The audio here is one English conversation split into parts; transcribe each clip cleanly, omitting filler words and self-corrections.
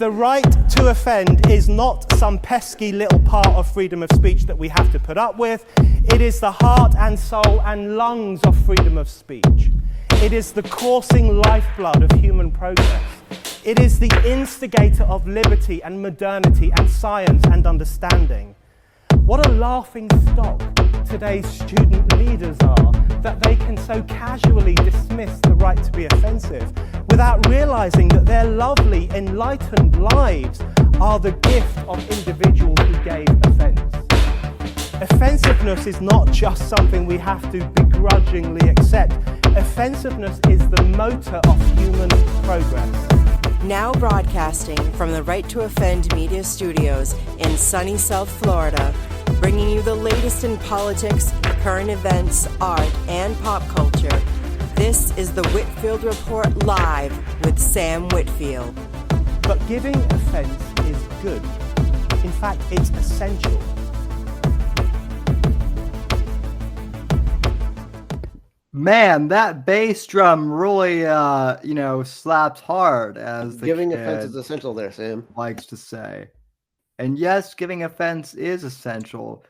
The right to offend is not some pesky little part of freedom of speech that we have to put up with. It is the heart and soul and lungs of freedom of speech. It is the coursing lifeblood of human progress. It is the instigator of liberty and modernity and science and understanding. What a laughing stock today's student leaders are, that they can so casually dismiss the right to be offensive without realizing that their lovely, enlightened lives are the gift of individuals who gave offense. Offensiveness is not just something we have to begrudgingly accept. Offensiveness is the motor of human progress. Now broadcasting from the Right to Offend Media Studios in sunny South Florida, bringing you the latest in politics, current events, art, and pop culture. This is the Whitfield Report Live with Sam Whitfield. But giving offense is good. In fact, it's essential. Man, that bass drum really, slaps hard, as the Giving kid offense is essential there, Sam. likes to say. And yes, giving offense is essential.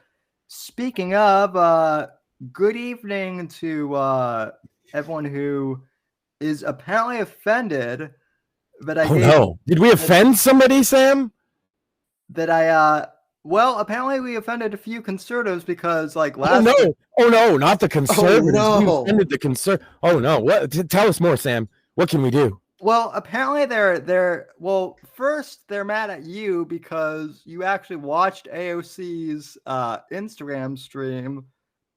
Speaking of, good evening to everyone who is apparently offended that I no. Did we offend somebody, Sam? Well, apparently we offended a few conservatives because, like, Oh no, not the conservatives. Oh, no. We offended the Oh no, what? Tell us more, Sam. What can we do? Well, apparently first they're mad at you because you actually watched AOC's Instagram stream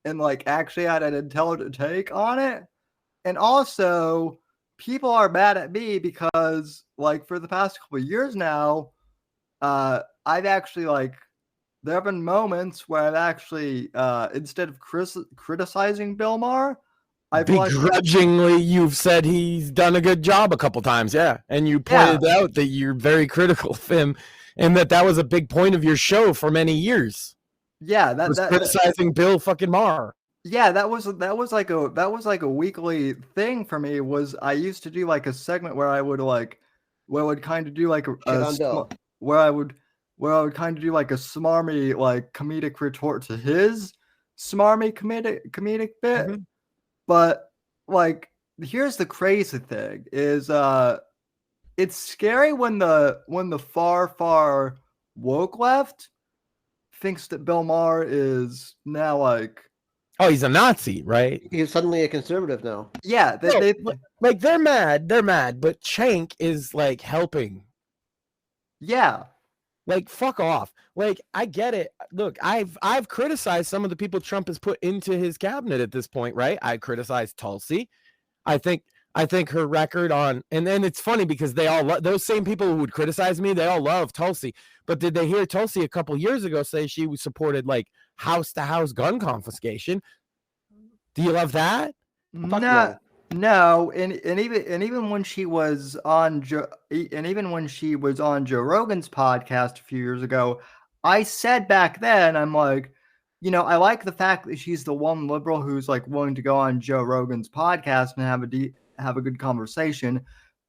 and actually had an intelligent take on it. And also, people are mad at me because for the past couple of years now, I've actually there have been moments where I've actually instead of criticizing Bill Maher, Begrudgingly, you've said he's done a good job a couple times, yeah. And you pointed out that you're very critical of him, and that was a big point of your show for many years. Yeah, criticizing Bill fucking Maher. Yeah, that was like a weekly thing for me. Was I used to do a segment where I would kind of do a smarmy comedic retort to his smarmy comedic bit. Mm-hmm. But here's the crazy thing is it's scary when the far woke left thinks that Bill Maher is now oh, he's a Nazi, right? He's suddenly a conservative now. Yeah, they're mad, but Cenk is helping. Yeah. Fuck off. I get it. Look, I've criticized some of the people Trump has put into his cabinet at this point, right? I criticized Tulsi. I think her record on, and then it's funny because they all those same people who would criticize me, they all love Tulsi. But did they hear Tulsi a couple years ago say she supported house to house gun confiscation? Do you love that? No, and even when she was on Joe Rogan's podcast a few years ago, I said back then, I'm I like the fact that she's the one liberal who's willing to go on Joe Rogan's podcast and have a good conversation,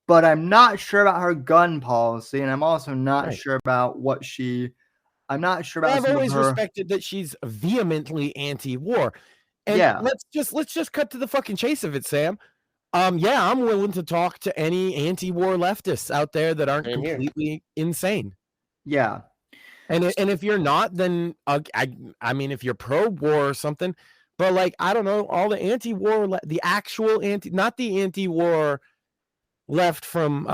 but I'm not sure about her gun policy, and I'm also not sure about what I'm not sure about. I've always respected that she's vehemently anti-war. And let's just cut to the fucking chase of it, Sam. I'm willing to talk to any anti-war leftists out there that aren't completely insane. Yeah. And if you're not, then I mean, if you're pro-war or something, but I don't know, all the anti-war, the actual not the anti-war left from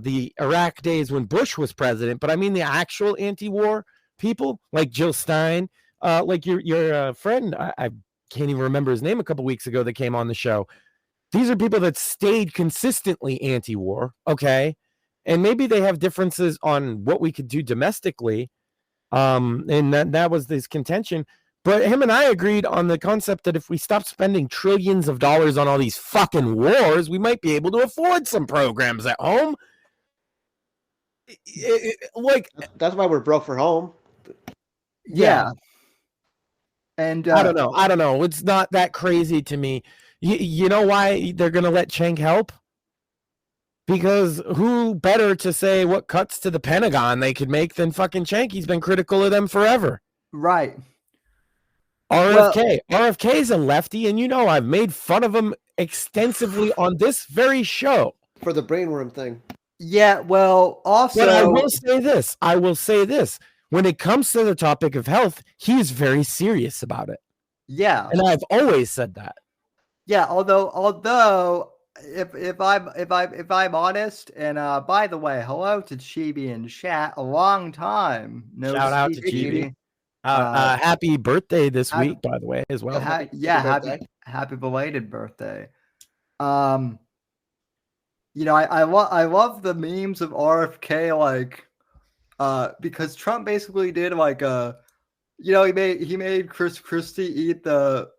the Iraq days when Bush was president, but I mean the actual anti-war people like Jill Stein, your friend, I can't even remember his name a couple weeks ago that came on the show. These are people that stayed consistently anti-war, okay? And maybe they have differences on what we could do domestically, and that was this contention. But him and I agreed on the concept that if we stop spending trillions of dollars on all these fucking wars, we might be able to afford some programs at home. That's why we're broke for home. Yeah. And I don't know. It's not that crazy to me. You know why they're going to let Cenk help? Because who better to say what cuts to the Pentagon they could make than fucking Cenk? He's been critical of them forever. Right. RFK. RFK's a lefty, and I've made fun of him extensively on this very show. For the brainworm thing. Yeah, well, also... But I will say this. When it comes to the topic of health, he is very serious about it. Yeah. And I've always said that. Yeah, although if I'm honest, and by the way, hello to Chibi in chat, a long time. No, shout out to Chibi. Happy birthday this week, by the way, as well. Happy belated birthday. I love the memes of RFK, like, because Trump basically did like he made Chris Christie eat the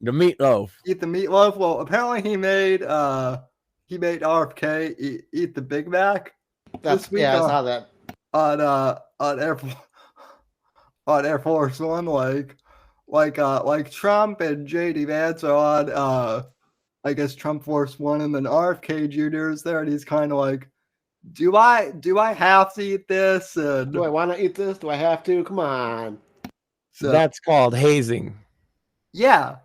meatloaf. Eat the meatloaf. Well, apparently he made RFK eat the Big Mac this week. Yeah, I saw that on Air Force One. Like Trump and JD Vance are on I guess Trump Force One, and then RFK Jr. is there, and he's kind of like, do I have to eat this? And do I want to eat this? Do I have to? Come on. So that's called hazing. Yeah.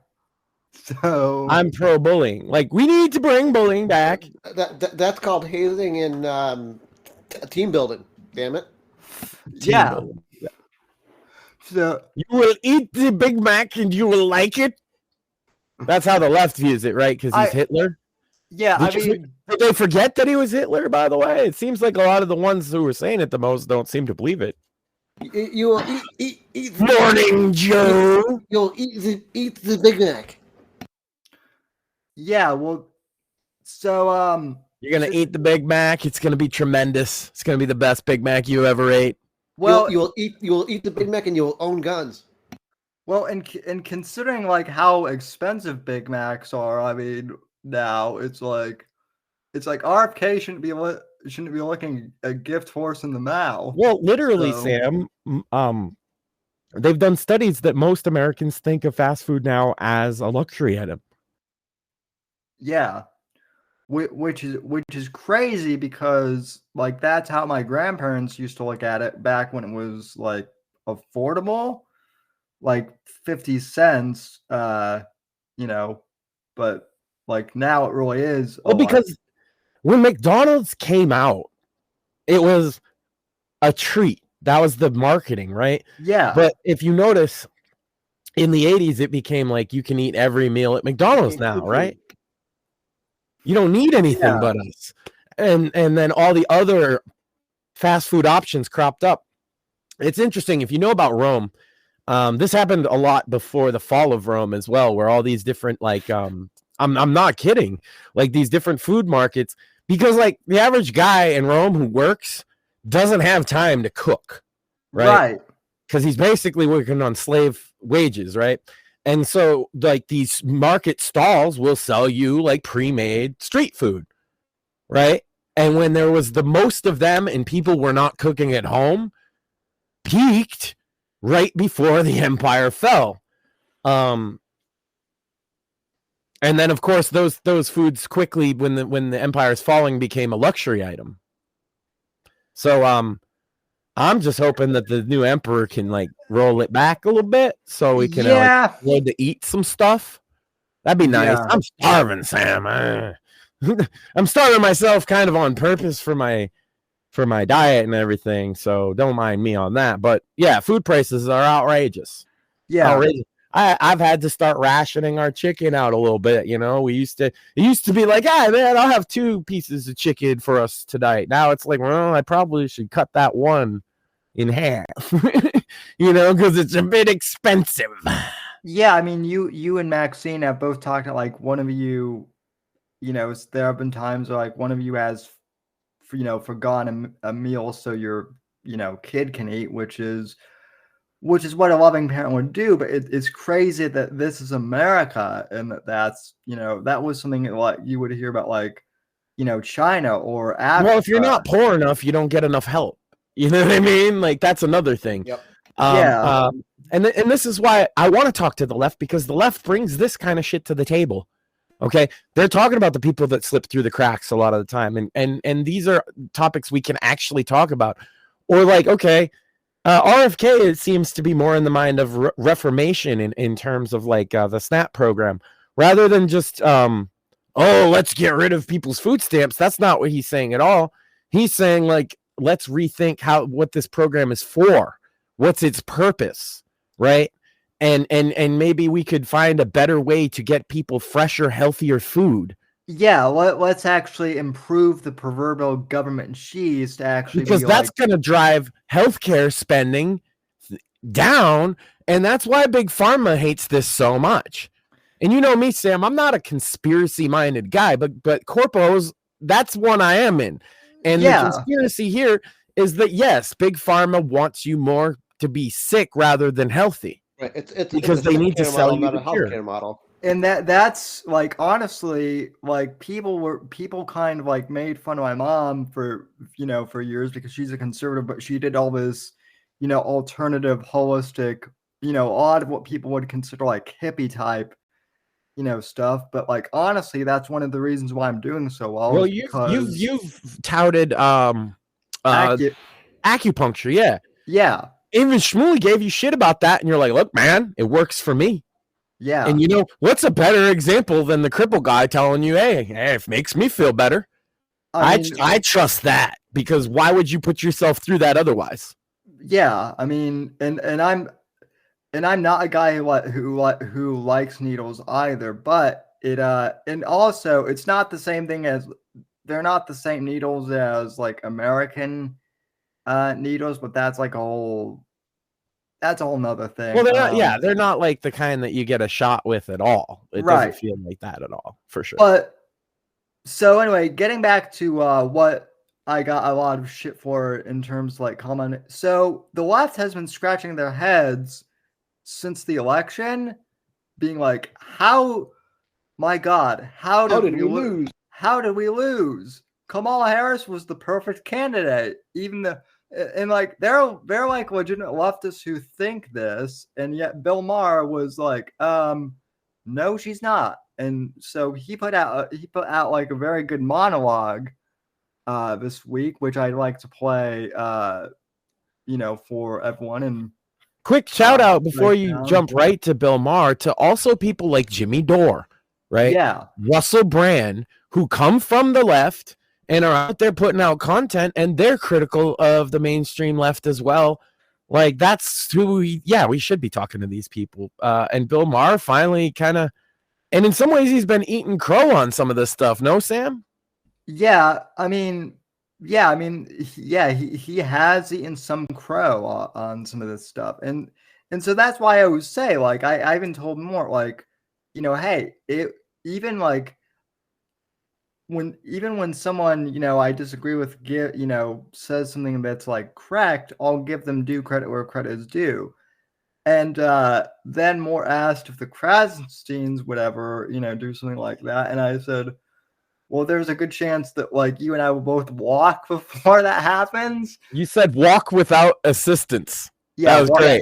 So I'm pro bullying. Like, we need to bring bullying back. That's called hazing and team building. Damn it. Yeah. Building. So you will eat the Big Mac and you will like it. That's how the left views it, right? Because he's Hitler. Yeah, did they forget that he was Hitler, by the way? It seems like a lot of the ones who were saying it the most don't seem to believe it. You will eat Morning, Joe. You'll eat the Big Mac. Yeah, well, so you're gonna eat the Big Mac. It's gonna be tremendous. It's gonna be the best Big Mac you ever ate. Well, you will eat the Big Mac and you will own guns. Well, and considering like how expensive Big Macs are, I mean, now it's like RFK shouldn't be looking a gift horse in the mouth. Well, literally, Sam. They've done studies that most Americans think of fast food now as a luxury item. Yeah, which is crazy because like that's how my grandparents used to look at it back when it was like affordable, like 50 cents. But like now it really is. Well, because when McDonald's came out, it was a treat. That was the marketing, right? Yeah. But if you notice, in the 80s, it became like you can eat every meal at McDonald's now, right? You don't need anything but us. And then all the other fast food options cropped up. It's interesting. If you know about Rome, this happened a lot before the fall of Rome as well, where all these different, like, I'm not kidding, like these different food markets, because like the average guy in Rome who works doesn't have time to cook, right? Because he's basically working on slave wages, right? And so like these market stalls will sell you like pre-made street food, right? And when there was the most of them and people were not cooking at home, peaked right before the empire fell. And then of course those foods quickly, when the empire is falling, became a luxury item. So I'm just hoping that the new emperor can like roll it back a little bit so we can afford to eat some stuff. That'd be nice. Yeah. I'm starving, Sam. I'm starving myself kind of on purpose for my diet and everything. So don't mind me on that. But yeah, food prices are outrageous. Yeah. Outrageous. I've had to start rationing our chicken out a little bit. It used to be like, man, I'll have 2 pieces of chicken for us tonight. Now it's like, well, I probably should cut that one in half, because it's a bit expensive. Yeah. I mean, you and Maxine have both talked about like one of you, there have been times where like one of you has, forgotten a meal so your, kid can eat, which is what a loving parent would do. But it's crazy that this is America and that's, that was something that like you would hear about like, China or Africa. Well, if you're not poor enough, you don't get enough help. You know what I mean? Like that's another thing. Yep. And this is why I want to talk to the left, because the left brings this kind of shit to the table. Okay, they're talking about the people that slip through the cracks a lot of the time, and these are topics we can actually talk about. Or like, okay, RFK, it seems to be more in the mind of reformation in terms of like the SNAP program, rather than just let's get rid of people's food stamps. That's not what he's saying at all. He's saying like, let's rethink what this program is for, what's its purpose, right? And maybe we could find a better way to get people fresher, healthier food. Yeah, let's actually improve the proverbial government cheese to actually because that's going to drive healthcare spending down, and that's why Big Pharma hates this so much. And you know me, Sam, I'm not a conspiracy-minded guy, but corpos, that's one I am in. And the conspiracy here is that yes, Big Pharma wants you more to be sick rather than healthy. Right. It's because they need to sell you not the a healthcare model. And that's like, honestly, like people kind of like made fun of my mom for years because she's a conservative, but she did all this, alternative, holistic, a lot of what people would consider like hippie type, stuff. But like, honestly, that's one of the reasons why I'm doing so well. Well, you've touted acupuncture, yeah. Yeah. Even Shmuley gave you shit about that, and you're like, look, man, it works for me. Yeah. And what's a better example than the cripple guy telling you, hey, it makes me feel better. I trust that, because why would you put yourself through that otherwise? Yeah, I mean, and I'm not a guy who likes needles either, but and also it's not the same thing as they're not the same needles as like American needles, but that's a whole nother thing. Well, they're not like the kind that you get a shot with at all. It doesn't feel like that at all, for sure. But so anyway, getting back to what I got a lot of shit for in terms of like comment. So the left has been scratching their heads since the election, being like, my God, how did we lose? How did we lose? Kamala Harris was the perfect candidate, and like they're like legitimate leftists who think this, and yet Bill Maher was like, no, she's not. And so he put out like a very good monologue this week, which I'd like to play for everyone. And quick shout out before you jump right to Bill Maher to also people like Jimmy Dore, right? Yeah. Russell Brand, who come from the left and are out there putting out content, and they're critical of the mainstream left as well. Like, that's who we should be talking to these people. And Bill Maher finally kind of, and in some ways he's been eating crow on some of this stuff. No, Sam? Yeah, he has eaten some crow on some of this stuff. And so that's why I always say, like, I even told more, like, hey, when someone, I disagree with, says something that's like correct, I'll give them due credit where credit is due. And then Moore asked if the Krasensteins would ever, do something like that. And I said, well, there's a good chance that like you and I will both walk before that happens. You said walk without assistance. Yeah, that was great.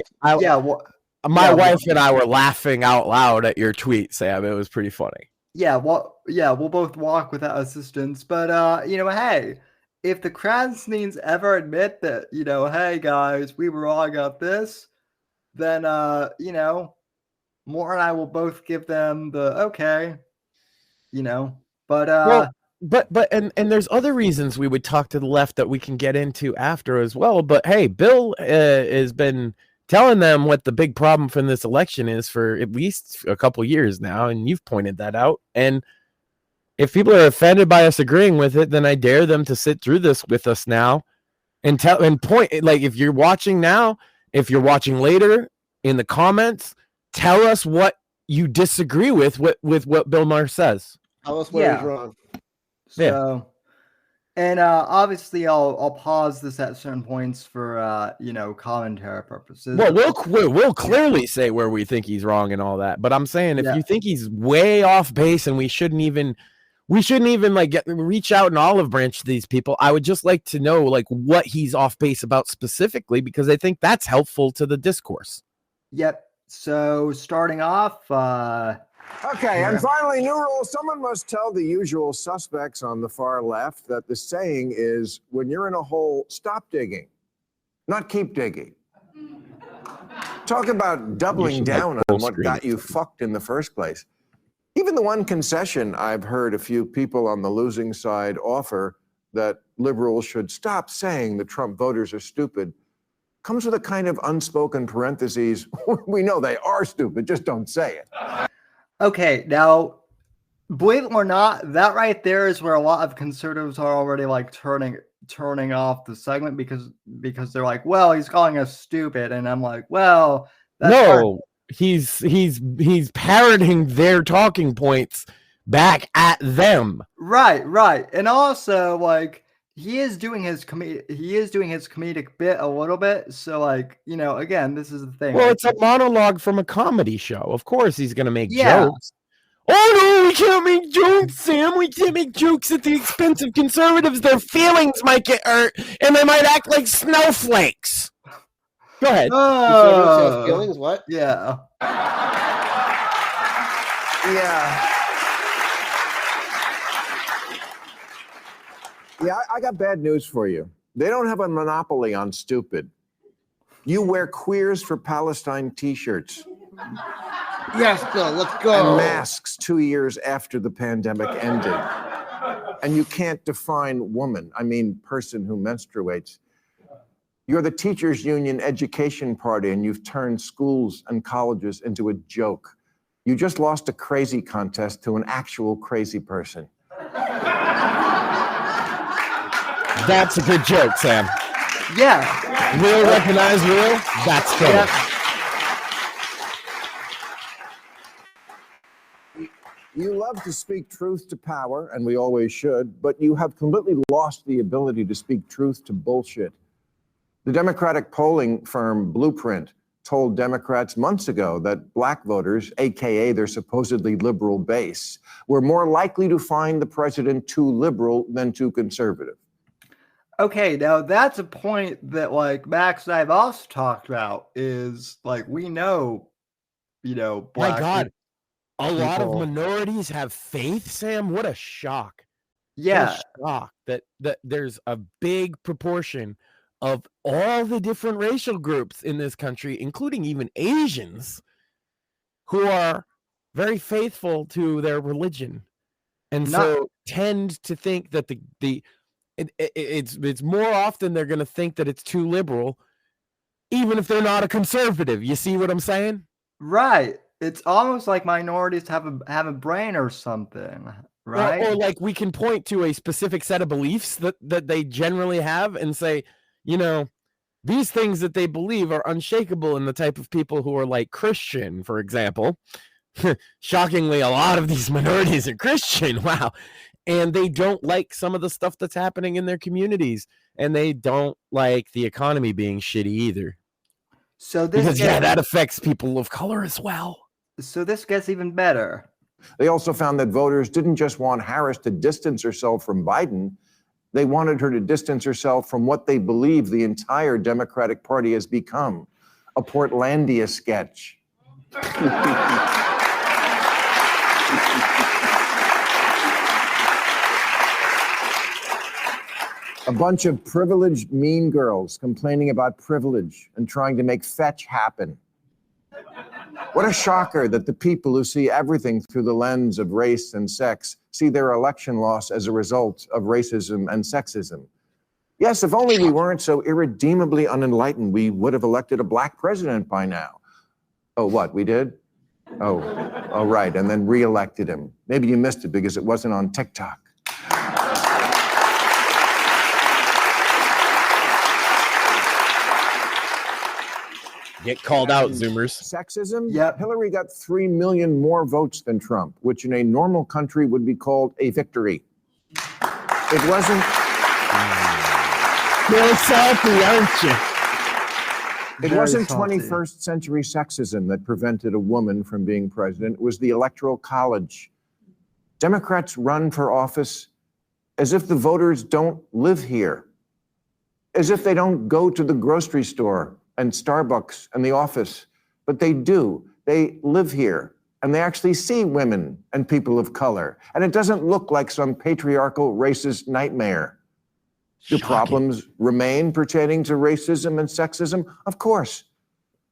My wife and I were laughing out loud at your tweet, Sam. It was pretty funny. We'll both walk without assistance. But hey, if the Krasensteins ever admit that, hey guys, we were all got this, then Moore and I will both give them the okay, But there's other reasons we would talk to the left that we can get into after as well. But hey, Bill has been telling them what the big problem from this election is for at least a couple years now, and you've pointed that out. And if people are offended by us agreeing with it, then I dare them to sit through this with us now and point. Like, if you're watching now, if you're watching later, in the comments, tell us what you disagree with what Bill Maher says. Tell us where he's wrong. So, and obviously, I'll pause this at certain points for commentary purposes. Well, we'll clearly say where we think he's wrong and all that. But I'm saying, if you think he's way off base and we shouldn't even like reach out and olive branch to these people, I would just like to know like what he's off base about specifically, because I think that's helpful to the discourse. Yep. So starting off, Okay, and finally, new rule. Someone must tell the usual suspects on the far left that the saying is, when you're in a hole, stop digging, not keep digging. Talk about doubling down on what got you fucked in the first place. Even the one concession I've heard a few people on the losing side offer, that liberals should stop saying the Trump voters are stupid, comes with a kind of unspoken parentheses. We know they are stupid, just don't say it. Okay, now, believe it or not, that right there is where a lot of conservatives are already like turning off the segment because they're like, well, he's calling us stupid, and I'm like, well, that's no, he's parroting their talking points back at them. Right, and also like he is doing his comedic bit a little bit. So like, you know, again, this is the thing. Well, like, it's a monologue from a comedy show. Of course, he's gonna make jokes. Oh no, we can't make jokes, Sam. We can't make jokes at the expense of conservatives. Their feelings might get hurt, and they might act like snowflakes. Go ahead. Conservatives have feelings? What? Yeah. Yeah, I got bad news for you. They don't have a monopoly on stupid. You wear Queers for Palestine t-shirts. Yes, Bill, let's go. And masks 2 years after the pandemic ended. And you can't define woman, I mean person who menstruates. You're the teachers union education party, and you've turned schools and colleges into a joke. You just lost a crazy contest to an actual crazy person. That's a good joke, Sam. Yeah. Real recognize real. That's good. Yeah. You love to speak truth to power, and we always should, but you have completely lost the ability to speak truth to bullshit. The Democratic polling firm Blueprint told Democrats months ago that black voters, aka their supposedly liberal base, were more likely to find the president too liberal than too conservative. Okay, now that's a point that like Max and I have also talked about is like we know, you know, black My God, a lot of people- minorities have faith, Sam. What a shock. Yeah. What a shock that there's a big proportion of all the different racial groups in this country, including even Asians, who are very faithful to their religion, and so tend to think that it's more often they're going to think that it's too liberal, even if they're not a conservative. You see what I'm saying? Right. It's almost like minorities have a brain or something, right? Or like we can point to a specific set of beliefs that they generally have and say, you know, these things that they believe are unshakable in the type of people who are like Christian, for example. Shockingly, a lot of these minorities are Christian. Wow. And they don't like some of the stuff that's happening in their communities. And they don't like the economy being shitty either. So this because, that affects people of color as well. So this gets even better. They also found that voters didn't just want Harris to distance herself from Biden. They wanted her to distance herself from what they believe the entire Democratic Party has become, a Portlandia sketch. A bunch of privileged mean girls complaining about privilege and trying to make fetch happen. What a shocker that the people who see everything through the lens of race and sex see their election loss as a result of racism and sexism. Yes, if only we weren't so irredeemably unenlightened, we would have elected a black president by now. Oh, what, we did? Oh, right, and then re-elected him. Maybe you missed it because it wasn't on TikTok. Get called out, Zoomers. Sexism? Yep. Hillary got 3 million more votes than Trump, which in a normal country would be called a victory. It wasn't... You're salty, aren't you? It Very wasn't salty. 21st century sexism that prevented a woman from being president. It was the Electoral College. Democrats run for office as if the voters don't live here, as if they don't go to the grocery store and Starbucks and the office, but they do. They live here. and they actually see women and people of color. And it doesn't look like some patriarchal racist nightmare. Do problems remain pertaining to racism and sexism? Of course.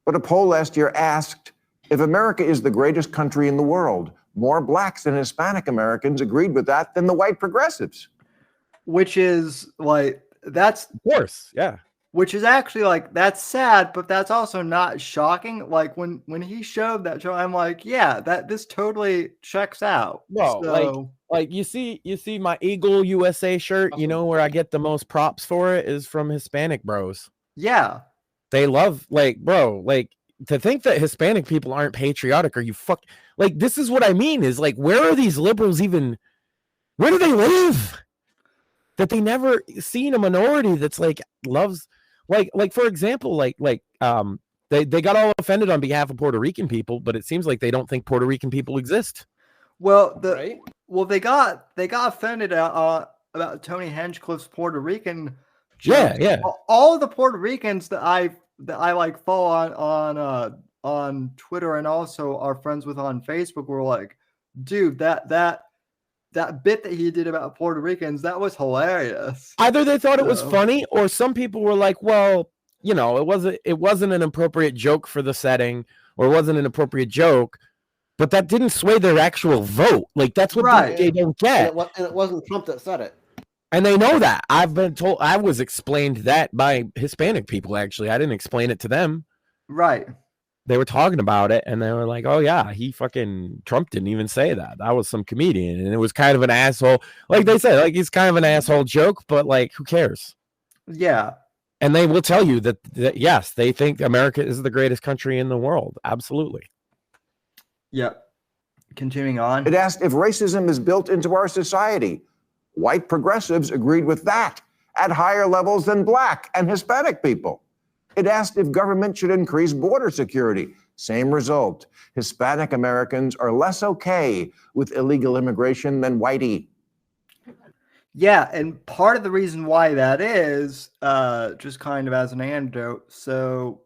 But a poll last year asked, if America is the greatest country in the world, more blacks and Hispanic Americans agreed with that than the white progressives. Which is like, that's, Of course, yeah. which is actually like, that's sad, but that's also not shocking. Like when he showed that show, I'm like, yeah, this totally checks out. Bro, So, like you see my Eagle USA shirt, you know, where I get the most props for it is from Hispanic bros. yeah. They love, like, bro, like, to think that Hispanic people aren't patriotic, or you like, this is what I mean, is like, where are these liberals even, where do they live? That they never seen a minority that's like loves, like for example, like they got all offended on behalf of Puerto Rican people, but it seems like they don't think Puerto Rican people exist. Well, Right? well, they got offended about Tony Hinchcliffe's Puerto Rican. Yeah, jokes. yeah. All of the Puerto Ricans that I like follow on Twitter, and also are friends with on Facebook, were like, dude, that bit that he did about Puerto Ricans, that was hilarious. Either they thought it was So- funny, or some people were like, well, you know, it wasn't an appropriate joke for the setting, or it wasn't an appropriate joke, but that didn't sway their actual vote. Like, that's what Right. they don't get. And it wasn't Trump that said it. And they know that. I've been told, I was explained that by Hispanic people, actually. I didn't explain it to them. Right. They were talking about it, and they were like, oh, yeah, Trump didn't even say that. That was some comedian, and it was kind of an asshole. Like they said, like, he's kind of an asshole joke, but, like, who cares? Yeah. And they will tell you that yes, they think America is the greatest country in the world. Absolutely. Yep. Continuing on. It asked if racism is built into our society. White progressives agreed with that at higher levels than black and Hispanic people. It asked if government should increase border security. Same result. Hispanic Americans are less okay with illegal immigration than whitey. Yeah, and part of the reason why that is, just kind of as an anecdote, so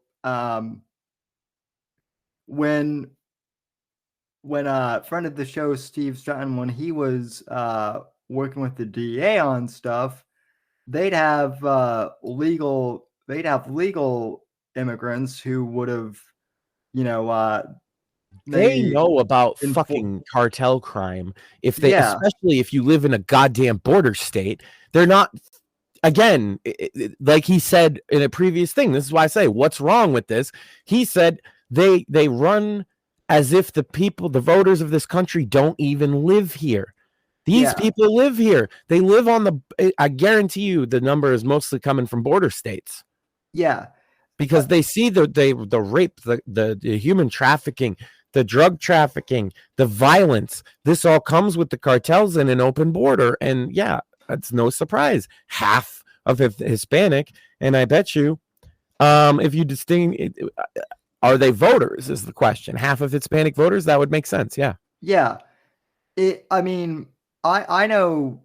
when a friend of the show, Steve Stratton, when he was working with the DA on stuff, they'd have legal immigrants who would have, you know, They maybe know about info- fucking cartel crime. If they, Yeah. especially if you live in a goddamn border state, they're not. Again, like he said in a previous thing. This is why I say, what's wrong with this? He said they run as if the voters of this country don't even live here. These Yeah. people live here. They live on the. I guarantee you, the number is mostly coming from border states. yeah. Because they see the rape, the human trafficking, the drug trafficking, the violence. This all comes with the cartels and an open border. And yeah, it's no surprise. Half of Hispanic, and I bet you, if you distinguish, are they voters is the question. Half of Hispanic voters, that would make sense. Yeah. Yeah. I mean, I know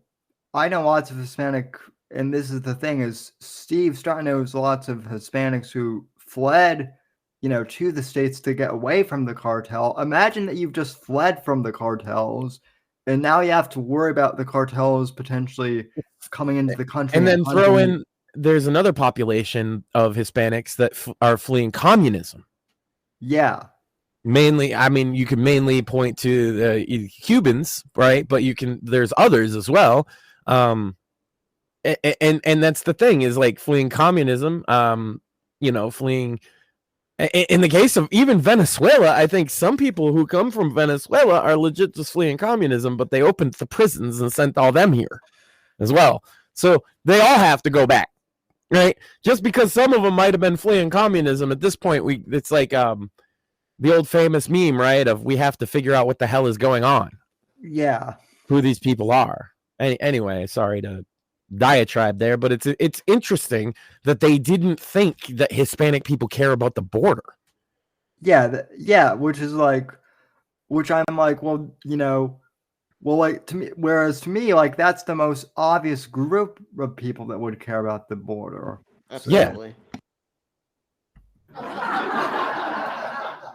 lots of Hispanic, and this is the thing, is Steve Stratton knows lots of Hispanics who fled, you know, to the States to get away from the cartel. Imagine that you've just fled from the cartels, and now you have to worry about the cartels potentially coming into the country. And then throw in, there's another population of Hispanics that are fleeing communism. Yeah. Mainly, I mean, you can mainly point to the Cubans, right? But there's others as well. And that's the thing, is like fleeing communism, you know, fleeing. In the case of even Venezuela, I think some people who come from Venezuela are legit just fleeing communism, but they opened the prisons and sent all them here as well. So they all have to go back, right? Just because some of them might have been fleeing communism at this point, it's like the old famous meme, right? Of we have to figure out what the hell is going on, Yeah. who these people are. Anyway, sorry to diatribe there, but it's interesting that they didn't think that Hispanic people care about the border. Yeah. Which I'm like, well, you know, well, like whereas to me, like that's the most obvious group of people that would care about the border. Absolutely.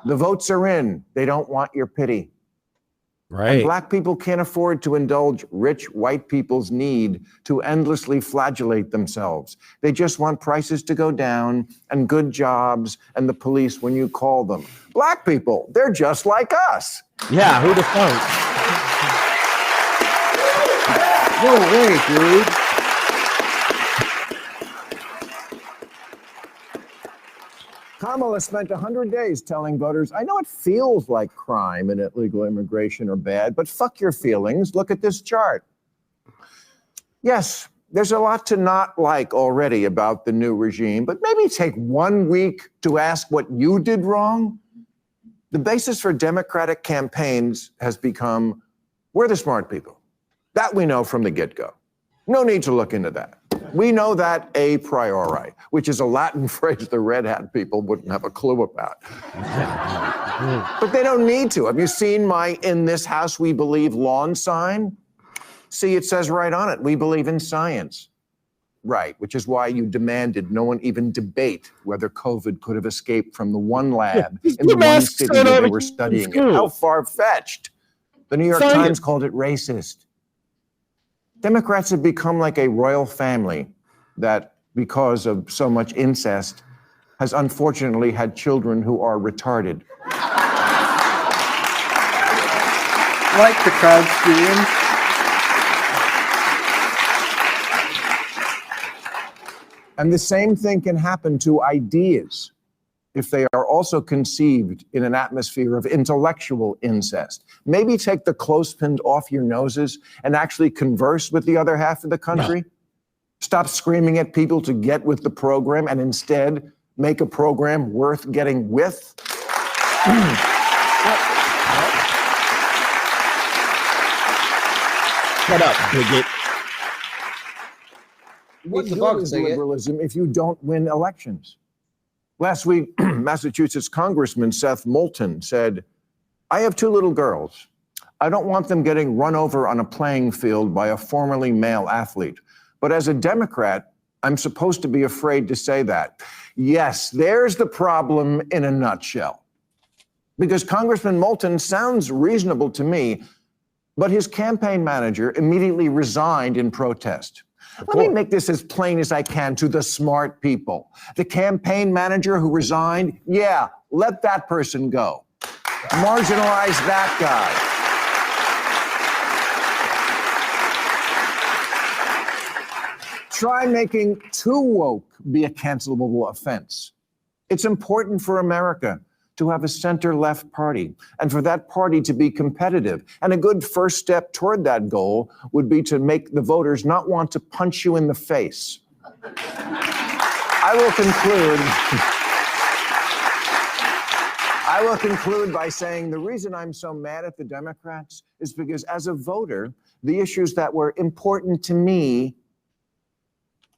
The votes are in. They don't want your pity. And Right. black people can't afford to indulge rich white people's need to endlessly flagellate themselves. They just want prices to go down and good jobs and the police when you call them. Black people, they're just like us. Yeah, who'd have thunk? No way, dude. Kamala spent 100 days telling voters, I know it feels like crime and illegal immigration are bad, but fuck your feelings. Look at this chart. Yes, there's a lot to not like already about the new regime, but maybe take 1 week to ask what you did wrong. The basis for Democratic campaigns has become, we're the smart people. That we know from the get-go. No need to look into that. We know that a priori, which is a Latin phrase the red hat people wouldn't have a clue about. But they don't need to. Have you seen my "In this house we believe" lawn sign? See, it says right on it, we believe in science. Right, which is why you demanded no one even debate whether COVID could have escaped from the one lab in the one city where they were studying it. How far-fetched. The New York Times called it racist. Democrats have become like a royal family that, because of so much incest, has unfortunately had children who are retarded. Like the crowd screams. And the same thing can happen to ideas if they are also conceived in an atmosphere of intellectual incest. Maybe take the clothespin off your noses and actually converse with the other half of the country. No. Stop screaming at people to get with the program and instead make a program worth getting with. Shut up, bigot. What good is liberalism if you don't win elections? Last week, Massachusetts Congressman Seth Moulton said, I have 2 little girls. I don't want them getting run over on a playing field by a formerly male athlete. But as a Democrat, I'm supposed to be afraid to say that. Yes, there's the problem in a nutshell. Because Congressman Moulton sounds reasonable to me, but his campaign manager immediately resigned in protest. Let me make this as plain as I can to the smart people. The campaign manager who resigned, yeah, let that person go. Marginalize that guy. Try making too woke be a cancelable offense. It's important for America to have a center-left party and for that party to be competitive. And a good first step toward that goal would be to make the voters not want to punch you in the face. I will conclude by saying the reason I'm so mad at the Democrats is because as a voter, the issues that were important to me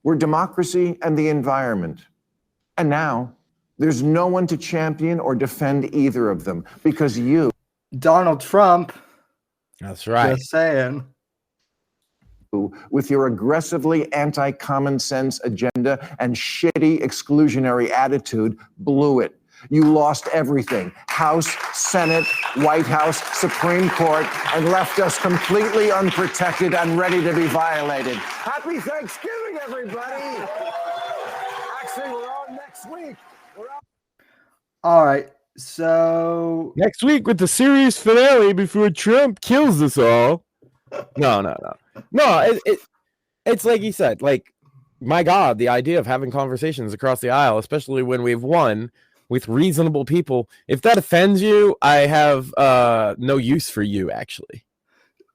were democracy and the environment. And now, there's no one to champion or defend either of them because you, Donald Trump. That's right. Just saying. With your aggressively anti-common sense agenda and shitty exclusionary attitude, blew it. You lost everything. House, Senate, White House, Supreme Court, and left us completely unprotected and ready to be violated. Happy Thanksgiving, everybody! Actually, we're on next week. All right, so next week with the series finale before Trump kills us all. No. It's like he said. Like, my God, the idea of having conversations across the aisle, especially when we've won with reasonable people. If that offends you, I have no use for you. Actually,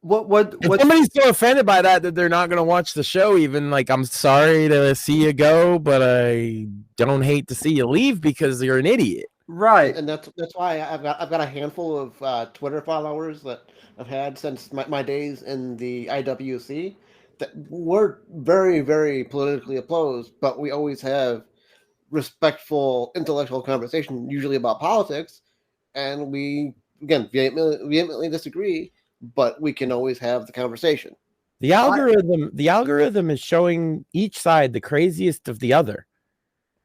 what? If somebody's so offended by that they're not going to watch the show, even like, I'm sorry to see you go, but I don't hate to see you leave because you're an idiot. Right. And that's why I've got a handful of Twitter followers that I've had since my days in the IWC that we're very, very politically opposed, but we always have respectful intellectual conversation, usually about politics, and we, again, vehemently disagree, but we can always have the conversation. The algorithm is showing each side the craziest of the other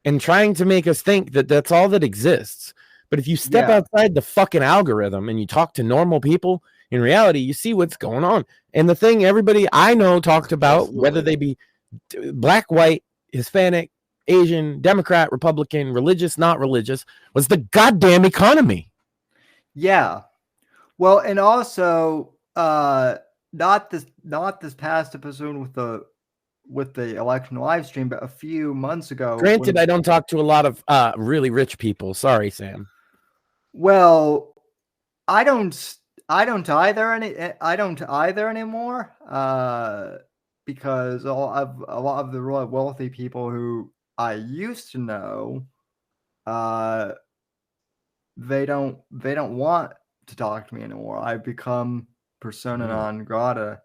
and trying to make us think that that's all that exists. But if you step Yeah. outside the fucking algorithm and you talk to normal people, in reality, you see what's going on. And the thing everybody I know talked about, whether they be black, white, Hispanic, Asian, Democrat, Republican, religious, not religious, was the goddamn economy. Yeah. Well, and also not this past episode with the election live stream, but a few months ago. Granted, I don't talk to a lot of really rich people. Sorry, Sam. Well, I don't either anymore. Because a lot of the really wealthy people who I used to know, they don't want to talk to me anymore. I've become persona non grata.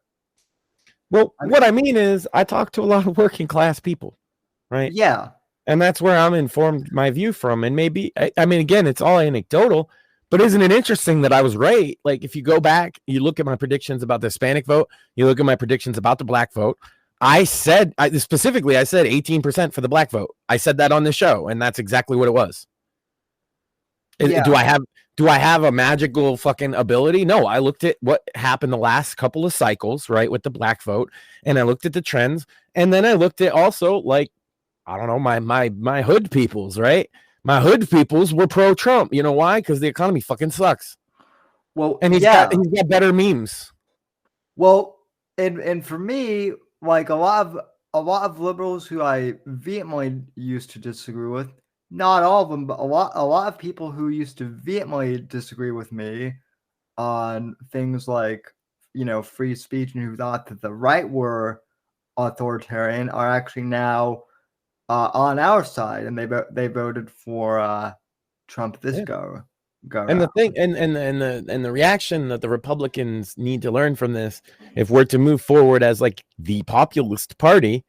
Well, what I mean is I talk to a lot of working class people, right? Yeah. And that's where I'm informed my view from. And maybe, I mean, again, it's all anecdotal, but isn't it interesting that I was right? Like, if you go back, you look at my predictions about the Hispanic vote, you look at my predictions about the black vote. I said 18% for the black vote. I said that on the show, and that's exactly what it was. Yeah. Do I have a magical fucking ability? No, I looked at what happened the last couple of cycles, right, with the black vote, and I looked at the trends, and then I looked at also, like, I don't know, my hood peoples, right? My hood peoples were pro-Trump. You know why? Because the economy fucking sucks. Well, And he's got better memes. Well, and for me, like a lot of liberals who I vehemently used to disagree with, not all of them, but a lot of people who used to vehemently disagree with me on things like, free speech, and who thought that the right were authoritarian, are actually now on our side, and they voted for Trump this go. And the thing, and the reaction that the Republicans need to learn from this, if we're to move forward as like the populist party,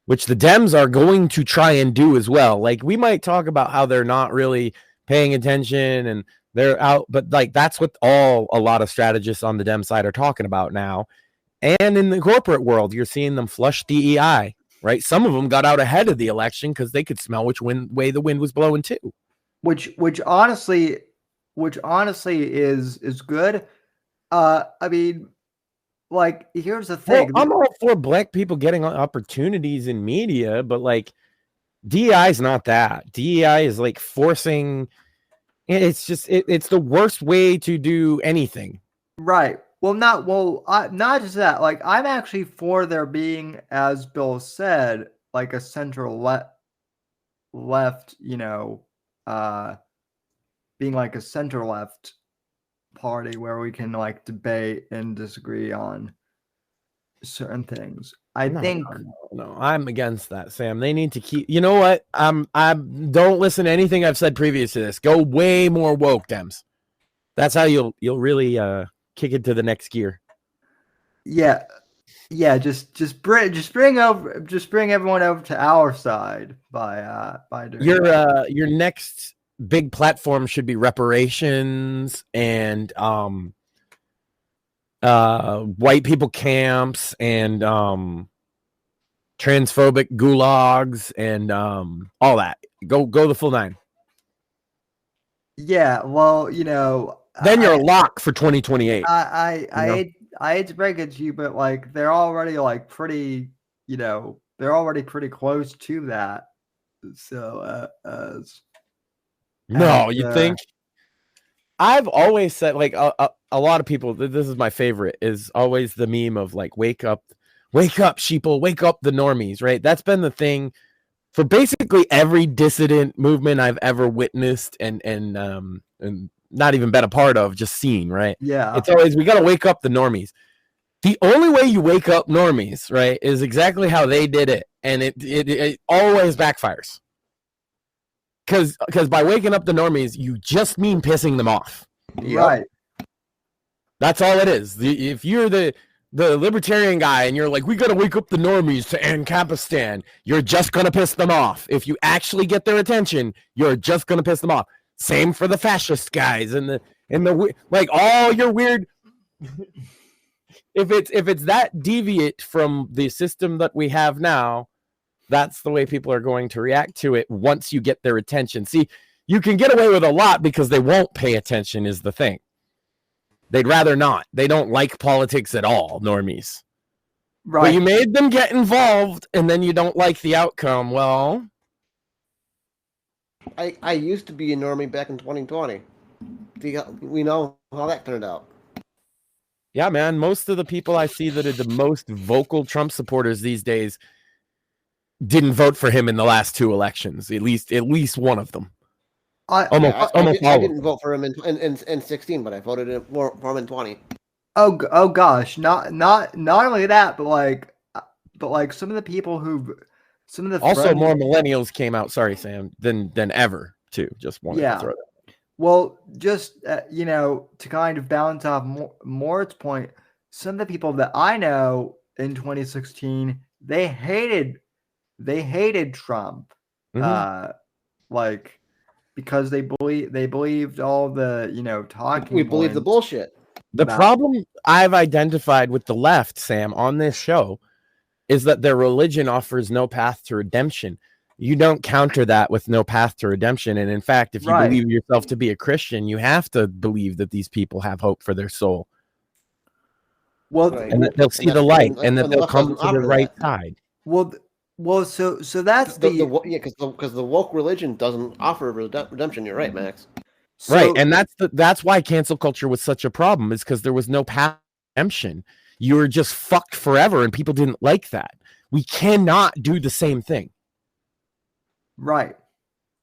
which the Dems are going to try and do as well. Like, we might talk about how they're not really paying attention and they're out, but like that's what a lot of strategists on the Dem side are talking about now. And in the corporate world, you're seeing them flush DEI, right? Some of them got out ahead of the election because they could smell which way the wind was blowing too. Which honestly is good. I mean, like, here's the thing. Well, I'm all for black people getting opportunities in media, but like DEI is not that. DEI is like forcing. It's just it's the worst way to do anything. Right. Well, not just that. Like, I'm actually for there being, as Bill said, like a central left, being like a center left party where we can like debate and disagree on certain things. No, I'm against that, Sam. They need to keep. You know what? I don't listen to anything I've said previous to this. Go way more woke, Dems. That's how you'll really kick it to the next gear. Yeah. Just bring everyone over to our side by doing your next big platform should be reparations and white people camps and transphobic gulags and all that. Go the full nine. Yeah, well, then you're a lock for 2028. I hate to break it to you, but like they're already like pretty, they're already pretty close to that. So no, you think? I've always said, like, a lot of people, this is my favorite, is always the meme of like, wake up sheeple, wake up the normies, right? That's been the thing for basically every dissident movement I've ever witnessed and not even been a part of, just seen, right? Yeah. It's always, we got to wake up the normies. The only way you wake up normies, right, is exactly how they did it. And it always backfires. Because by waking up the normies, you just mean pissing them off. Right. That's all it is. If you're the libertarian guy and you're like, we got to wake up the normies to end Capistan, you're just going to piss them off. If you actually get their attention, you're just going to piss them off. Same for the fascist guys and the like all your weird. If it's that deviant from the system that we have now, that's the way people are going to react to it once you get their attention. See, you can get away with a lot because they won't pay attention is the thing. They'd rather not. They don't like politics at all, normies. Right. But you made them get involved, and then you don't like the outcome. Well, I used to be a normie back in 2020. We know how that turned out. yeah, man. Most of the people I see that are the most vocal Trump supporters these days didn't vote for him in the last 2 elections. At least one of them. Almost I all didn't vote for him in 16, but I voted for him in 20. Oh gosh, not only that, but like some of the people some of the Also, friends, more millennials came out. Sorry, Sam, than ever too. Just wanted to throw that. Well, just to kind of balance off Moore's point, some of the people that I know in 2016, they hated Trump, like because they believed all the talking. We believe the bullshit. The problem I've identified with the left, Sam, on this show, is that their religion offers no path to redemption. You don't counter that with no path to redemption. And in fact, if you believe yourself to be a Christian, you have to believe that these people have hope for their soul. Well, and that they'll see the light, and that they'll come to the right side. Well, so that's because the woke religion doesn't offer redemption. You're right, Max. Right, and that's why cancel culture was such a problem, is because there was no path to redemption. You were just fucked forever, and people didn't like that. We cannot do the same thing. Right.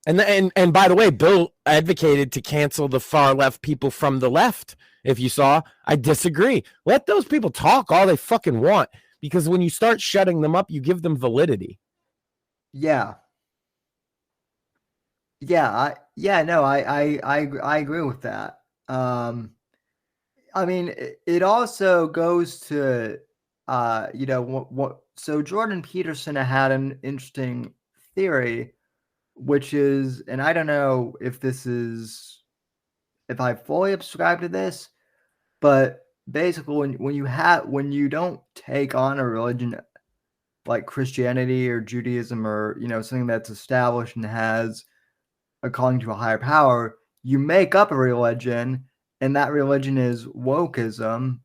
And by the way, Bill advocated to cancel the far left people from the left. If you saw, I disagree. Let those people talk all they fucking want, because when you start shutting them up, you give them validity. Yeah. I agree with that. I mean, it also goes to so Jordan Peterson had an interesting theory, which is, and I don't know if I fully subscribe to this, but basically when you don't take on a religion like Christianity or Judaism or something that's established and has a calling to a higher power, you make up a religion, and that religion is wokeism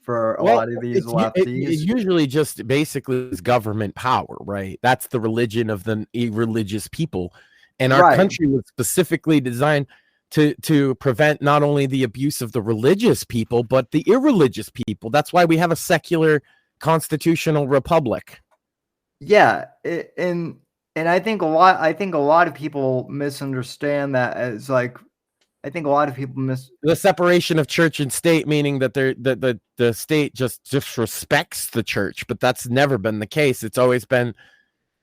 for a lot of these lefties. It usually just basically is government power, right? That's the religion of the irreligious people. And our country was specifically designed to prevent not only the abuse of the religious people, but the irreligious people. That's why we have a secular constitutional republic. Yeah, and I think a lot of people misunderstand that as like, I think a lot of people the separation of church and state, meaning that the state just respects the church, but that's never been the case. It's always been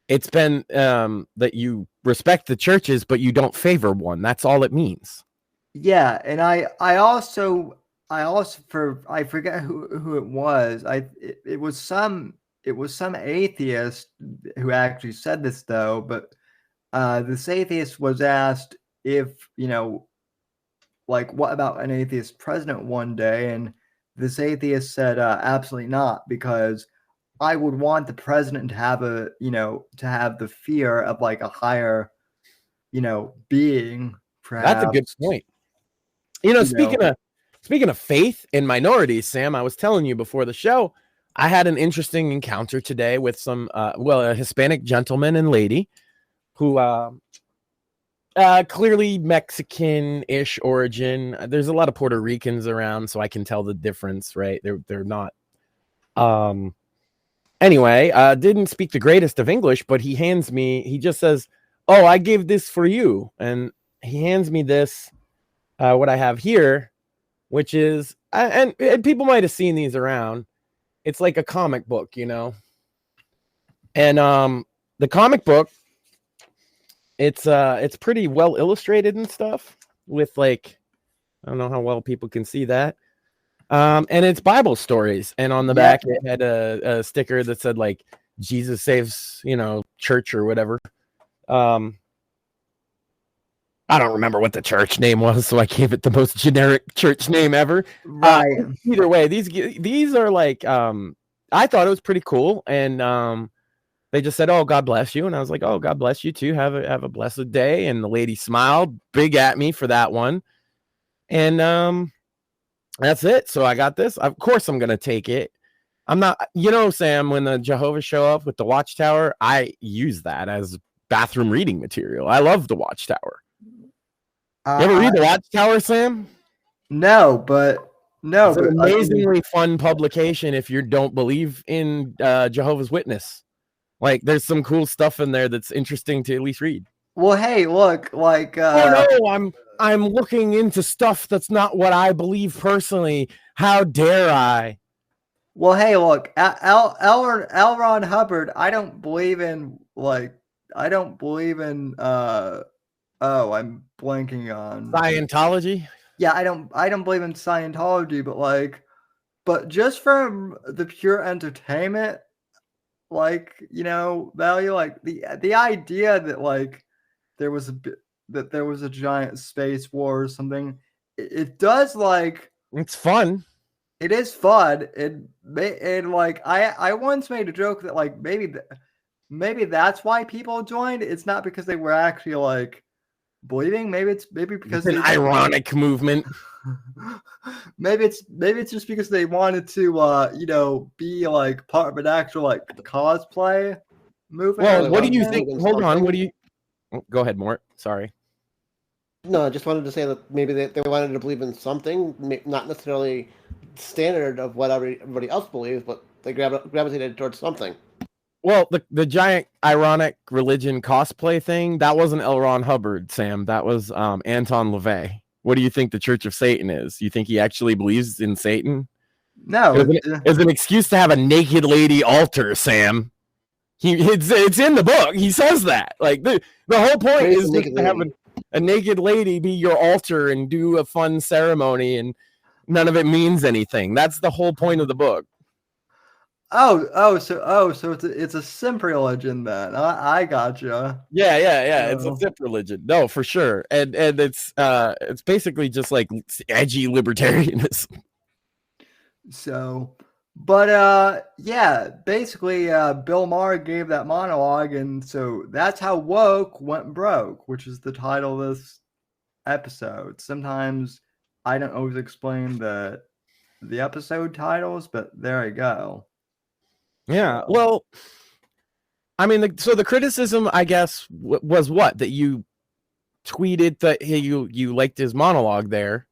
that you respect the churches, but you don't favor one. That's all it means. Yeah, and I also I forget who it was. It was some atheist who actually said this though, but this atheist was asked if like, what about an atheist president one day, and this atheist said absolutely not, because I would want the president to have the fear of like a higher being, perhaps. That's a good point. Speaking of faith in minorities, Sam, I was telling you before the show, I had an interesting encounter today with some a Hispanic gentleman and lady who clearly Mexican-ish origin. There's a lot of Puerto Ricans around, so I can tell the difference, right? They're not anyway, didn't speak the greatest of English, but he just says, "Oh, I gave this for you." And he hands me this, what I have here, which is, and people might have seen these around. It's like a comic book, and the comic book, it's pretty well illustrated and stuff with like, I don't know how well people can see that. And it's Bible stories. And on the back, it had a sticker that said like, Jesus saves, church or whatever. I don't remember what the church name was, so I gave it the most generic church name ever. Right. Either way, these are like, I thought it was pretty cool. And They just said, "Oh, God bless you," and I was like, "Oh, God bless you too. Have a blessed day." And the lady smiled big at me for that one, and that's it. So I got this. Of course, I'm gonna take it. I'm not, Sam. When the Jehovah show up with the Watchtower, I use that as bathroom reading material. I love the Watchtower. You ever read the Watchtower, Sam? No, but It's an amazingly fun publication if you don't believe in Jehovah's Witness. Like, there's some cool stuff in there that's interesting to at least read. Well, hey, look, like oh no, I'm looking into stuff that's not what I believe personally. How dare I? Well, hey, look, L. Ron Hubbard. I don't believe in I'm blanking on Scientology. Yeah, I don't believe in Scientology, but just from the pure entertainment, value, like the idea that there was a giant space war or something, it does it's fun. It is fun. I once made a joke that maybe that's why people joined. It's not because they were actually believing. Maybe because it's an ironic movement. maybe it's just because they wanted to be part of an actual cosplay movement. Well, what do you think? Hold on. What do you? Go ahead, Mort. Sorry. No, I just wanted to say that maybe they wanted to believe in something, not necessarily standard of what everybody else believes, but they gravitated towards something. Well, the giant ironic religion cosplay thing, that wasn't L. Ron Hubbard, Sam. That was Anton LaVey. What do you think the Church of Satan is? You think he actually believes in Satan? No. It's an excuse to have a naked lady altar, Sam. It's in the book. He says that. Like the whole point is to have a naked lady be your altar and do a fun ceremony, and none of it means anything. That's the whole point of the book. So it's a simp religion then. I gotcha. Yeah. It's a simp religion. No, for sure. And it's basically just like edgy libertarianism. So, but basically Bill Maher gave that monologue, and so that's how woke went broke, which is the title of this episode. Sometimes I don't always explain the episode titles, but there you go. Yeah, well, I mean, so the criticism, I guess, was what? That you tweeted that you liked his monologue there,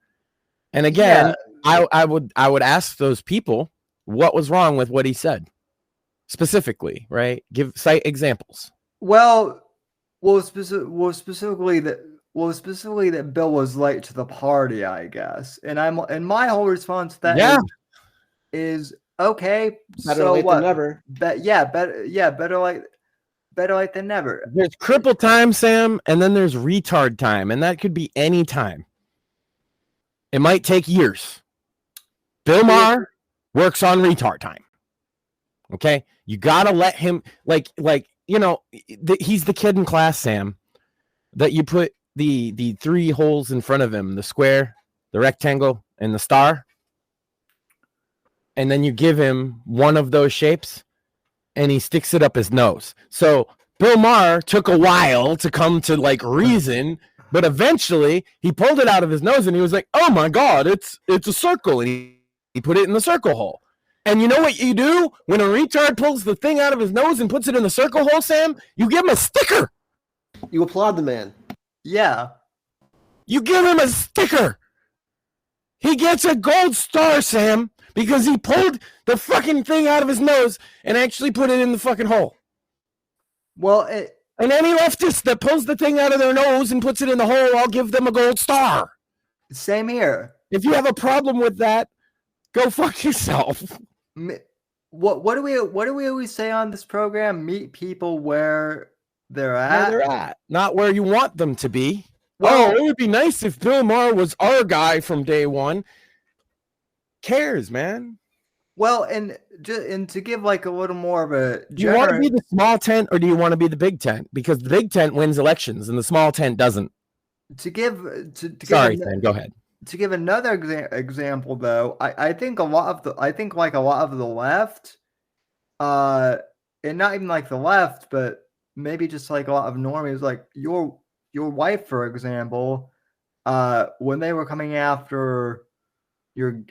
and again, yeah. I would ask those people what was wrong with what he said specifically, right? Cite examples. Specifically that Bill was late to the party, I guess, and my whole response to that is okay. Better so late what? Than never. Better late than never. There's cripple time, Sam, and then there's retard time, and that could be any time. It might take years. Bill Maher works on retard time. Okay, you gotta let him he's the kid in class, Sam, that you put the three holes in front of him: the square, the rectangle, and the star. And then you give him one of those shapes, and he sticks it up his nose. So Bill Maher took a while to come to reason, but eventually he pulled it out of his nose, and he was like, "Oh my God, it's a circle," and he put it in the circle hole. And you know what you do when a retard pulls the thing out of his nose and puts it in the circle hole, Sam? You give him a sticker. You applaud the man. Yeah. You give him a sticker. He gets a gold star, Sam, because he pulled the fucking thing out of his nose and actually put it in the fucking hole. Well, and any leftist that pulls the thing out of their nose and puts it in the hole, I'll give them a gold star. Same here. If you have a problem with that, go fuck yourself. What do we always say on this program? Meet people where they're at. Not where you want them to be. Well, it would be nice if Bill Maher was our guy from day one. Cares, man. Well, and to give a little more of a do you want to be the small tent or do you want to be the big tent? Because the big tent wins elections and the small tent doesn't. Sorry, Sam, go ahead. To give another example, though, I think a lot of the left and not even like the left, but maybe just like a lot of normies, like your wife, for example, when they were coming after your,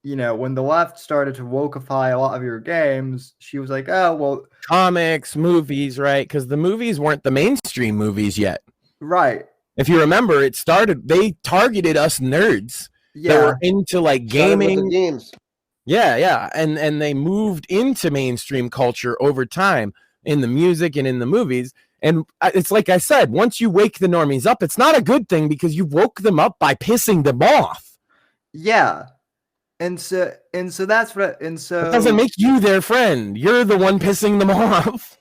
when the left started to wokeify a lot of your games, she was like, oh, well, Comics, movies, right? Because the movies weren't the mainstream movies yet. right. If you remember, they targeted us nerds that Yeah. were into like Started with the gaming. games. Yeah. And they moved into mainstream culture over time in the music and in the movies. And it's like I said, once you wake the normies up, it's not a good thing because you woke them up by pissing them off. Yeah. And so that's what, and so It doesn't make you their friend. You're the one pissing them off.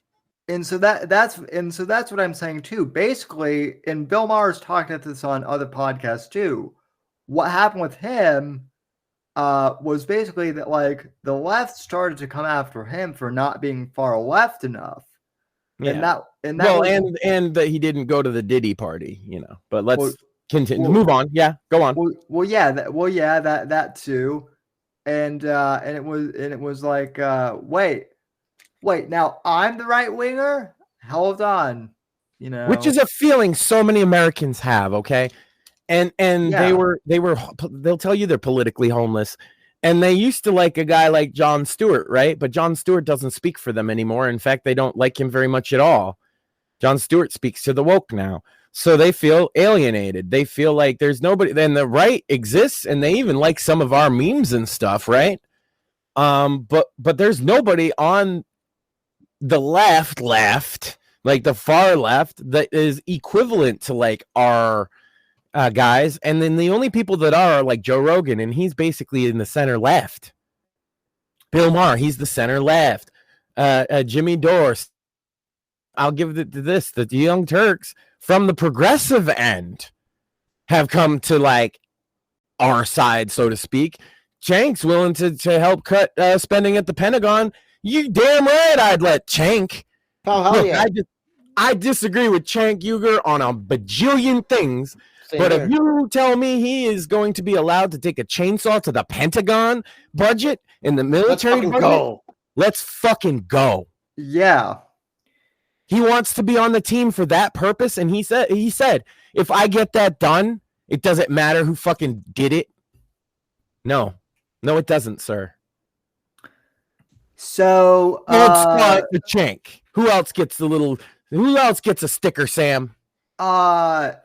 And so that's what I'm saying too. Basically, and Bill Maher's talked about this on other podcasts too. What happened with him was basically that like the left started to come after him for not being far left enough. Yeah. And that was, and that he didn't go to the Diddy party, But let's continue. well- Move on. Yeah, go on. that too. And it was like wait, now I'm the right winger? Hold on. Which is a feeling so many Americans have, okay? And Yeah. they'll tell you they're politically homeless. And they used to like a guy like Jon Stewart, right? But Jon Stewart doesn't speak for them anymore. In fact, they don't like him very much at all. Jon Stewart speaks to the woke now. So they feel alienated. They feel like there's nobody. Then the right exists, and they even like some of our memes and stuff, right? But there's nobody on the left, like the far left, that is equivalent to like our guys. And then the only people that are like Joe Rogan, and he's basically in the center left. Bill Maher, he's the center left. Jimmy Dore, I'll give it to this, that the Young Turks from the progressive end have come to like our side, so to speak. Chank's willing to help cut spending at the Pentagon. You damn right I'd let Chank. Oh, hell Look, yeah. I disagree with Chank Uger on a bajillion things. Same But here. if you tell me he is going to be allowed to take a chainsaw to the Pentagon budget in the Let's military fucking budget, go. let's fucking go. Yeah. He wants to be on the team for that purpose, and he said, if I get that done, it doesn't matter who fucking did it. No, it doesn't, sir. So It's not the Chank. Who else gets a sticker, Sam? I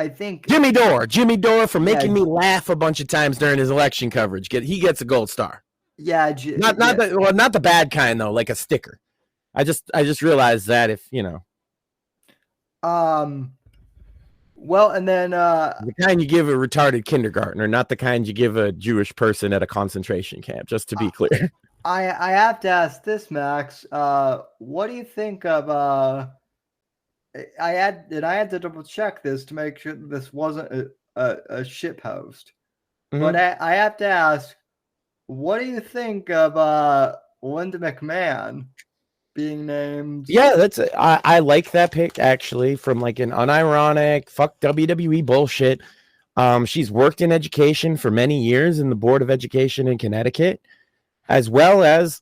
think Jimmy Dore for making Yeah. me laugh a bunch of times during his election coverage. He gets a gold star. yeah, Not the bad kind though, like a sticker. I just realized that if well, and then the kind you give a retarded kindergartner, not the kind you give a Jewish person at a concentration camp, just to be clear. I have to ask this, Max. What do you think of I had to double check this to make sure this wasn't a shit post. But I have to ask, what do you think of Linda McMahon being named? Yeah, I like that pick actually, from like an unironic fuck WWE bullshit. She's worked in education for many years in the Board of Education in Connecticut, as well as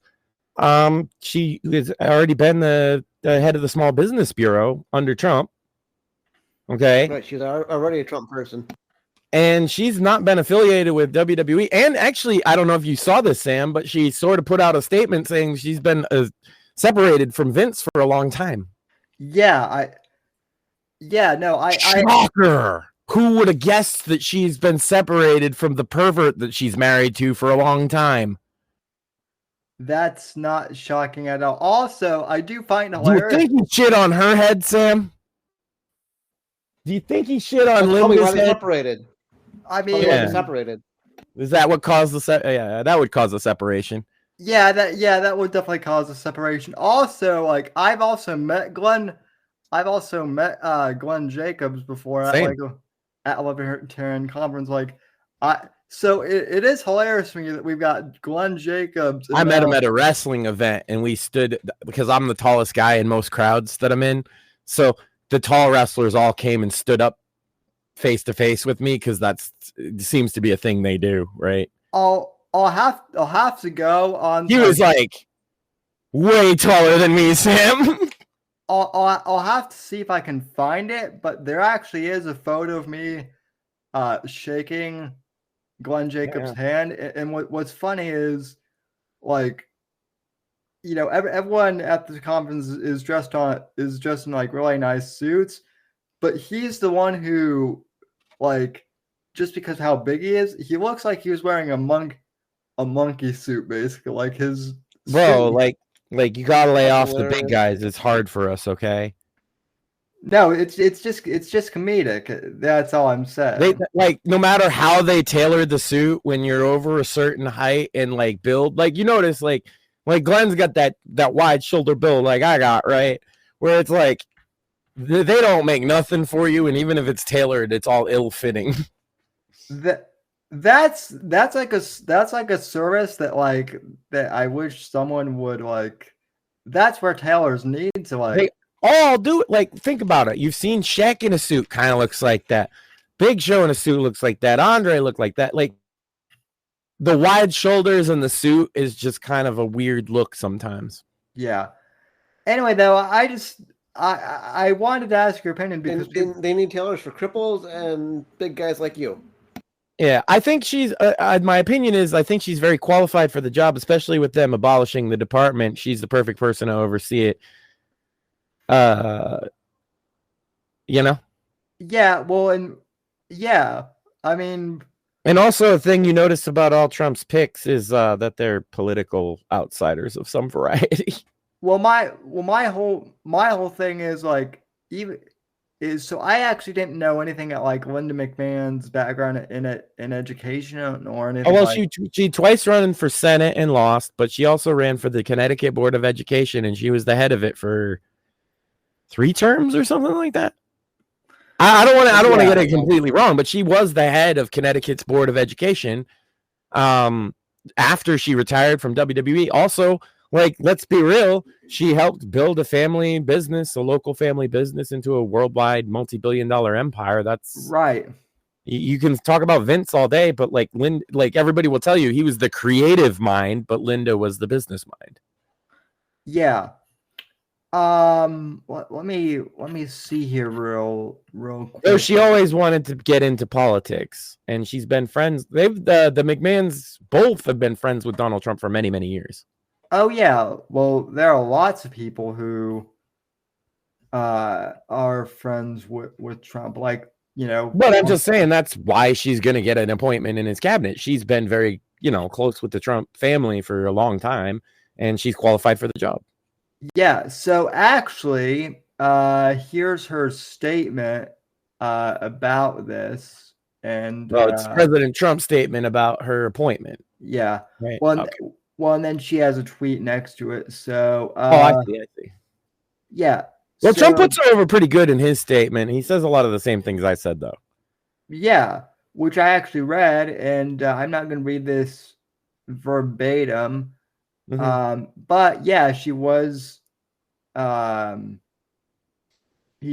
she has already been the head of the Small Business Bureau under Trump. Okay. Right, she's already a Trump person. And she's not been affiliated with WWE. And actually, I don't know if you saw this, Sam, but she sort of put out a statement saying she's been separated from Vince for a long time. Yeah, Shocker. Who would have guessed that she's been separated from the pervert that she's married to for a long time? That's not shocking at all. Also, I do find it Do you hilarious. think he shit on her head, Sam? Do you think he shit on That's probably why Linda's they're head? separated. I Probably mean, why Yeah. they're separated. Is that what caused that would cause a separation. that would definitely cause a separation. Also, like I've also met Glenn Jacobs before at Same. at a Libertarian conference. So it is hilarious for me that we've got Glenn Jacobs. I met him at a wrestling event, and we stood because I'm the tallest guy in most crowds that I'm in. So the tall wrestlers all came and stood up face to face with me because it seems to be a thing they do, right? I'll have to go on. He was like, Way taller than me, Sam. I'll have to see if I can find it, but there actually is a photo of me shaking Glenn Jacobs' hand. And what's funny is, like, you know, everyone at the conference is dressed in like really nice suits, but he's the one who, like, just because how big he is, he looks like he was wearing a monkey suit, basically. Like his Bro, suit. like you gotta lay off the big Hilarious. guys. It's hard for us, okay? No, it's just comedic. That's all I'm saying. They like no matter how they tailor the suit when you're over a certain height and like build, like you notice like Glenn's got that wide shoulder build like I got, right? Where it's like they don't make nothing for you, and even if it's tailored, it's all ill-fitting. That's like a service that I wish someone would like. That's where tailors need to like. They all do it. Like, think about it. You've seen Shaq in a suit, kind of looks like that. Big Show in a suit looks like that. Andre looked like that. Like, the wide shoulders and the suit is just kind of a weird look sometimes. Yeah. Anyway, though, I wanted to ask your opinion because they need tailors for cripples and big guys like you. Yeah, I think she's. My opinion is, I think she's very qualified for the job, especially with them abolishing the department. She's the perfect person to oversee it. You know. Yeah. Well, and yeah, I mean. And also, a thing you notice about all Trump's picks is that they're political outsiders of some variety. Well, my whole thing is like so I actually didn't know anything at like Linda McMahon's background in education or anything. Oh, well, like, she twice running for Senate and lost, but she also ran for the Connecticut Board of Education, and she was the head of it for 3 terms or something like that. I don't want to get it completely wrong, but she was the head of Connecticut's Board of Education after she retired from WWE. Also, like, let's be real, she helped build a family business, a local family business, into a worldwide multi-billion-dollar empire. That's right. You can talk about Vince all day, but like everybody will tell you he was the creative mind, but Linda was the business mind. Yeah. Let me see here real quick. So she always wanted to get into politics, and she's been friends. The McMahons both have been friends with Donald Trump for many, many years. Oh yeah, well, there are lots of people who are friends with Trump, like, you know. But I'm just saying that's why she's going to get an appointment in his cabinet. She's been very, close with the Trump family for a long time, and she's qualified for the job. Yeah, so actually, here's her statement about this, and it's President Trump's statement about her appointment. Yeah. Right. Well, and then she has a tweet next to it. So, I see. Yeah. Well, Trump puts her over pretty good in his statement. He says a lot of the same things I said, though. Yeah, which I actually read, and I'm not going to read this verbatim. Mm-hmm. But yeah, she was. He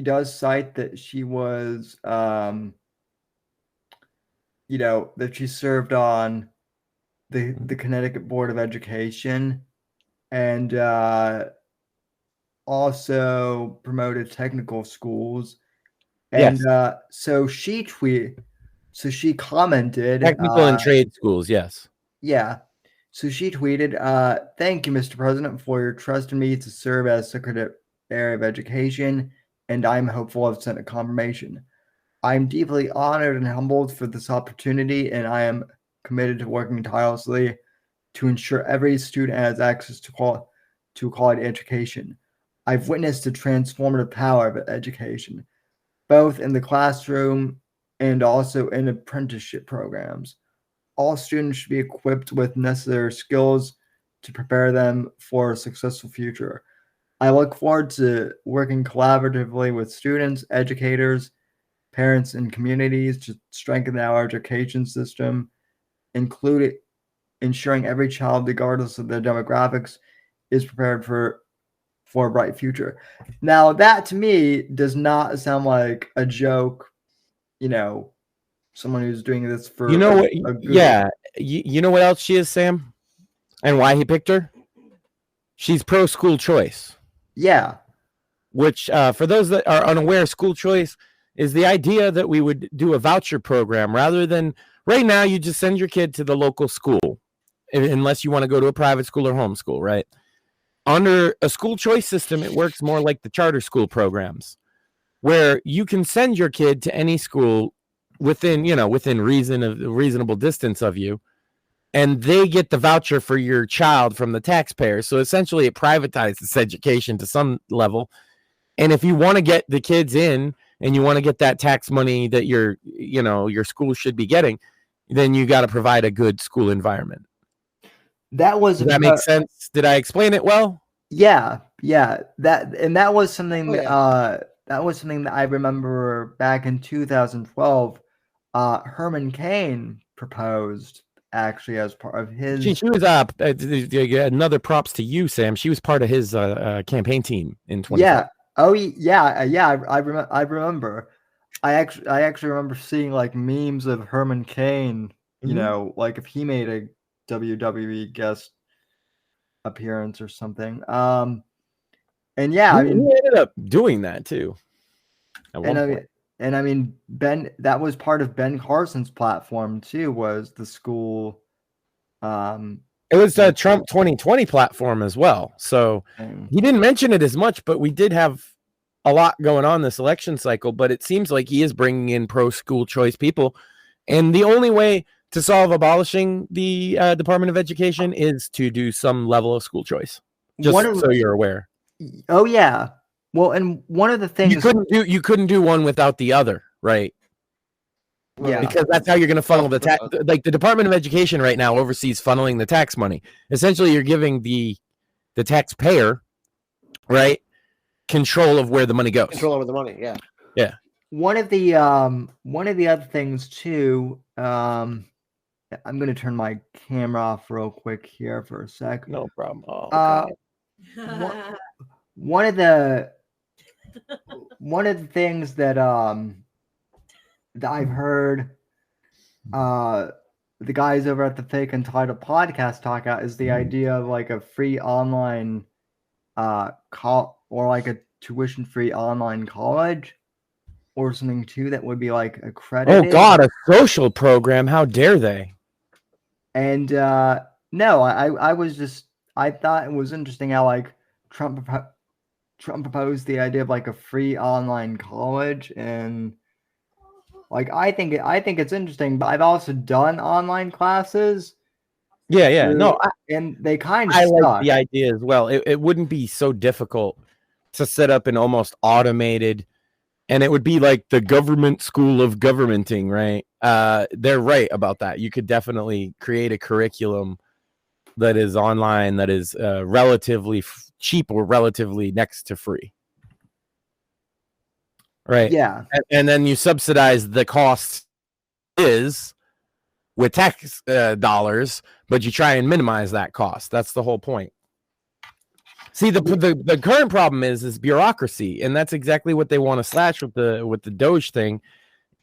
does cite that she was, that she served on the Connecticut Board of Education, and also promoted technical schools. And yes. So she commented, technical and trade schools. Yes. Yeah. So she tweeted, "Thank you, Mr. President, for your trust in me to serve as Secretary of Education, and I'm hopeful of Senate confirmation. I'm deeply honored and humbled for this opportunity, and I am committed to working tirelessly to ensure every student has access to quality education. I've witnessed the transformative power of education, both in the classroom and also in apprenticeship programs. All students should be equipped with necessary skills to prepare them for a successful future. I look forward to working collaboratively with students, educators, parents, and communities to strengthen our education system, including ensuring every child, regardless of their demographics, is prepared for a bright future." Now, that to me does not sound like a joke, someone who's doing this for you know what? Yeah, you know what else she is, Sam, and why he picked her? She's pro school choice. Yeah. Which, for those that are unaware, school choice is the idea that we would do a voucher program rather than right now. You just send your kid to the local school, unless you want to go to a private school or homeschool, right? Under a school choice system, it works more like the charter school programs, where you can send your kid to any school within reasonable distance of you, and they get the voucher for your child from the taxpayer. So essentially, it privatizes education to some level. And if you want to get the kids in, and you want to get that tax money that your school should be getting, then you got to provide a good school environment. Does that make sense? Did I explain it well? Yeah. That was something that I remember back in 2012. Herman Cain proposed actually as part of his. She was another props to you, Sam. She was part of his campaign team in 2012. Yeah. Oh yeah. I remember. I actually remember seeing like memes of Herman Cain. Like if he made a WWE guest appearance or something. And yeah, he ended up doing that too. Ben, that was part of Ben Carson's platform too, was the school. It was the Trump 2020 platform as well. So he didn't mention it as much, but we did have a lot going on this election cycle. But it seems like he is bringing in pro school choice people. And the only way to solve abolishing the Department of Education is to do some level of school choice. So you're aware. Oh yeah. Well, and one of the things you couldn't do one without the other, right? Yeah. Because that's how you're going to funnel the tax. Like the Department of Education right now oversees funneling the tax money. Essentially, you're giving the taxpayer, right, control of where the money goes. Control over the money. Yeah. Yeah. One of the other things too. I'm going to turn my camera off real quick here for a sec. No problem. One of the things that I've heard the guys over at the Fake Entitled podcast talk about is the idea of like a free online or like a tuition-free online college or something too that would be like accredited. Oh God, a social program! How dare they? And no, I thought it was interesting how like Trump proposed the idea of like a free online college, and like I think it's interesting. But I've also done online classes. Yeah. No, and they kind of. I like the idea as well. It wouldn't be so difficult to set up an almost automated, and it would be like the government school of governmenting, right? They're right about that. You could definitely create a curriculum that is online, that is relatively cheap or relatively next to free. Right. Yeah. And then you subsidize the cost is with tax dollars, but you try and minimize that cost. That's the whole point. See, the current problem is bureaucracy, and that's exactly what they want to slash with the Doge thing.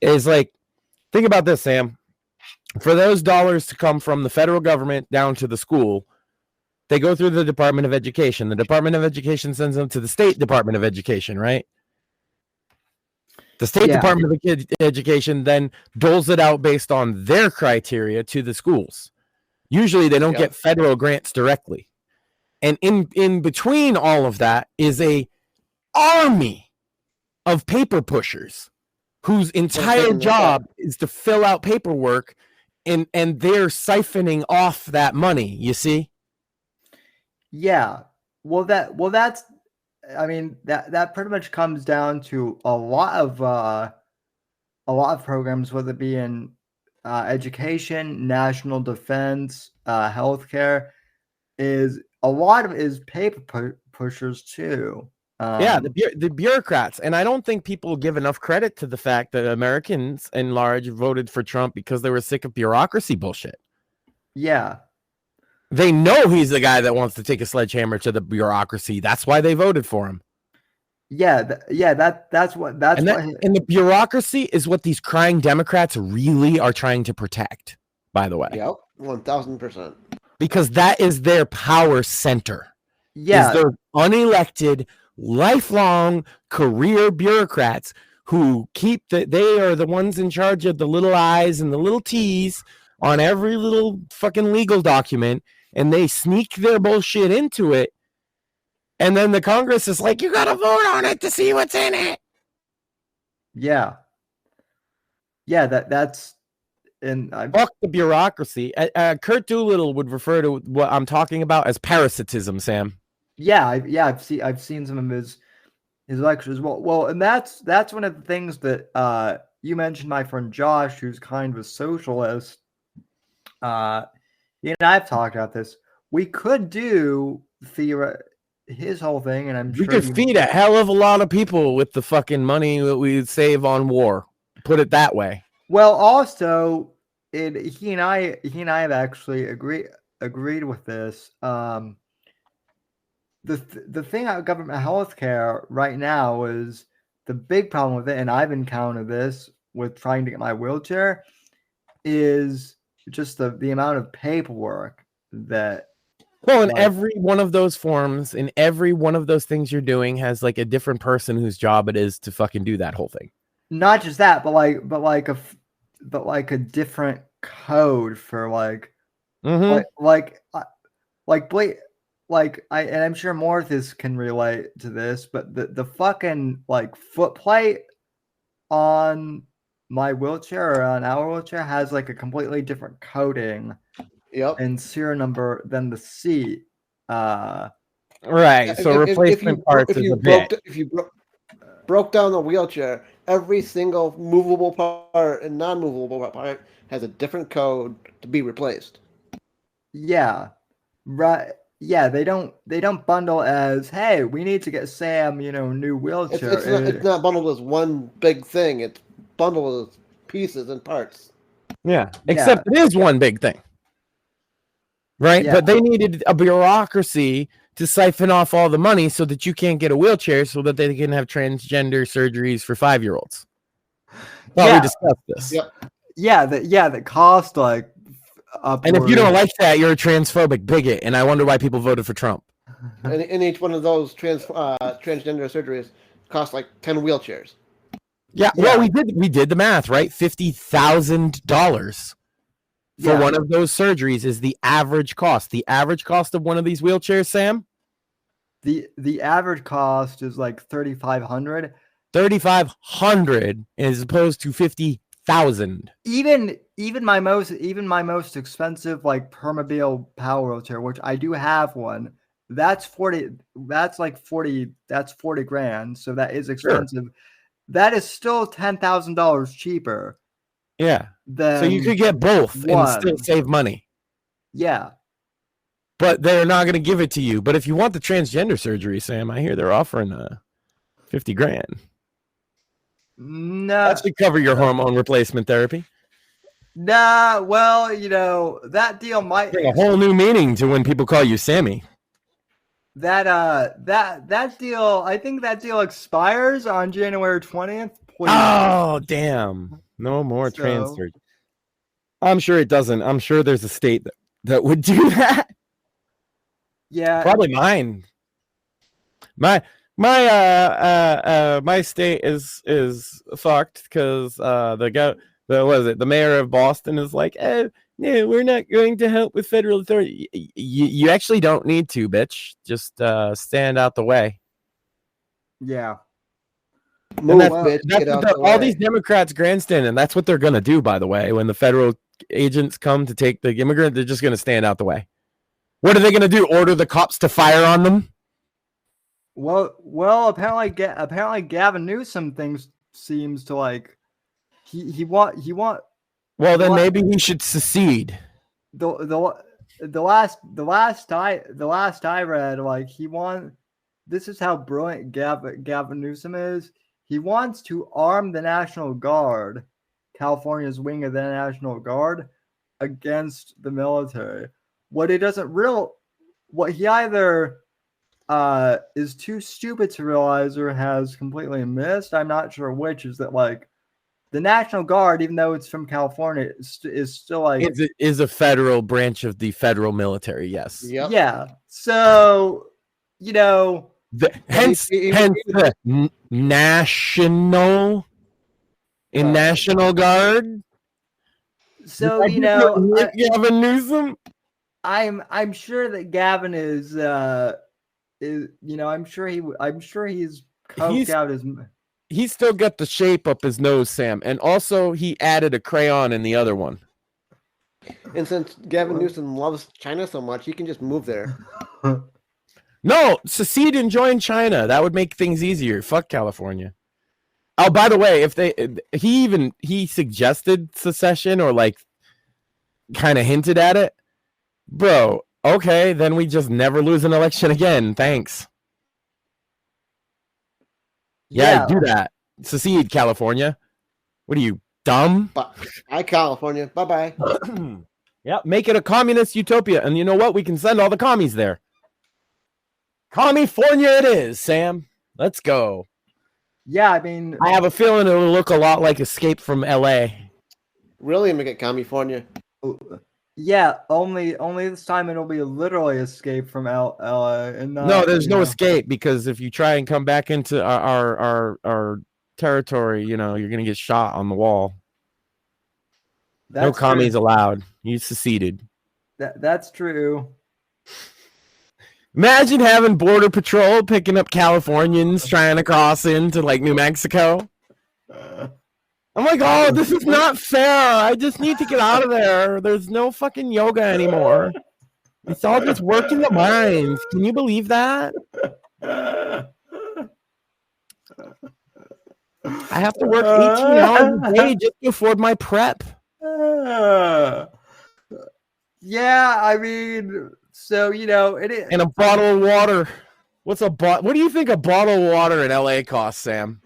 Is like, think about this, Sam. For those dollars to come from the federal government down to the school, they go through the Department of Education. The Department of Education sends them to the State Department of Education, right? The State Department of Education then doles it out based on their criteria to the schools. Usually they don't get federal grants directly. And in between all of that is a army of paper pushers whose entire job is to fill out paperwork, and they're siphoning off that money, you see? Yeah. Well, that's I mean, that pretty much comes down to a lot of programs, whether it be in education, national defense, healthcare, is a lot of it is paper pushers too. The bureaucrats. And I don't think people give enough credit to the fact that Americans in large voted for Trump because they were sick of bureaucracy bullshit. Yeah. They know he's the guy that wants to take a sledgehammer to the bureaucracy. That's why they voted for him. And the bureaucracy is what these crying Democrats really are trying to protect, by the way. Yep, 1000%. Because that is their power center. Yeah. Is they're unelected, lifelong career bureaucrats who they are the ones in charge of the little I's and the little T's on every little fucking legal document, and they sneak their bullshit into it. And then the Congress is like, you got to vote on it to see what's in it. Yeah. Yeah, that's and Fuck the bureaucracy. Kurt Doolittle would refer to what I'm talking about as parasitism, Sam. I've seen some of his lectures. Well, and that's one of the things that you mentioned. My friend Josh, who's kind of a socialist, he and I've talked about this. We could do his whole thing, and We could feed a hell of a lot of people with the fucking money that we save on war. Put it that way. Well, also, he and I have actually agreed with this. The thing about government healthcare right now is the big problem with it, and I've encountered this with trying to get my wheelchair, is just the amount of paperwork that. Well, in every one of those forms, in every one of those things you're doing has like a different person whose job it is to fucking do that whole thing. Not just that, but like a different code for like and I'm sure Mortheous can relate to this, but the fucking like foot plate on my wheelchair or on our wheelchair has like a completely different coding. Yep. And serial number than the seat. Right. So replacement parts is a bit. If you broke down the wheelchair, every single movable part and non-movable part has a different code to be replaced. Yeah. Right. Yeah, they don't bundle as, hey, we need to get Sam, new wheelchair. It's not bundled as one big thing. It's bundled as pieces and parts. Yeah. Except it is one big thing. Right, but they needed a bureaucracy to siphon off all the money so that you can't get a wheelchair, so that they can have transgender surgeries for 5-year-olds. Well, we discussed this. Yep. That cost like. And if you don't like that, you're a transphobic bigot, and I wonder why people voted for Trump. And each one of those transgender surgeries cost like 10 wheelchairs. Yeah. Well, we did the math, right? $50,000. For one of those surgeries is the average cost. The average cost of one of these wheelchairs, Sam? The average cost is like $3,500. $3,500 as opposed to $50,000. Even my most expensive like Permobil power wheelchair, which I do have one, that's 40. That's like 40. That's 40 grand. So that is expensive. Sure. That is still $10,000 cheaper. Yeah. So you could get both and still save money. Yeah. But they're not going to give it to you. But if you want the transgender surgery, Sam, I hear they're offering $50 grand. No. That should cover your hormone replacement therapy. Nah, well, that deal might bring a whole new meaning to when people call you Sammy. That deal, I think that deal expires on January 20th. Please. Oh, damn. No more trans surgery. I'm sure it doesn't. I'm sure there's a state that would do that. Yeah. Probably mine. My state is fucked because the mayor of Boston is like, no, we're not going to help with federal authority. You actually don't need to, bitch. Just stand out the way. Yeah. All these Democrats grandstand, and that's what they're going to do, by the way. When the federal agents come to take the immigrant, they're just going to stand out the way. What are they going to do? Order the cops to fire on them? Well, apparently Gavin Newsom seems to like he want. Well, then maybe he should secede. The last I read, like this is how brilliant Gavin Newsom is. He wants to arm the National Guard, California's wing of the National Guard, against the military. What he either is too stupid to realize or has completely missed, I'm not sure which, is that like the National Guard, even though it's from California, is still like is a federal branch of the federal military. Yes. Yep. Yeah. So you know, Hence the national in National Guard. So you know, Gavin Newsom. I'm sure that Gavin is you know, I'm sure he's coked out his. He still got the shape up his nose, Sam, and also he added a crayon in the other one. And since Gavin Newsom loves China so much, he can just move there. No, secede and join China. That would make things easier. Fuck California. Oh, by the way, if he suggested secession or like kind of hinted at it, bro. Okay, then we just never lose an election again. Thanks. Yeah, do that. Secede, California. What are you, dumb? Hi, California. Bye-bye. Yeah, make it a communist utopia. And you know what? We can send all the commies there. California it is, Sam. Let's go. Yeah, I mean, I have a feeling it'll look a lot like Escape from L.A. Really, make it California. Yeah, only this time it'll be literally Escape from LA. And no, there's no escape, because if you try and come back into our territory, you know, you're gonna get shot on the wall. No commies allowed. You seceded. That's true. Imagine having Border Patrol picking up Californians trying to cross into like New Mexico. I'm like, oh, this is not fair. I just need to get out of there. There's no fucking yoga anymore. It's all just working the mines. Can you believe that? I have to work 18 hours a day just to afford my prep. Yeah, I mean, so, you know, it is. And a bottle of water. What do you think a bottle of water in LA costs, Sam?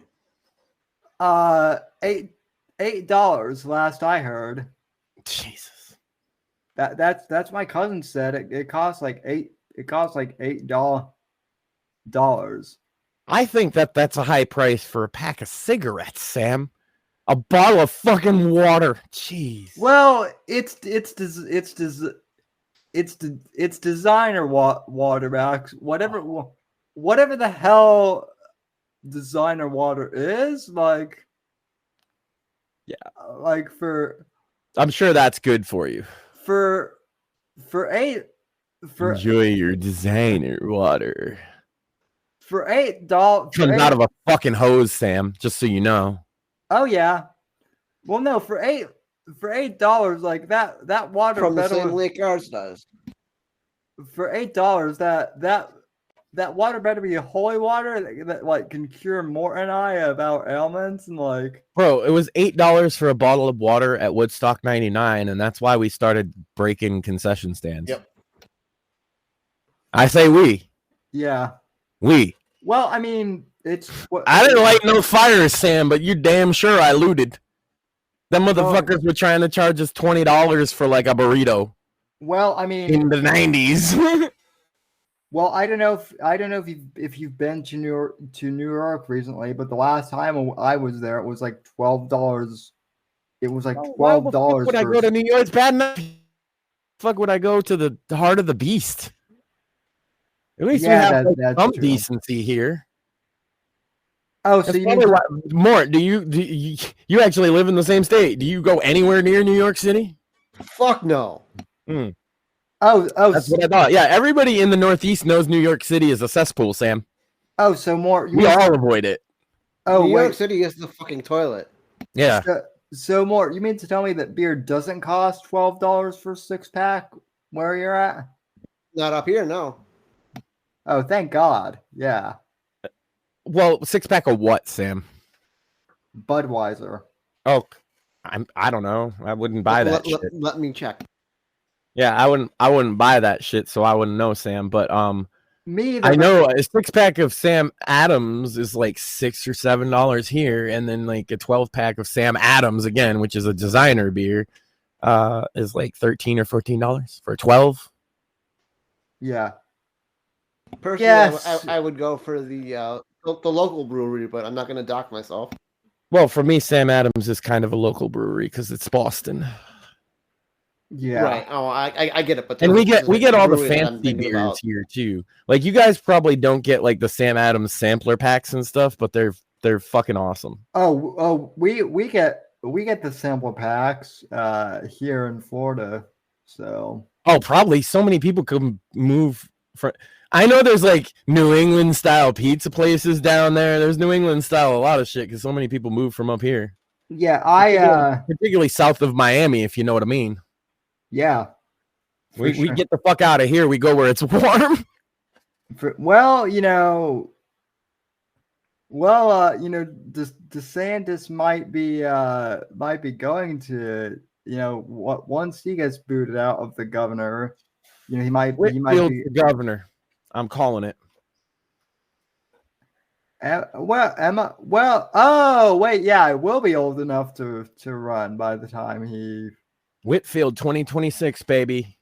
$8 last I heard. Jesus. That's my cousin said it costs like $8. I think that's a high price for a pack of cigarettes, Sam. A bottle of fucking water. Jeez. Well, it's designer water, Max. Whatever the hell designer water is, like. Yeah. Like I'm sure that's good for you. Enjoy your designer water. For $8. Comes out of a fucking hose, Sam, just so you know. Oh yeah. Well, no, for $8, like that water from the same lake ours does. For $8, that water better be holy water that like can cure Mort and I of our ailments, and like. Bro, it was $8 for a bottle of water at Woodstock '99, and that's why we started breaking concession stands. Yep. I say we. Yeah. We. Well, I mean, I didn't light no fires, Sam, but you're damn sure I looted. Them motherfuckers were trying to charge us $20 for like a burrito. Well, I mean, in the '90s. Well, I don't know if you've been to New York recently, but the last time I was there, it was like $12. It was like $12. Would I go to New York? It's bad enough. Fuck, would I go to the heart of the beast? At least we have some decency here. Oh, so you mean Mort? Do you actually live in the same state? Do you go anywhere near New York City? Fuck no. Oh, that's what I thought. Yeah, everybody in the Northeast knows New York City is a cesspool, Sam. Oh, so Mort, we all avoid it. Oh, New York City is the fucking toilet. Yeah. So Mort, you mean to tell me that beer doesn't cost $12 for a 6-pack where you're at? Not up here, no. Oh, thank God. Yeah. Well, 6-pack of what, Sam? Budweiser. Oh, I don't know. I wouldn't buy that shit. Let me check. Yeah, I wouldn't buy that shit, so I wouldn't know, Sam. But me either, I know a 6-pack of Sam Adams is like $6 or $7 here, and then like a 12-pack of Sam Adams again, which is a designer beer, is like $13 or $14 for 12. Yeah. Personally, yes. I would go for the local brewery, but I'm not going to dock myself. Well, for me, Sam Adams is kind of a local brewery because it's Boston. Yeah. Right. Oh, I get it. But And we get all the breweries that I'm fancy thinking beers about. here too. Like you guys probably don't get like the Sam Adams sampler packs and stuff, but they're fucking awesome. We get the sample packs here in Florida. So Oh, probably so many people could move from. I know there's like New England style pizza places down there. There's New England style a lot of shit because so many people move from up here. yeah, Particularly south of Miami, if you know what I mean. yeah. We sure. get the fuck out of here. We go where it's warm. DeSantis might be going to, once he gets booted out of the governor, he might Whitfield be for governor. I'm calling it. oh wait, yeah, I will be old enough to run by the time he Whitfield 2026, baby.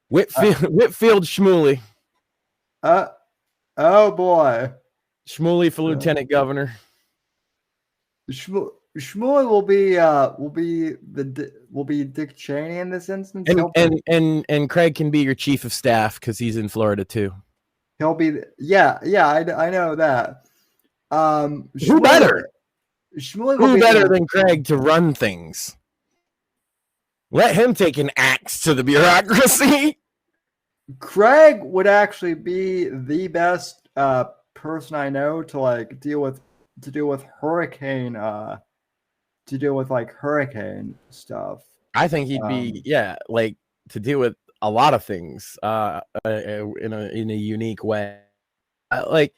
Whitfield Schmooley. Oh boy. Schmooley for lieutenant governor. Shmuel will be Dick Cheney in this instance. And Craig can be your chief of staff because he's in Florida too. He'll be I know that. Who better? Who better than Craig to run things? Let him take an axe to the bureaucracy. Craig would actually be the best person I know to like deal with hurricane stuff. I think he'd be like to deal with a lot of things in a unique way. Like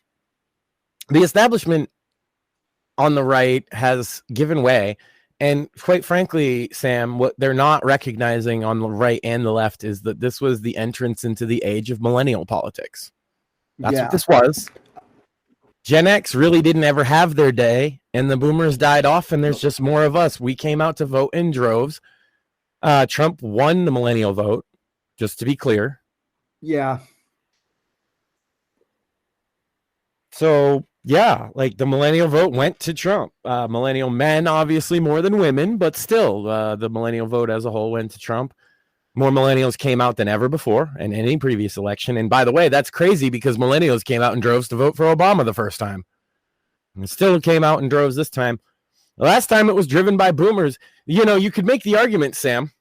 the establishment on the right has given way. And quite frankly, Sam, what they're not recognizing on the right and the left is that this was the entrance into the age of millennial politics. That's what this was. Gen X really didn't ever have their day, and the boomers died off, and there's just more of us. We came out to vote in droves. Trump won the millennial vote, just to be clear. Yeah. So, yeah, like the millennial vote went to Trump. Millennial men, obviously, more than women, but still, the millennial vote as a whole went to Trump. More millennials came out than ever before in any previous election. And by the way, that's crazy because millennials came out in droves to vote for Obama the first time. And still came out in droves this time. The last time it was driven by boomers. You know, you could make the argument, Sam,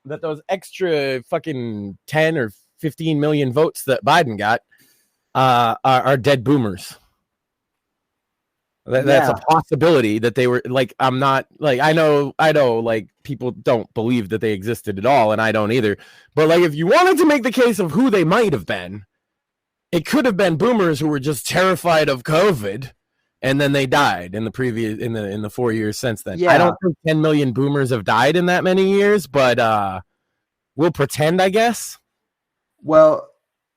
that those extra fucking 10 or 15 million votes that Biden got are dead boomers. That's a possibility that they were like, I'm not like, I know like people don't believe that they existed at all. And I don't either. But like, if you wanted to make the case of who they might have been, it could have been boomers who were just terrified of COVID. And then they died in the 4 years since then. Yeah. I don't think 10 million boomers have died in that many years, but we'll pretend, I guess. Well,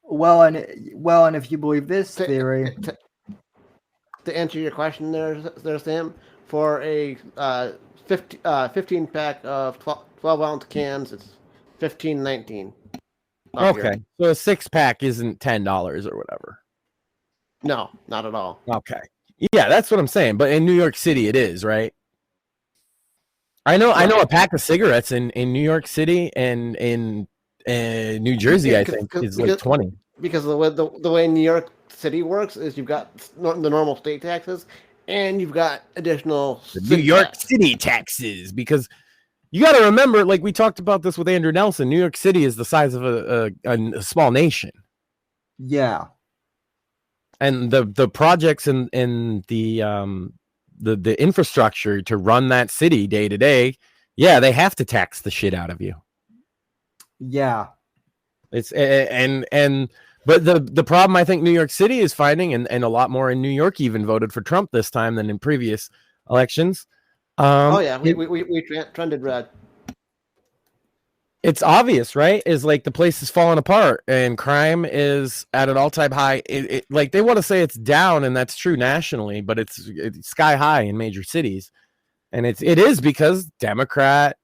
and if you believe this theory, to answer your question there, Sam, for a 15 pack of 12-ounce cans, it's $15.19. Okay, so a 6-pack isn't $10 or whatever. No, not at all. Okay, yeah, that's what I'm saying. But in New York City, it is, right? I know a pack of cigarettes in New York City and in New Jersey, I think, is like 20. Because the way New York City works is you've got the normal state taxes and you've got additional New York City taxes, because you got to remember, like we talked about this with Andrew Nelson, New York City is the size of a small nation. Yeah. And the projects and the infrastructure to run that city day to day, yeah, they have to tax the shit out of you. Yeah. It's but the problem I think New York City is finding, and a lot more in New York even voted for Trump this time than in previous elections. We trended red. It's obvious, right? Is like the place is falling apart and crime is at an all-time high. Like they want to say it's down, and that's true nationally, but it's sky high in major cities, and it is because Democrat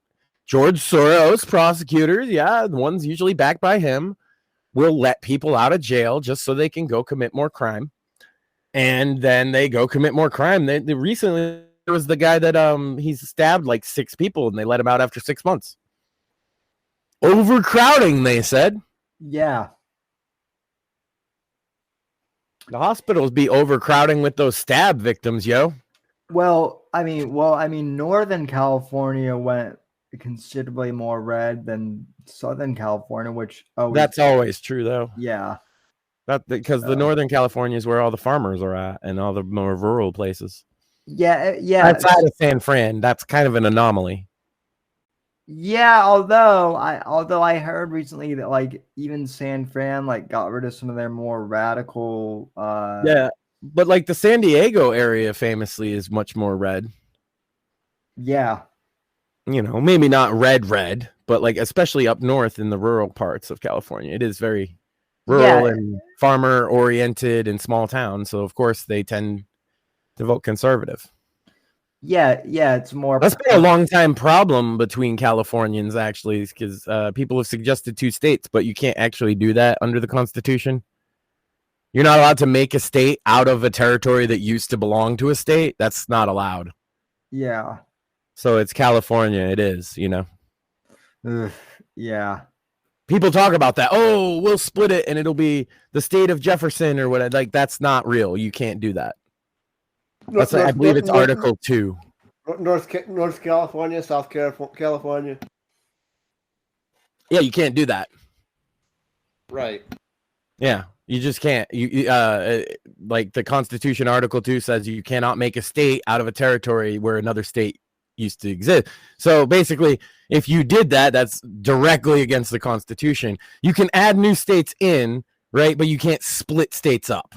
George Soros prosecutors, the ones usually backed by him, will let people out of jail just so they can go commit more crime, and then they go commit more crime. They recently there was the guy that he's stabbed like 6 people, and they let him out after 6 months. Overcrowding, they said. Yeah. The hospitals be overcrowding with those stab victims, yo. Well, I mean, Northern California went considerably more red than Southern California, which That's always true, though. yeah. That because the Northern California is where all the farmers are at, and all the more rural places. Yeah. Outside of San Fran, that's kind of an anomaly. Yeah, although I heard recently that like even San Fran like got rid of some of their more radical Yeah, but like the San Diego area famously is much more red. Yeah. You know, maybe not red, but like especially up north in the rural parts of California, it is very rural and farmer oriented and small town. So of course they tend to vote conservative. Yeah, it's more. That's been a long time problem between Californians, actually, because people have suggested 2 states, but you can't actually do that under the Constitution. You're not allowed to make a state out of a territory that used to belong to a state. That's not allowed. Yeah. So it's California. It is, you know. Ugh, yeah. People talk about that. Oh, we'll split it and it'll be the state of Jefferson or what. Like, that's not real. You can't do that. I believe it's Article 2. North California, South California. Yeah, you can't do that. Right. Yeah, you just can't. Like the Constitution, Article 2 says you cannot make a state out of a territory where another state used to exist. So basically, if you did that, that's directly against the Constitution. You can add new states in, right? But you can't split states up.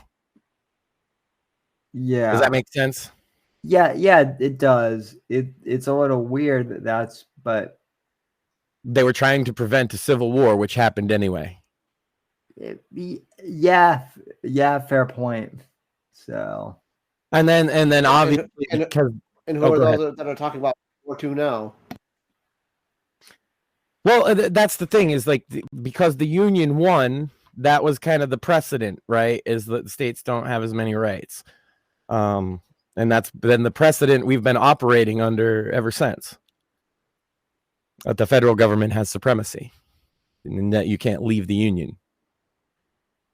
Yeah. Does that make sense? Yeah, it does. It's a little weird but they were trying to prevent a civil war, which happened anyway. Yeah, fair point. So, and then obviously, and who are those that are talking about War II now? Well, that's the thing is like because the Union won, that was kind of the precedent, right? Is that the states don't have as many rights. And that's been the precedent we've been operating under ever since. That the federal government has supremacy and that you can't leave the Union.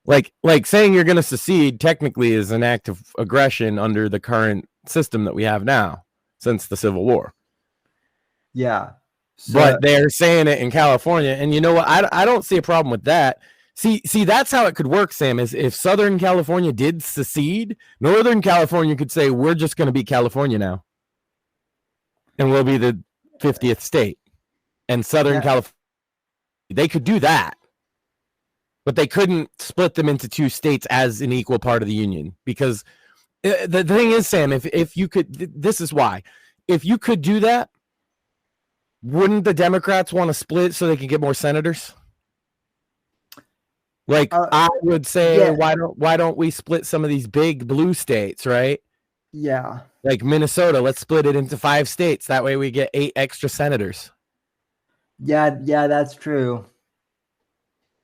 Like saying you're going to secede technically is an act of aggression under the current system that we have now since the Civil War. Yeah. So, but they're saying it in California. And you know what? I don't see a problem with that. See, that's how it could work, Sam, is if Southern California did secede, Northern California could say, we're just going to be California now. And we'll be the 50th state. And Southern California, they could do that. But they couldn't split them into 2 states as an equal part of the Union. Because the thing is, Sam, if you could, this is why. If you could do that, wouldn't the Democrats want to split so they could get more senators? Like I would say, why don't we split some of these big blue states, right? Yeah. Like Minnesota, let's split it into 5 states. That way we get 8 extra senators. Yeah, that's true.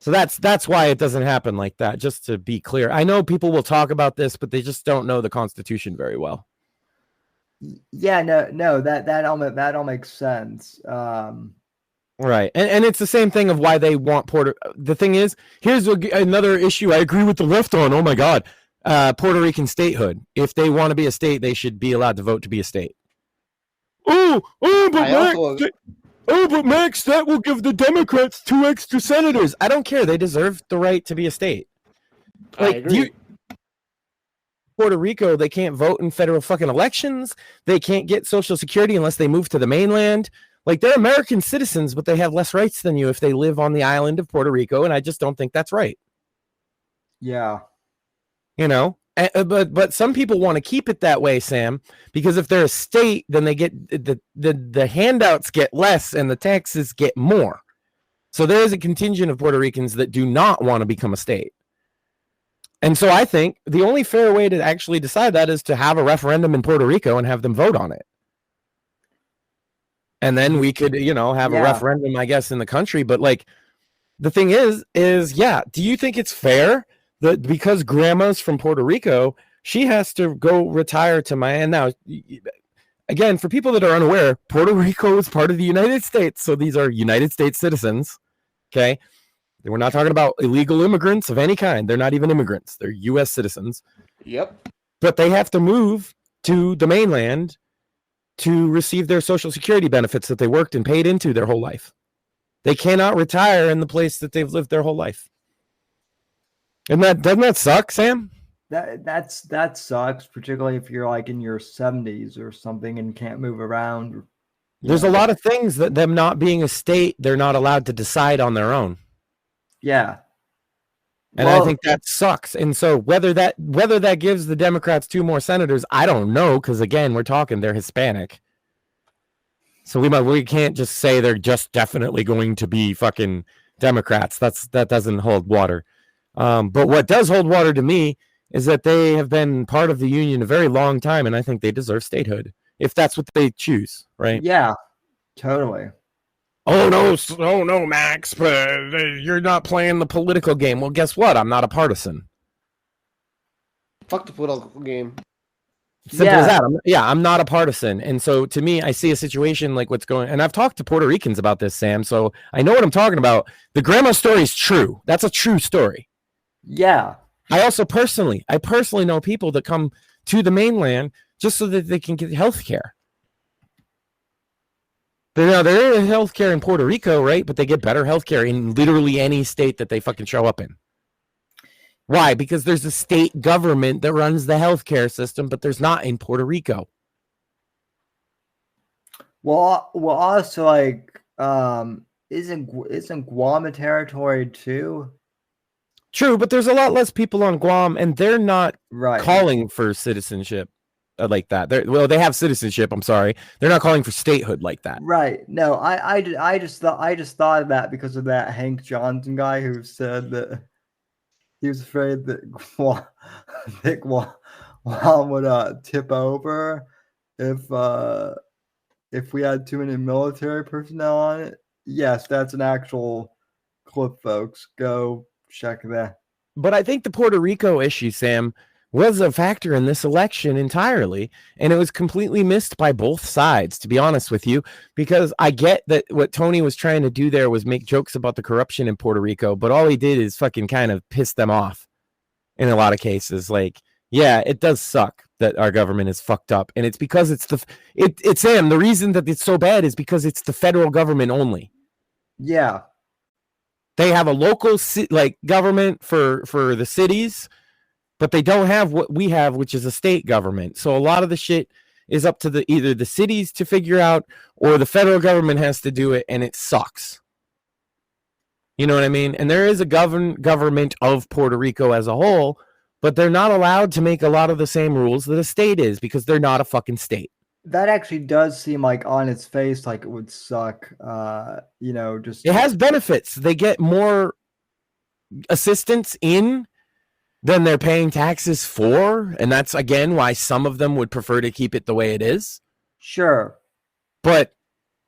So that's why it doesn't happen like that, just to be clear. I know people will talk about this, but they just don't know the Constitution very well. Yeah, no, that all makes sense. Right. And it's the same thing of why they want the thing is, here's another issue I agree with the left on. Oh my God. Puerto Rican statehood. If they want to be a state, they should be allowed to vote to be a state. But Max, that will give the Democrats 2 extra senators. I don't care. They deserve the right to be a state. I agree. Puerto Rico, they can't vote in federal fucking elections. They can't get Social Security unless they move to the mainland. Like, they're American citizens, but they have less rights than you if they live on the island of Puerto Rico, and I just don't think that's right. Yeah. You know? But some people want to keep it that way, Sam, because if they're a state, then they get the handouts get less and the taxes get more. So there is a contingent of Puerto Ricans that do not want to become a state. And so I think the only fair way to actually decide that is to have a referendum in Puerto Rico and have them vote on it. And then we could, have a referendum, I guess, in the country. But like, the thing is, do you think it's fair that because grandma's from Puerto Rico, she has to go retire to Miami? Now, again, for people that are unaware, Puerto Rico is part of the United States. So these are United States citizens. Okay. We're not talking about illegal immigrants of any kind. They're not even immigrants. They're U.S. citizens. Yep. But they have to move to the mainland to receive their Social Security benefits that they worked and paid into their whole life. They cannot retire in the place that they've lived their whole life. And doesn't that suck, Sam? That sucks, particularly if you're like in your 70s or something and can't move around. There's a lot of things that them not being a state, they're not allowed to decide on their own. Yeah. And I think that sucks. And so whether that gives the Democrats 2 more senators, I don't know, because again, we're talking they're Hispanic. So we can't just say they're just definitely going to be fucking Democrats. That doesn't hold water. But what does hold water to me is that they have been part of the union a very long time, and I think they deserve statehood if that's what they choose, right? Yeah, totally. Oh no, Max, but you're not playing the political game. Well, guess what? I'm not a partisan. Fuck the political game. Simple as that. I'm not a partisan. And so to me, I see a situation like what's going, and I've talked to Puerto Ricans about this, Sam, so I know what I'm talking about. The grandma story is true. That's a true story. Yeah. I personally know people that come to the mainland just so that they can get health care. There is health care in Puerto Rico, right? But they get better health care in literally any state that they fucking show up in. Why? Because there's a state government that runs the healthcare system, but there's not in Puerto Rico. Well, also like, isn't Guam a territory too? True, but there's a lot less people on Guam, and they're not calling for citizenship like that. They have citizenship. I'm sorry, they're not calling for statehood like that. Right. No, I just thought of that because of that Hank Johnson guy who said that he was afraid that Guam would tip over if we had too many military personnel on it. Yes, that's an actual clip, folks. Go check that. But I think the Puerto Rico issue, Sam, was a factor in this election entirely, and it was completely missed by both sides, to be honest with you, because I get that what Tony was trying to do there was make jokes about the corruption in Puerto Rico, but all he did is fucking kind of piss them off in a lot of cases. Like, yeah, it does suck that our government is fucked up, and it's because it's Sam, the reason that it's so bad is because it's the federal government only. Yeah. They have a local government for the cities, but they don't have what we have, which is a state government. So a lot of the shit is up to either the cities to figure out or the federal government has to do it, and it sucks. You know what I mean? And there is a government of Puerto Rico as a whole, but they're not allowed to make a lot of the same rules that a state is because they're not a fucking state. That actually does seem like on its face like it would suck. Just it has benefits. They get more assistance in than they're paying taxes for, and that's again why some of them would prefer to keep it the way it is. Sure. But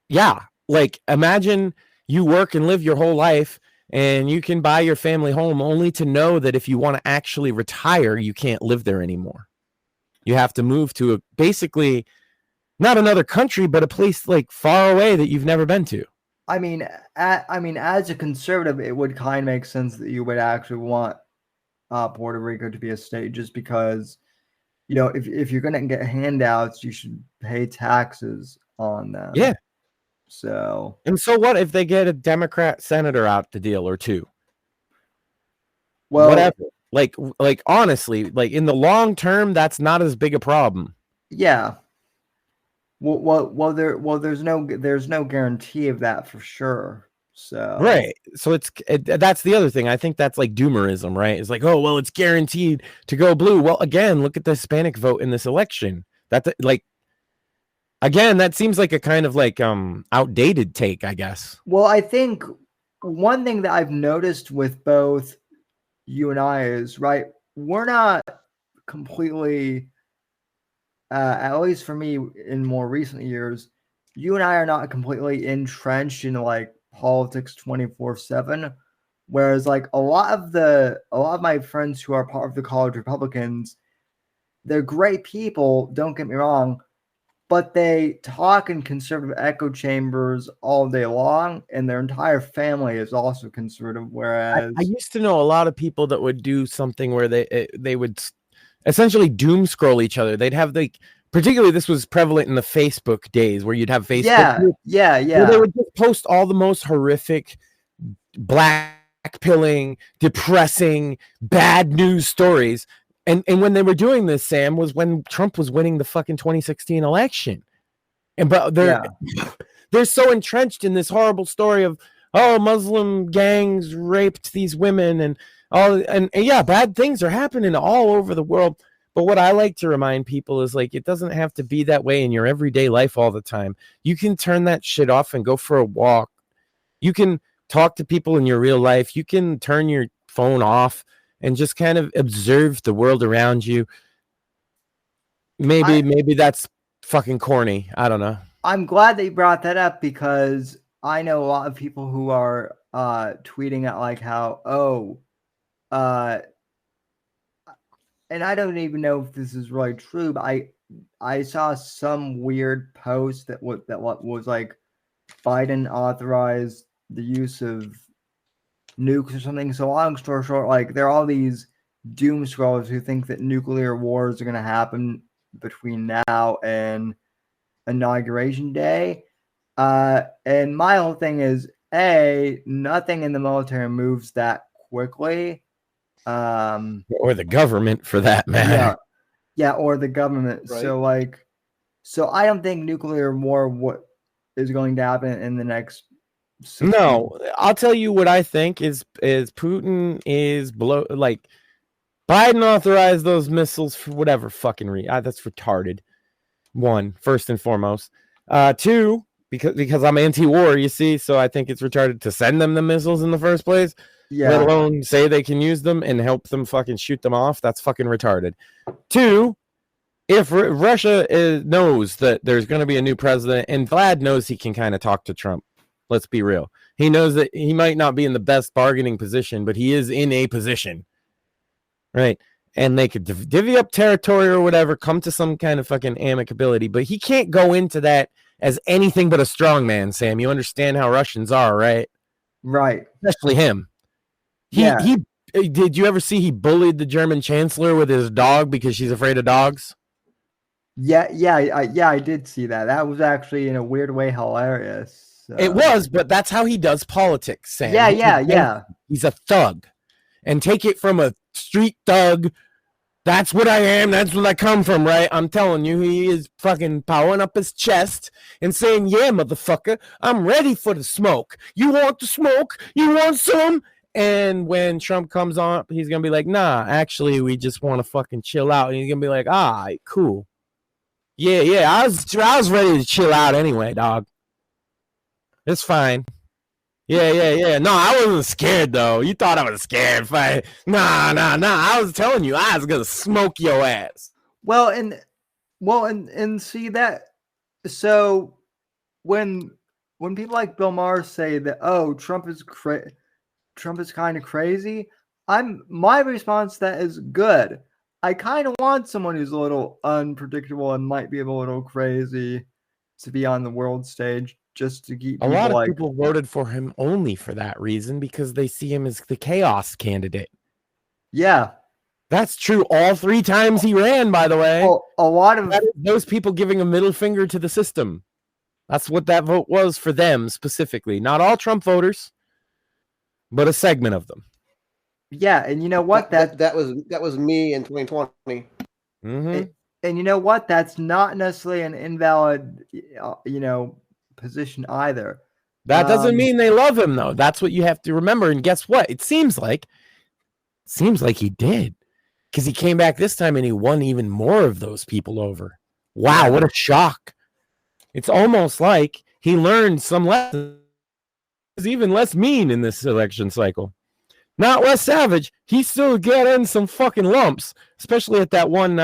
yeah, like imagine you work and live your whole life and you can buy your family home only to know that if you want to actually retire, you can't live there anymore. You have to move to basically not another country, but a place like far away that you've never been to. I mean, as a conservative, it would kind of make sense that you would actually want Puerto Rico to be a state, just because, if you're going to get handouts, you should pay taxes on them. Yeah. So what if they get a Democrat senator out the deal or two? Well, whatever. Like honestly, like in the long term, that's not as big a problem. Yeah. Well, there's no guarantee of that for sure. So right. So that's the other thing. I think that's like doomerism, right? It's like, oh well, it's guaranteed to go blue. Well, again, look at the Hispanic vote in this election. That seems like a kind of like outdated take, I guess. Well, I think one thing that I've noticed with both you and I is, right, we're not completely, at least for me in more recent years, you and I are not completely entrenched in like politics 24/7. Whereas like a lot of my friends who are part of the college Republicans, they're great people, don't get me wrong, but they talk in conservative echo chambers all day long, and their entire family is also conservative. Whereas I used to know a lot of people that would do something where they would essentially doom scroll each other. They'd have particularly this was prevalent in the Facebook days where you'd have Facebook. Yeah. Where they would just post all the most horrific, blackpilling, depressing, bad news stories. And when they were doing this, Sam, was when Trump was winning the fucking 2016 election. But they're so entrenched in this horrible story of, oh, Muslim gangs raped these women and yeah, bad things are happening all over the world. But what I like to remind people is like, it doesn't have to be that way in your everyday life all the time. You can turn that shit off and go for a walk. You can talk to people in your real life. You can turn your phone off and just kind of observe the world around you. Maybe that's fucking corny. I don't know. I'm glad that you brought that up because I know a lot of people who are tweeting at like how, and I don't even know if this is really true, but I saw some weird post that was like Biden authorized the use of nukes or something. So long story short, like there are all these doom scrollers who think that nuclear wars are going to happen between now and Inauguration Day. And my whole thing is, nothing in the military moves that quickly. Or the government for that matter. Yeah, or the government. Right. So I don't think nuclear war is going to happen in the next 6 No, months. I'll tell you what I think is Putin is Biden authorized those missiles for whatever fucking reason. That's retarded. One, first and foremost. Two, because I'm anti-war, you see, so I think it's retarded to send them the missiles in the first place. Yeah. Let alone say they can use them and help them fucking shoot them off. That's fucking retarded. Two, if Russia knows that there's going to be a new president, and Vlad knows he can kind of talk to Trump. Let's be real. He knows that he might not be in the best bargaining position, but he is in a position. Right? And they could divvy up territory or whatever, come to some kind of fucking amicability. But he can't go into that as anything but a strong man, Sam. You understand how Russians are, right? Right. Especially him. Did you ever see he bullied the German chancellor with his dog because she's afraid of dogs? I did see that. That was actually in a weird way hilarious. It was, but that's how he does politics, Sam. Yeah. He's a thug. And take it from a street thug. That's what I am. That's what I come from, right? I'm telling you, he is fucking powering up his chest and saying, yeah, motherfucker, I'm ready for the smoke. You want the smoke? You want some? And when Trump comes on, he's going to be like, nah, actually, we just want to fucking chill out. And he's going to be like, cool. Yeah, I was ready to chill out anyway, dog. It's fine. Yeah. No, I wasn't scared, though. You thought I was scared. Nah. I was telling you, I was going to smoke your ass. Well, and see that. So when people like Bill Maher say that, Trump is kind of crazy, my response to that is good. I kind of want someone who's a little unpredictable and might be a little crazy to be on the world stage. Just to keep a lot of people voted for him only for that reason because they see him as the chaos candidate. Yeah, that's true. All 3 times he ran, by the way. A lot of those people giving a middle finger to the system. That's what that vote was for them specifically. Not all Trump voters, but a segment of them. Yeah, and you know what? That was me in 2020. Mm-hmm. And you know what? That's not necessarily an invalid, position either. That doesn't mean they love him, though. That's what you have to remember. And guess what? It seems like he did, because he came back this time and he won even more of those people over. Wow, what a shock! It's almost like he learned some lessons. He's even less mean in this election cycle. Not less savage. He still got in some fucking lumps, especially at that one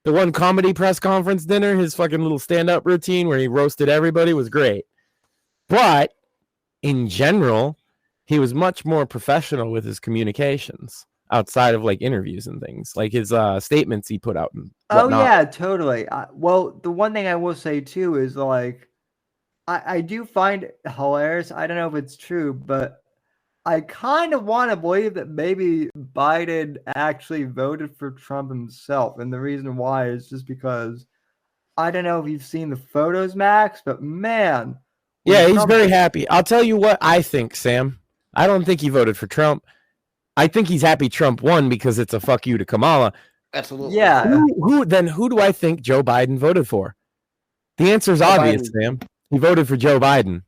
the one comedy press conference dinner. His fucking little stand-up routine where he roasted everybody was great. But in general, he was much more professional with his communications. outside of like interviews and things, like his statements he put out and Oh whatnot. yeah, totally. Well, the one thing I will say too is like, I do find it hilarious. I don't know if it's true, but I kind of want to believe that maybe Biden actually voted for Trump himself, and the reason why is just because I don't know if you've seen the photos, Max, but man, when Yeah, he's Trump- very happy. I'll tell you what I think, Sam. I don't think he voted for Trump. I think he's happy Trump won because it's a fuck you to Kamala. Absolutely. Yeah. Who do I think Joe Biden voted for? The answer is obvious, Biden. Sam. He voted for Joe Biden.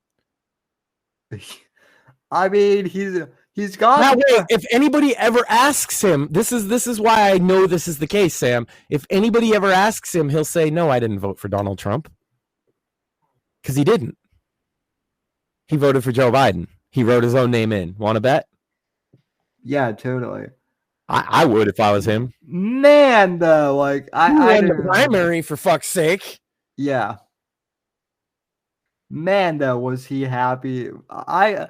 I mean, he's got. Now, wait, if anybody ever asks him, this is why I know this is the case, Sam. If anybody ever asks him, he'll say, "No, I didn't vote for Donald Trump," because he didn't. He voted for Joe Biden. He wrote his own name in. Want to bet? Yeah, totally. I would if I was him. Man, though, like He I won the don't- primary, for fuck's sake. Yeah. Man, though, was he happy? I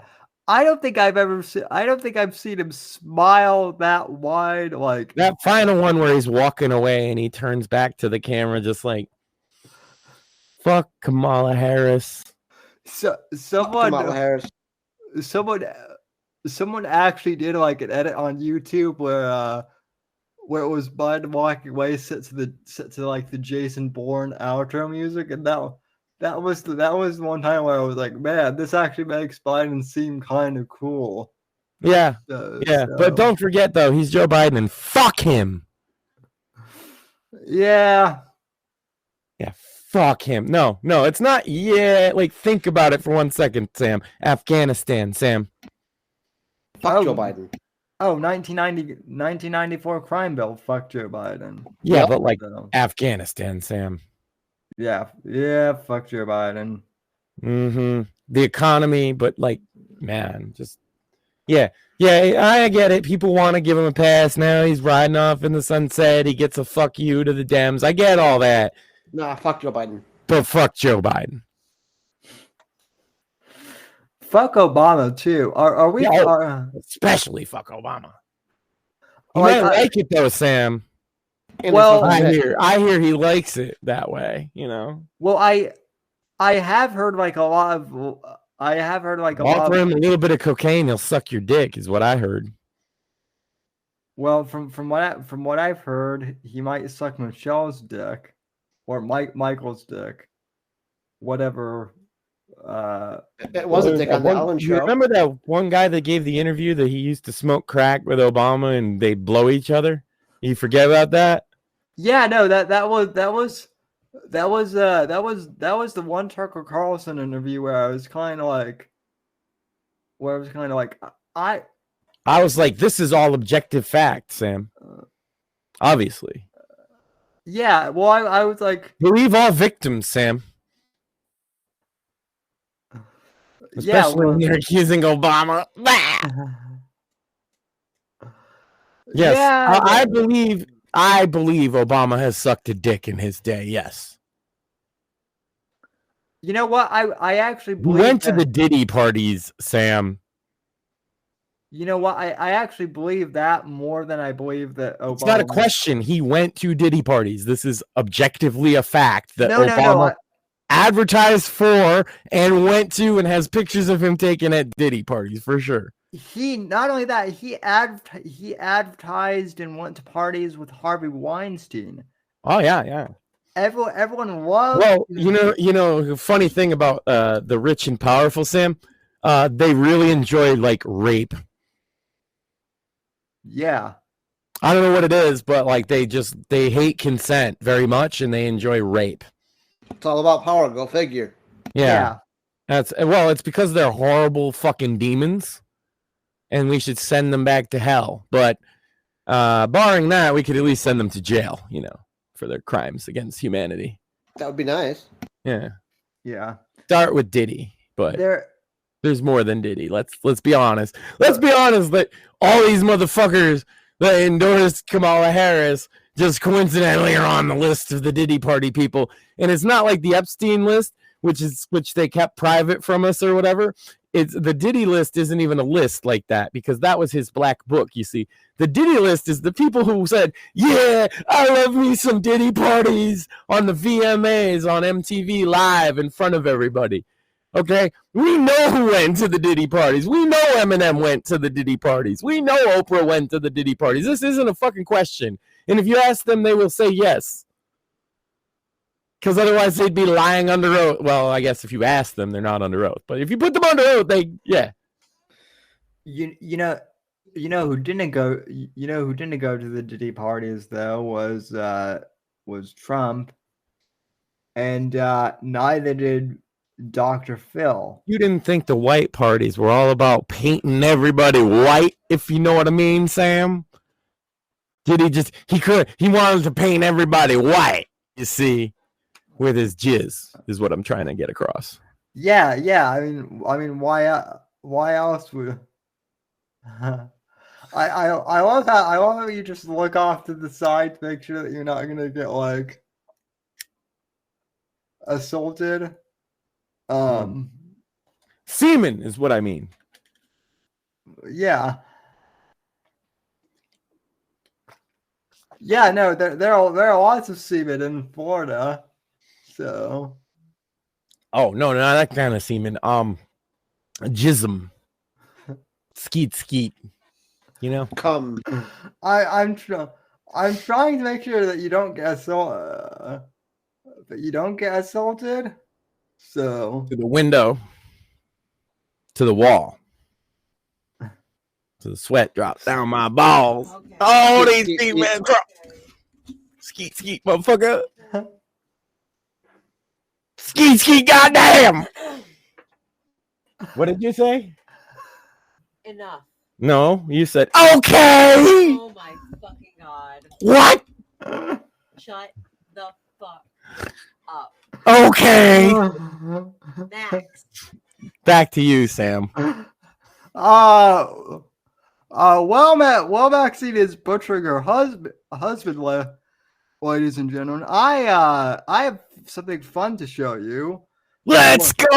don't think I've seen him smile that wide. Like That final one where he's walking away and he turns back to the camera, just like, "Fuck Kamala Harris." Kamala Harris. Someone actually did like an edit on YouTube where it was Biden walking away set to like the Jason Bourne outro music, and that was one time where I was like, man, this actually makes Biden seem kind of cool. Yeah, but don't forget though, he's Joe Biden, and fuck him. Yeah. Yeah, fuck him. No, it's not. Yeah, like think about it for 1 second, Sam. Afghanistan, Sam. Fuck Joe Biden. Oh, 1994 crime bill. Fuck Joe Biden. Yeah, Yep. but like So, Afghanistan, Sam. yeah, fuck Joe Biden. The economy, but like, man, just yeah, I get it. People want to give him a pass now. He's riding off in the sunset. He gets a fuck you to the Dems. I get all that, Nah, fuck Joe Biden. but fuck Joe Biden. Fuck Obama too. Are we? Yeah, Especially fuck Obama. You Like, might like it though, Sam. And Well, it's I hear he likes it that way. You know, well, I have heard like a lot of. I have heard like a lot. offer him a little bit of cocaine, he'll suck your dick, is what I heard. Well, from what I've heard, he might suck Michelle's dick, or Michael's dick, whatever. it was a dick on the Ellen You show. remember that one guy that gave the interview that he used to smoke crack with Obama and they blow each other? You forget about that? Yeah, no, that was the one Tucker Carlson interview where I was kind of like, I was like, this is all objective fact, Sam. Obviously. yeah, well, I was like, Believe all victims, Sam. yeah, Especially when well, you're accusing Obama. Bah! Yes, yeah, I believe Obama has sucked a dick in his day. Yes, you know what? I actually we believe went to that- the Diddy parties, Sam. You know what? I actually believe that more than I believe that Obama. It's not a question. He went to Diddy parties. This is objectively a fact that No, Obama advertised for and went to and has pictures of him taken at Diddy parties for sure. He not only that, he advertised and went to parties with Harvey Weinstein. Oh yeah. Everyone loved. Well, you know, funny thing about the rich and powerful, Sam, they really enjoy like rape. Yeah. I don't know what it is, but like they hate consent very much and they enjoy rape. It's all about power. Go figure. Yeah. It's because they're horrible fucking demons and we should send them back to hell. But barring that, we could at least send them to jail, you know, for their crimes against humanity. That would be nice. Yeah. Yeah. Start with Diddy, but There. there's more than Diddy. Let's be honest. Let's be honest that all these motherfuckers that endorsed Kamala Harris just coincidentally are on the list of the Diddy Party people. And it's not like the Epstein list, which they kept private from us or whatever. It's the Diddy list isn't even a list like that, because that was his black book. You see, the Diddy list is the people who said, yeah, I love me some Diddy parties on the VMAs on MTV Live in front of everybody. Okay, we know who went to the Diddy parties. We know Eminem went to the Diddy parties. We know Oprah went to the Diddy parties. This isn't a fucking question. And if you ask them, they will say yes. Because otherwise they'd be lying under oath. Well, I guess if you ask them, they're not under oath. But if you put them under oath, yeah. You know who didn't go to the Diddy parties though was Trump, and neither did Dr. Phil. You didn't think the white parties were all about painting everybody white, if you know what I mean, Sam? Did he wanted to paint everybody white, you see, with his jizz, is what I'm trying to get across. Yeah. I mean, why else would? I love how you just look off to the side to make sure that you're not gonna get like assaulted. Semen is what I mean. Yeah. Yeah, no, there are lots of semen in Florida. So. Oh no, not that kind of semen. Jism. Skeet. You know. Come. I'm trying to make sure that you don't get assaulted. So. To the window. To the wall. To the sweat drops down my balls. Okay. Oh, these semen drop. Skeet, motherfucker. Skeet, goddamn. What did you say? Enough. No, you said, okay. Oh my fucking God. What? Shut the fuck up. Okay. Max. Back to you, Sam. Maxine is butchering her husband, ladies and gentlemen. I have something fun to show you. Let's go.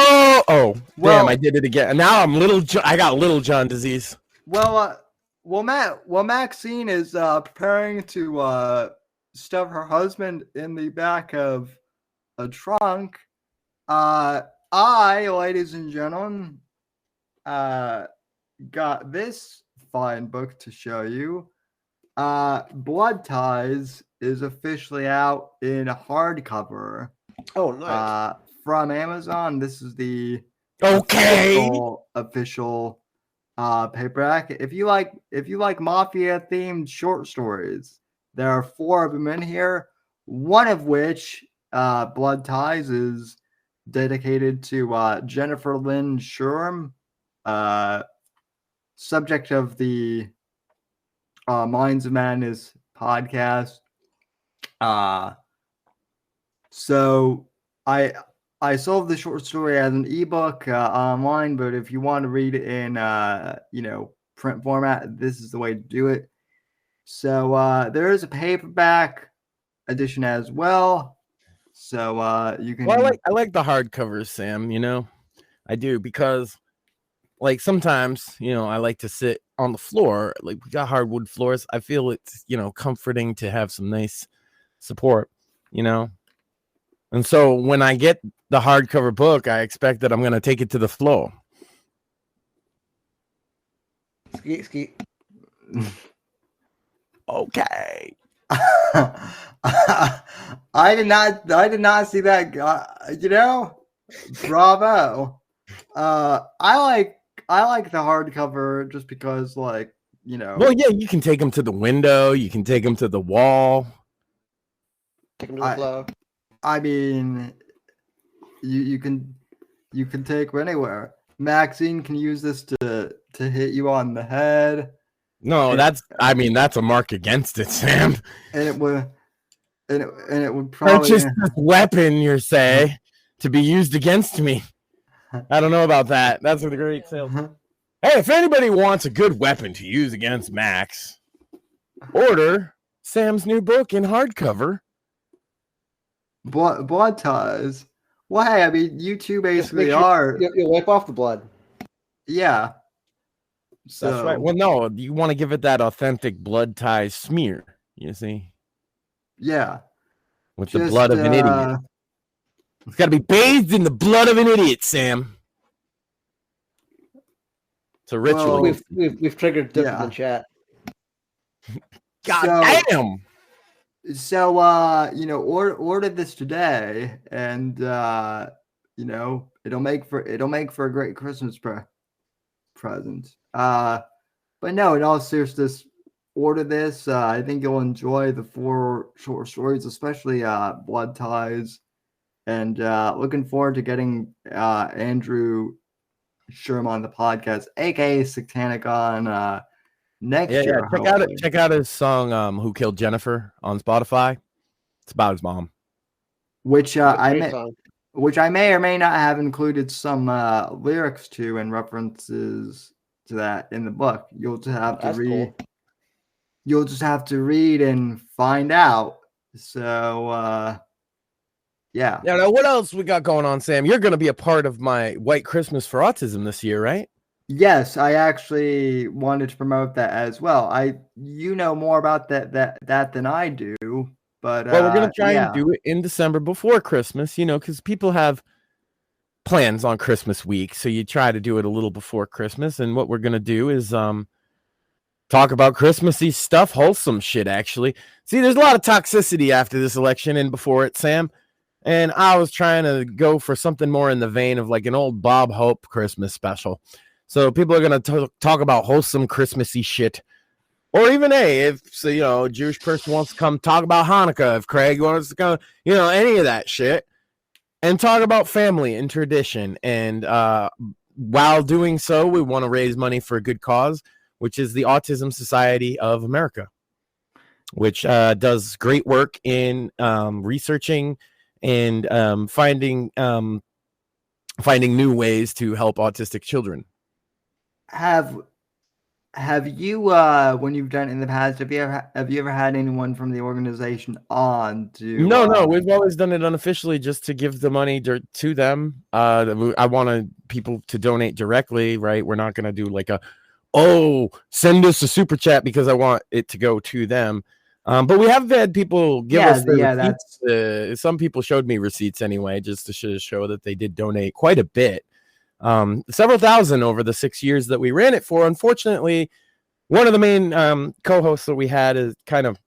Oh, damn! I did it again. Now I got Little John disease. Maxine is preparing to stuff her husband in the back of a trunk. Ladies and gentlemen, got this fine book to show you. Blood Ties is officially out in hardcover. Oh, nice. From Amazon. This is the official paperback. If you like mafia themed short stories, there are 4 of them in here. One of which, Blood Ties, is dedicated to Jennifer Lynn Sherm, subject of the Minds of Madness podcast. So I sold the short story as an ebook online, but if you want to read it in print format, this is the way to do it. So there is a paperback edition as well. So you can. Well, I like the hardcovers, Sam. You know, I do, because like sometimes I like to sit on the floor. Like we got hardwood floors. I feel it's comforting to have some nice support. And so when I get the hardcover book, I expect that I'm going to take it to the floor. Skeet. Okay. I did not see that guy. Bravo. I like the hardcover just because, Well, yeah, you can take them to the window. You can take them to the wall. Take them to the floor. I mean, you can take them anywhere. Maxine can use this to hit you on the head. No, that's a mark against it, Sam. And it would probably purchase this weapon, you say, to be used against me. I don't know about that. That's a great sale. Hey, if anybody wants a good weapon to use against Max, order Sam's new book in hardcover. Blood ties. Well, hey, I mean, you two Just make basically sure are. you wipe off the blood. Yeah. So, That's right. Well, no, you want to give it that authentic blood tie smear, you see, yeah. with the blood of an idiot. It's got to be bathed in the blood of an idiot, Sam. It's a ritual. Well, We've triggered Dip yeah. in the chat. God damn. So, ordered this today, and it'll make for a great Christmas present. But no, in all seriousness, order this. I think you'll enjoy the 4 short stories, especially Blood Ties, and looking forward to getting Andrew Sherm on the podcast, aka Satanic, on next year. Check out his song "Who Killed Jennifer" on Spotify. It's about his mom, which I Great may or may not have included some lyrics to and references to that in the book. You'll just have to That's read. cool. You'll just have to read and find out. So, yeah. Yeah. Now, what else we got going on, Sam? You're going to be a part of my White Christmas for Autism this year, right? Yes, I actually wanted to promote that as well. You know more about that than I do, but well, we're gonna try and do it in December before Christmas, because people have plans on Christmas week, so you try to do it a little before Christmas. And what we're gonna do is talk about Christmassy stuff, wholesome shit. Actually, see, there's a lot of toxicity after this election and before it, Sam. And I was trying to go for something more in the vein of like an old Bob Hope Christmas special. So people are going to talk about wholesome Christmassy shit. Or even, hey, if a Jewish person wants to come talk about Hanukkah, if Craig wants to come, any of that shit. And talk about family and tradition. And while doing so, we want to raise money for a good cause, which is the Autism Society of America, which does great work in researching and finding new ways to help autistic children. Have you when you've done it in the past, have you ever had anyone from the organization on to No, we've always done it unofficially just to give the money to them. I wanted people to donate directly, right? We're not going to do like send us a super chat because I want it to go to them. But we have had people give us receipts. Some people showed me receipts anyway, just to show that they did donate quite a bit. Several thousand over the 6 years that we ran it for. Unfortunately, one of the main co-hosts that we had is kind of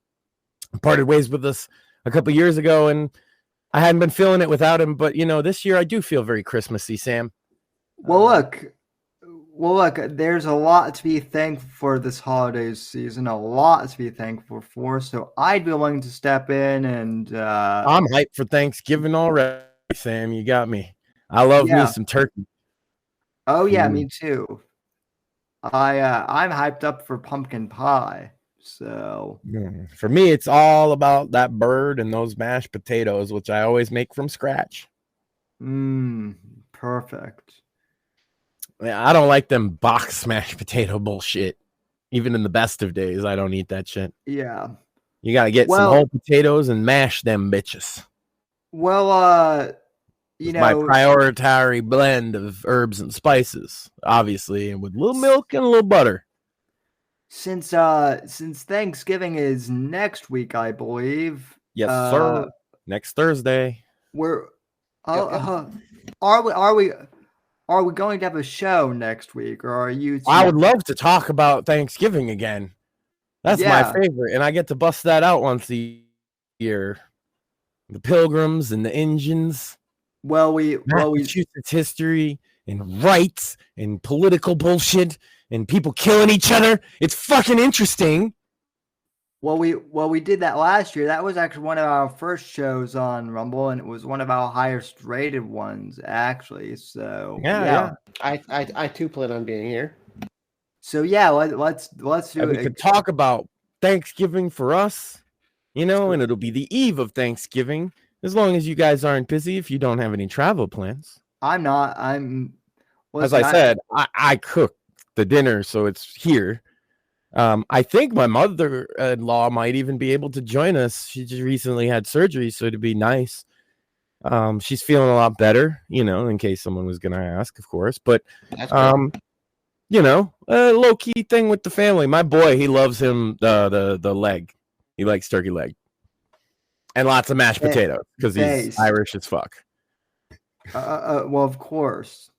parted ways with us a couple years ago, and I hadn't been feeling it without him. But this year I do feel very Christmassy, Sam. Well, look, there's a lot to be thankful for this holiday season, a lot to be thankful for. So I'd be willing to step in and I'm hyped for Thanksgiving already, Sam. You got me. I love me some turkey. Oh yeah, me too. I'm hyped up for pumpkin pie. So for me, it's all about that bird and those mashed potatoes, which I always make from scratch. Perfect. I don't like them box mashed potato bullshit. Even in the best of days, I don't eat that shit. Yeah. You got to get some whole potatoes and mash them bitches. Well, my priority blend of herbs and spices, obviously, and with a little milk and a little butter. Since Thanksgiving is next week, I believe. Yes, sir. Next Thursday. Are we going to have a show next week, or are you? I would love to talk about Thanksgiving again. That's my favorite, and I get to bust that out once a year. The Pilgrims and the Indians. Massachusetts history and rights and political bullshit and people killing each other. It's fucking interesting. Well, we did that last year. That was actually one of our first shows on Rumble, and it was one of our highest rated ones, actually. So yeah. I too plan on being here. So yeah, let's do it. We could talk about Thanksgiving for us, and it'll be the eve of Thanksgiving. As long as you guys aren't busy, if you don't have any travel plans. I'm not. As I said, I cook the dinner, so it's here. I think my mother-in-law might even be able to join us. She just recently had surgery, so it'd be nice. She's feeling a lot better, in case someone was going to ask, of course. But, That's great. a low-key thing with the family. My boy, he loves him the leg. He likes turkey leg. And lots of mashed potatoes because he's Irish as fuck. Well, of course.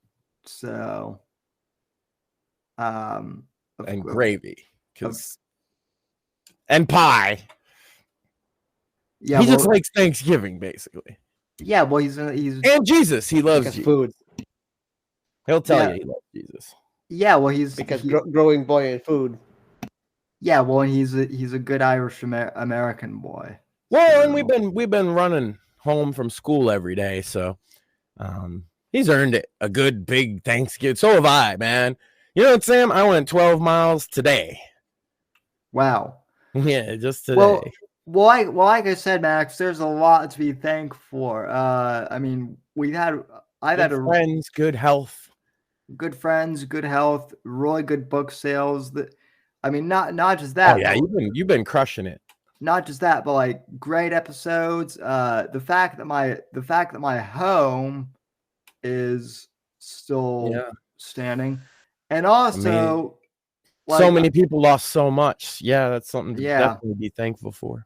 So, and gravy, and pie. Yeah, he just likes Thanksgiving, basically. Yeah, well, he's and Jesus. He loves food. He'll tell you he loves Jesus. Yeah, well, he's growing boy in food. Yeah, well, he's a good Irish American boy. Well, and we've been running home from school every day, so he's earned it. A good big Thanksgiving. So have I, man. You know what, Sam? I went 12 miles today. Wow. Yeah, just today. Well, like I said, Max, there's a lot to be thankful for. I mean, I've had friends, good health, really good book sales. I mean, not just that. Oh yeah, you've been crushing it. Not just that, but like great episodes. The fact that my home is still standing, and also so many people lost so much. Yeah, that's something to definitely be thankful for.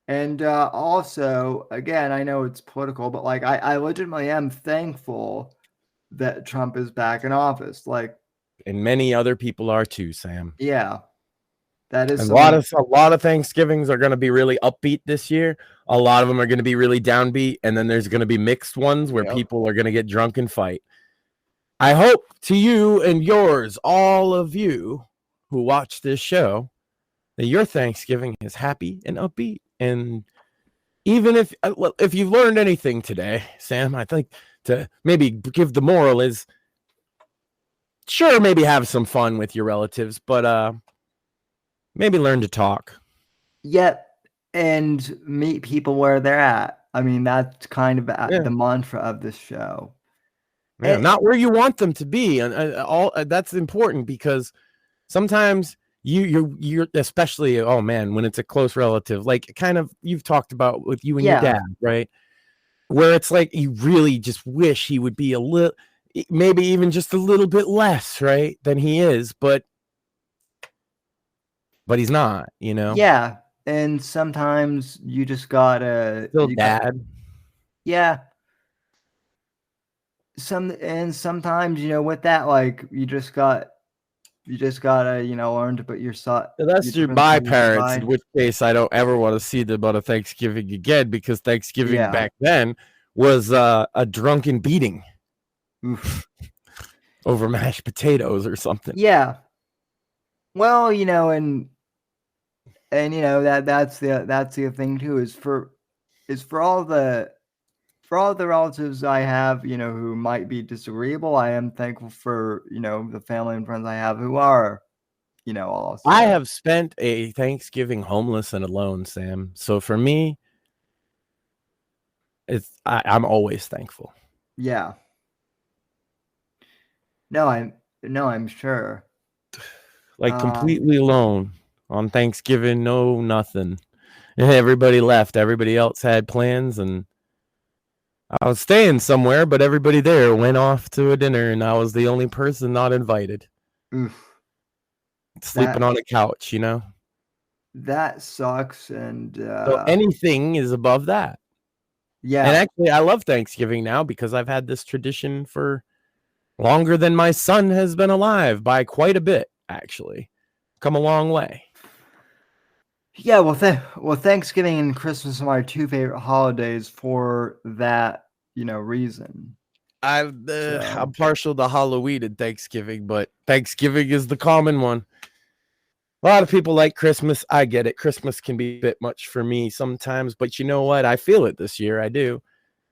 And also, again, I know it's political, but like I legitimately am thankful that Trump is back in office. Like, and many other people are too, Sam. Yeah. That is a lot of Thanksgivings are going to be really upbeat this year. A lot of them are going to be really downbeat, and then there's going to be mixed ones where people are going to get drunk and fight. I hope to you and yours, all of you who watch this show, that your Thanksgiving is happy and upbeat. And even if you've learned anything today, Sam, I think to maybe give the moral is, sure, maybe have some fun with your relatives, but maybe learn to talk. Yep, and meet people where they're at. I mean, that's kind of the mantra of this show. Yeah, not where you want them to be, and that's important because sometimes you're especially, oh man, when it's a close relative, like kind of you've talked about with you and your dad, right? Where it's like you really just wish he would be a little, maybe even just a little bit less, right, than he is, but he's not, Yeah, and sometimes you just gotta dad. Yeah. Sometimes, with that, like you just gotta, learn to put your Unless you're my parents, in which case I don't ever want to see them on a Thanksgiving again, because Thanksgiving back then was a drunken beating over mashed potatoes or something. Yeah. Well, and that's the thing too, is for all the relatives I have, who might be disagreeable, I am thankful for, the family and friends I have who are, also. I have spent a Thanksgiving homeless and alone, Sam. So for me, I'm always thankful. Yeah. No, I'm sure. Like completely alone on Thanksgiving, no nothing. And everybody left. Everybody else had plans, and I was staying somewhere, but everybody there went off to a dinner, and I was the only person not invited. Oof. Sleeping on a couch, That sucks, and so anything is above that. Yeah. And actually, I love Thanksgiving now because I've had this tradition for longer than my son has been alive by quite a bit, actually. Come a long way. Yeah, well, Thanksgiving and Christmas are my two favorite holidays for that, reason. I'm partial to Halloween and Thanksgiving, but Thanksgiving is the common one. A lot of people like Christmas. I get it. Christmas can be a bit much for me sometimes, but you know what? I feel it this year. I do.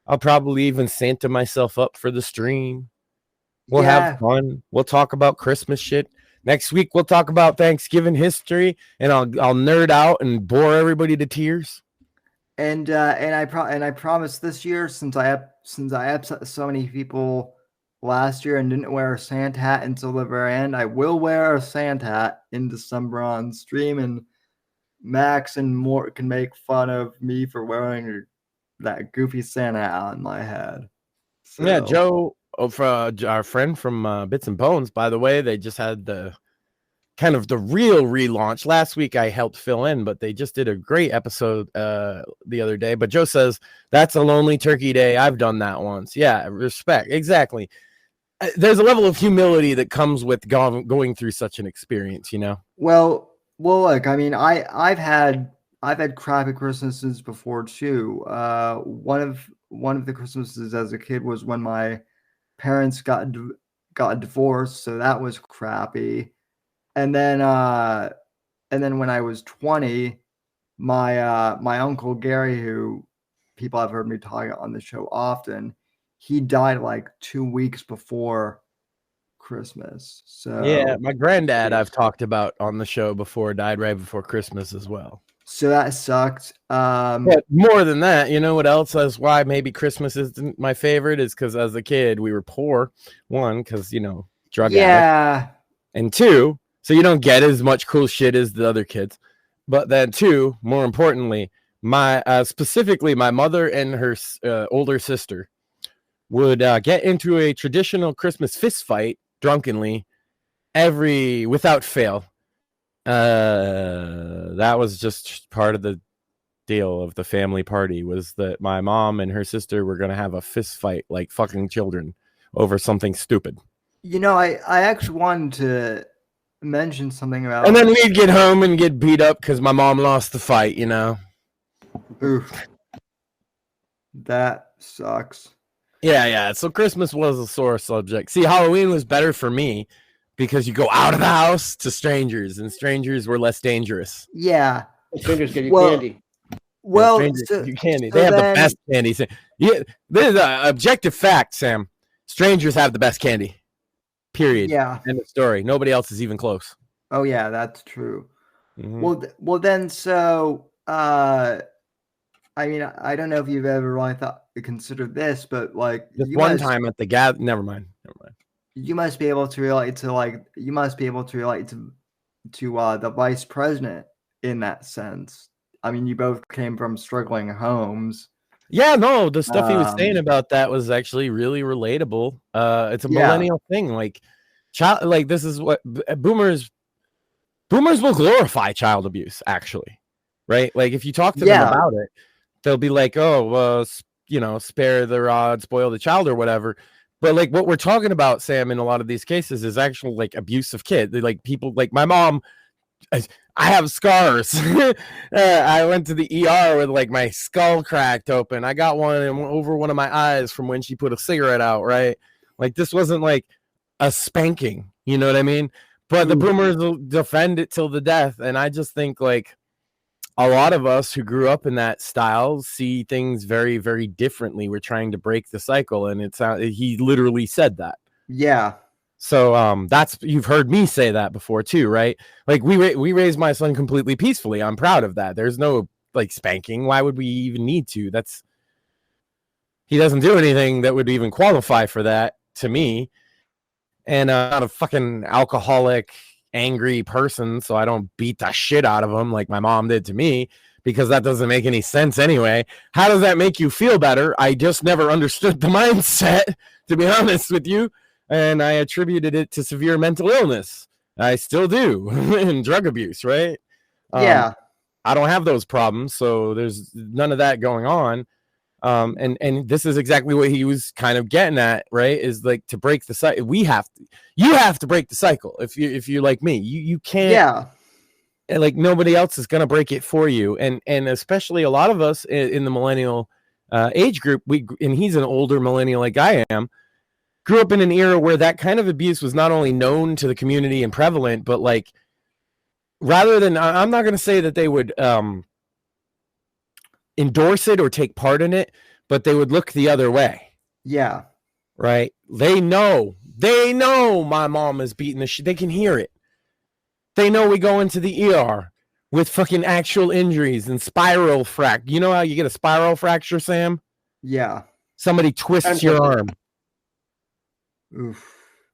I'll probably even Santa myself up for the stream. We'll have fun. We'll talk about Christmas shit. Next week, we'll talk about Thanksgiving history, and I'll nerd out and bore everybody to tears. And I promise this year, since I upset so many people last year and didn't wear a Santa hat until the very end. I will wear a Santa hat in December on stream, and Max and Mort can make fun of me for wearing that goofy Santa hat on my head. So, Yeah, Joe, our friend from Bits and Bones, by the way, they just had the kind of the real relaunch. Last week I helped fill in, but they just did a great episode the other day. But Joe says, that's a lonely turkey day. I've done that once. Yeah, respect. Exactly. There's a level of humility that comes with going through such an experience, you know? Well, look, I mean, I've had crappy Christmases before too. One of the Christmases as a kid was when my parents got divorced, so that was crappy. And then when I was 20, my uncle Gary, who people have heard me talk on the show often, he died like 2 weeks before Christmas. So yeah, my granddad I've talked about on the show before died right before Christmas as well. So that sucked. But more than that, you know what else is why maybe Christmas isn't my favorite is because as a kid we were poor. One, because drug addict, and two, so you don't get as much cool shit as the other kids. But then two, more importantly, my specifically my mother and her older sister would get into a traditional Christmas fist fight drunkenly without fail. That was just part of the deal of the family party, was that my mom and her sister were going to have a fist fight like fucking children over something stupid. I actually wanted to mention something about, and then we'd get home and get beat up because my mom lost the fight, Oof. That sucks. Yeah. So Christmas was a sore subject. See, Halloween was better for me because you go out of the house to strangers, and strangers were less dangerous. Yeah. Strangers give you candy. Well, candy. They have the best candy. Yeah, this is an objective fact, Sam. Strangers have the best candy. Period. Yeah. End of story. Nobody else is even close. Oh yeah, that's true. Mm-hmm. Well then, so I mean, I don't know if you've ever really considered this, but like just one time at the never mind. You must be able to relate to the vice president in that sense. I mean, you both came from struggling homes. Yeah, no, the stuff he was saying about that was actually really relatable. It's a millennial thing. Like, this is what boomers will glorify child abuse, actually, right? Like, if you talk to them about it, they'll be like, "Oh, spare the rod, spoil the child," or whatever. But like, what we're talking about, Sam, in a lot of these cases, is actual like abuse of kids. Like people, like my mom. I have scars. I went to the ER with like my skull cracked open. I got one over one of my eyes from when she put a cigarette out, right? Like this wasn't like a spanking, you know what I mean? But the boomers will defend it till the death. And I just think like a lot of us who grew up in that style see things very, very differently. We're trying to break the cycle. And he literally said that. Yeah. So you've heard me say that before too, right? Like we raised my son completely peacefully. I'm proud of that. There's no like spanking. Why would we even need to? He doesn't do anything that would even qualify for that to me. And I'm not a fucking alcoholic, angry person, so I don't beat the shit out of him like my mom did to me, because that doesn't make any sense anyway. How does that make you feel better? I just never understood the mindset, to be honest with you. And I attributed it to severe mental illness. I still do. And drug abuse, right? Yeah. I don't have those problems, so there's none of that going on. And this is exactly what he was kind of getting at, right? Is like to break the cycle. You have to break the cycle. If you're like me, you can't. Yeah. And like nobody else is gonna break it for you. And especially a lot of us in the millennial age group, and he's an older millennial like I am. Grew up in an era where that kind of abuse was not only known to the community and prevalent, but like rather than, I'm not going to say that they would endorse it or take part in it, but they would look the other way. Yeah. Right. They know my mom is beating the shit. They can hear it. They know we go into the ER with fucking actual injuries and spiral fracture. You know how you get a spiral fracture, Sam? Yeah. Somebody twists your arm. Oof.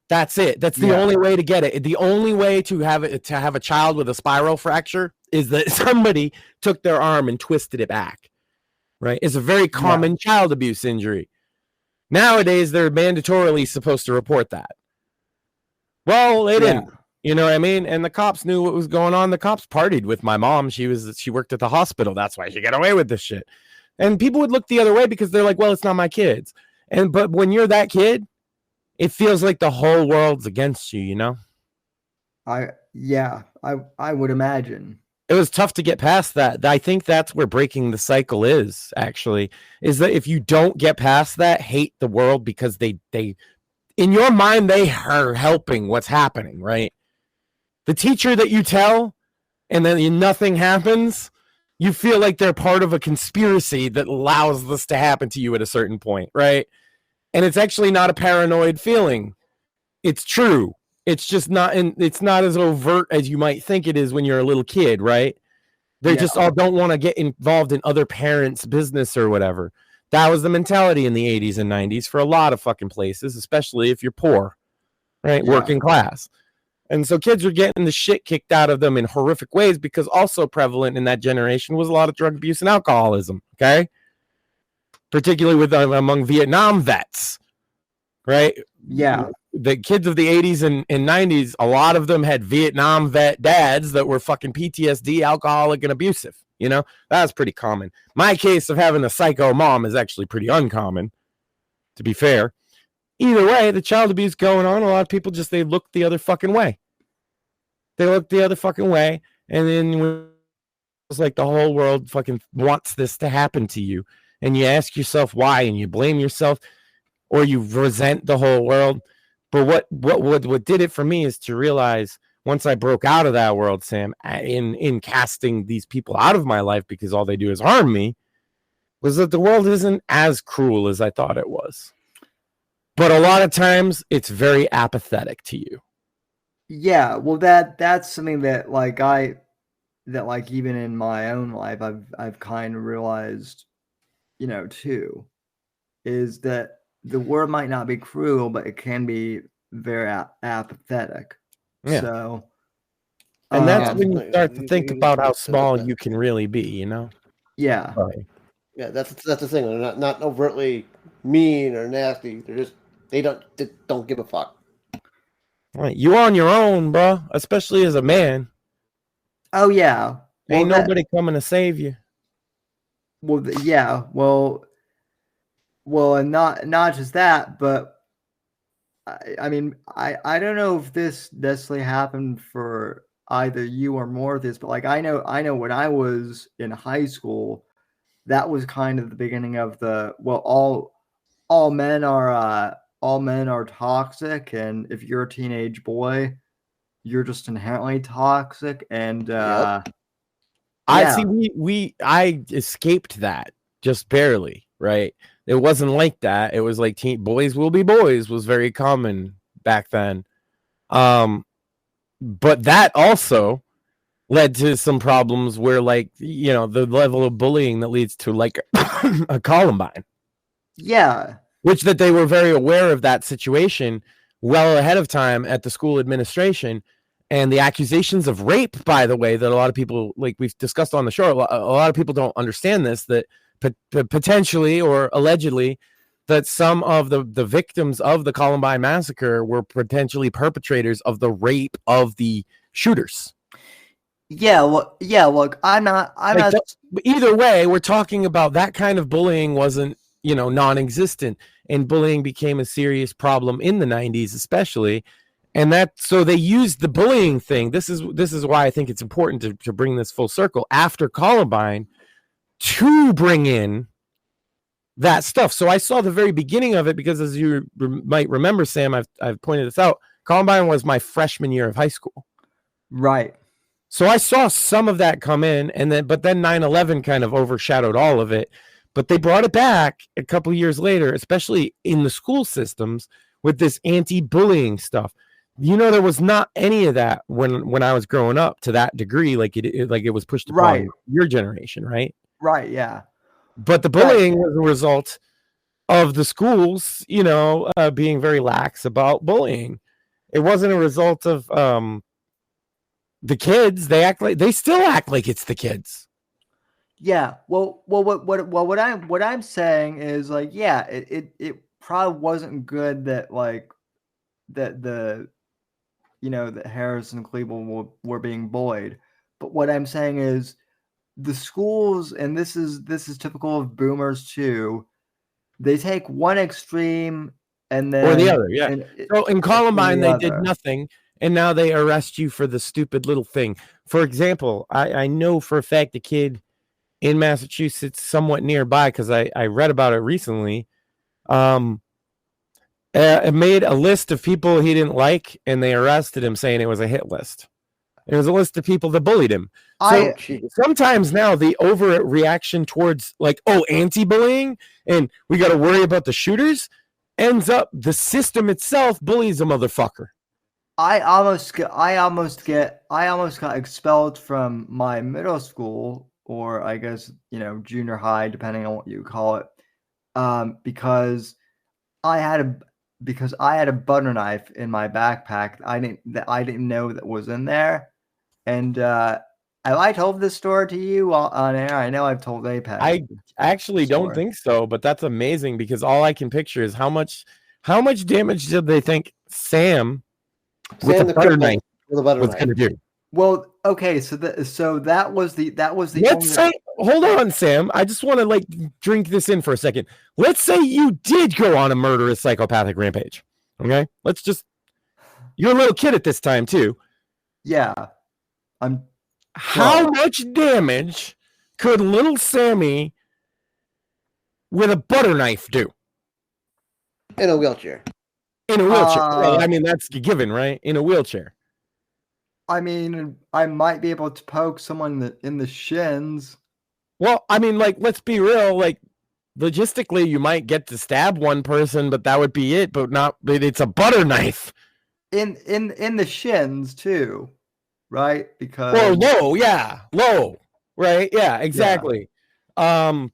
That's it. That's the only way to get it. The only way to have a child with a spiral fracture is that somebody took their arm and twisted it back. Right? It's a very common child abuse injury. Nowadays, they're mandatorily supposed to report that. Well, they didn't. You know what I mean? And the cops knew what was going on. The cops partied with my mom. She worked at the hospital. That's why she got away with this shit. And people would look the other way because they're like, well, it's not my kids. But when you're that kid, it feels like the whole world's against you, you know? I would imagine. It was tough to get past that. I think that's where breaking the cycle is, actually, is that if you don't get past that, hate the world because they in your mind, they are helping what's happening, right? The teacher that you tell and then nothing happens, you feel like they're part of a conspiracy that allows this to happen to you at a certain point, right? And it's actually not a paranoid feeling. It's true. It's just not, and it's not as overt as you might think it is when you're a little kid, right? They just all don't want to get involved in other parents' business or whatever. That was the mentality in the 80s and 90s for a lot of fucking places, especially if you're poor, right? Working class. And so kids were getting the shit kicked out of them in horrific ways because also prevalent in that generation was a lot of drug abuse and alcoholism, okay? Particularly with among Vietnam vets, right? Yeah. The kids of the 80s and 90s, a lot of them had Vietnam vet dads that were fucking PTSD, alcoholic, and abusive. You know, that's pretty common. My case of having a psycho mom is actually pretty uncommon, to be fair. Either way, the child abuse going on, a lot of people just, they look the other fucking way. They look the other fucking way. And then it's like the whole world fucking wants this to happen to you. And you ask yourself why, and you blame yourself, or you resent the whole world. But what did it for me is to realize once I broke out of that world, Sam, in casting these people out of my life because all they do is harm me, was that the world isn't as cruel as I thought it was. But a lot of times it's very apathetic to you. Yeah, well that's something that even in my own life I've kind of realized, you know, too, is that the word might not be cruel, but it can be very apathetic. Yeah. So, and that's when you start to think about how small you can really be, you know? Yeah. Right. Yeah, that's the thing. They're not overtly mean or nasty. They don't give a fuck. Right. You on your own, bro, especially as a man. Oh yeah. Ain't nobody coming to save you. Well, yeah. Well, and not just that, but I mean, I don't know if this necessarily happened for either you or Mortheous, but like I know when I was in high school, that was kind of the beginning of the all men are toxic, and if you're a teenage boy, you're just inherently toxic. And I escaped that just barely, right? It wasn't like that. It was like boys will be boys was very common back then. But that also led to some problems where, like, you know, the level of bullying that leads to like a Columbine. Yeah. Which that they were very aware of that situation well ahead of time at the school administration. And the accusations of rape, by the way, that a lot of people, like we've discussed on the show, a lot of people don't understand this, that potentially or allegedly that some of the victims of the Columbine massacre were potentially perpetrators of the rape of the shooters. Yeah, well, look, I'm not. Either way, we're talking about that kind of bullying wasn't, you know, non-existent, and bullying became a serious problem in the 90s, especially. And so they used the bullying thing. This is why I think it's important to bring this full circle after Columbine to bring in that stuff. So I saw the very beginning of it because, as you might remember, Sam, I've pointed this out. Columbine was my freshman year of high school. Right. So I saw some of that come in, but then 9/11 kind of overshadowed all of it. But they brought it back a couple of years later, especially in the school systems, with this anti-bullying stuff. You know, there was not any of that when I was growing up to that degree, like it was pushed upon your generation, right? Right, yeah. But the bullying was a result of the schools, being very lax about bullying. It wasn't a result of the kids. They still act like it's the kids. Yeah. Well, what I'm saying is like, yeah, it probably wasn't good that like that that Harris and Cleveland were being bullied. But what I'm saying is the schools, and this is typical of boomers too, they take one extreme and then or the other. Yeah. So in Columbine, they did other. nothing, and now they arrest you for the stupid little thing. For example, I know for a fact a kid in Massachusetts, somewhat nearby, because I read about it recently, made a list of people he didn't like, and they arrested him, saying it was a hit list. It was a list of people that bullied him. So sometimes now the overreaction towards like, anti-bullying, and we got to worry about the shooters, ends up the system itself bullies a motherfucker. I almost got expelled from my middle school, or I guess junior high, depending on what you call it, because I had a butter knife in my backpack. I didn't know that was in there, and have I told this story to you on air? I know I've told Apex. I actually don't think so, but that's amazing because all I can picture is how much damage did they think Sam with the butter knife was going to do? Well, okay, so that was the Let's say, hold on, Sam. I just want to drink this in for a second. Let's say you did go on a murderous psychopathic rampage. Okay, you're a little kid at this time too. Yeah, How much damage could little Sammy with a butter knife do? In a wheelchair. Well, I mean, that's a given, right? In a wheelchair. I mean, I might be able to poke someone in the shins. Well, I mean, let's be real. Logistically, you might get to stab one person, but that would be it. But it's a butter knife. In the shins too, right? Because low, right? Yeah, exactly. Yeah.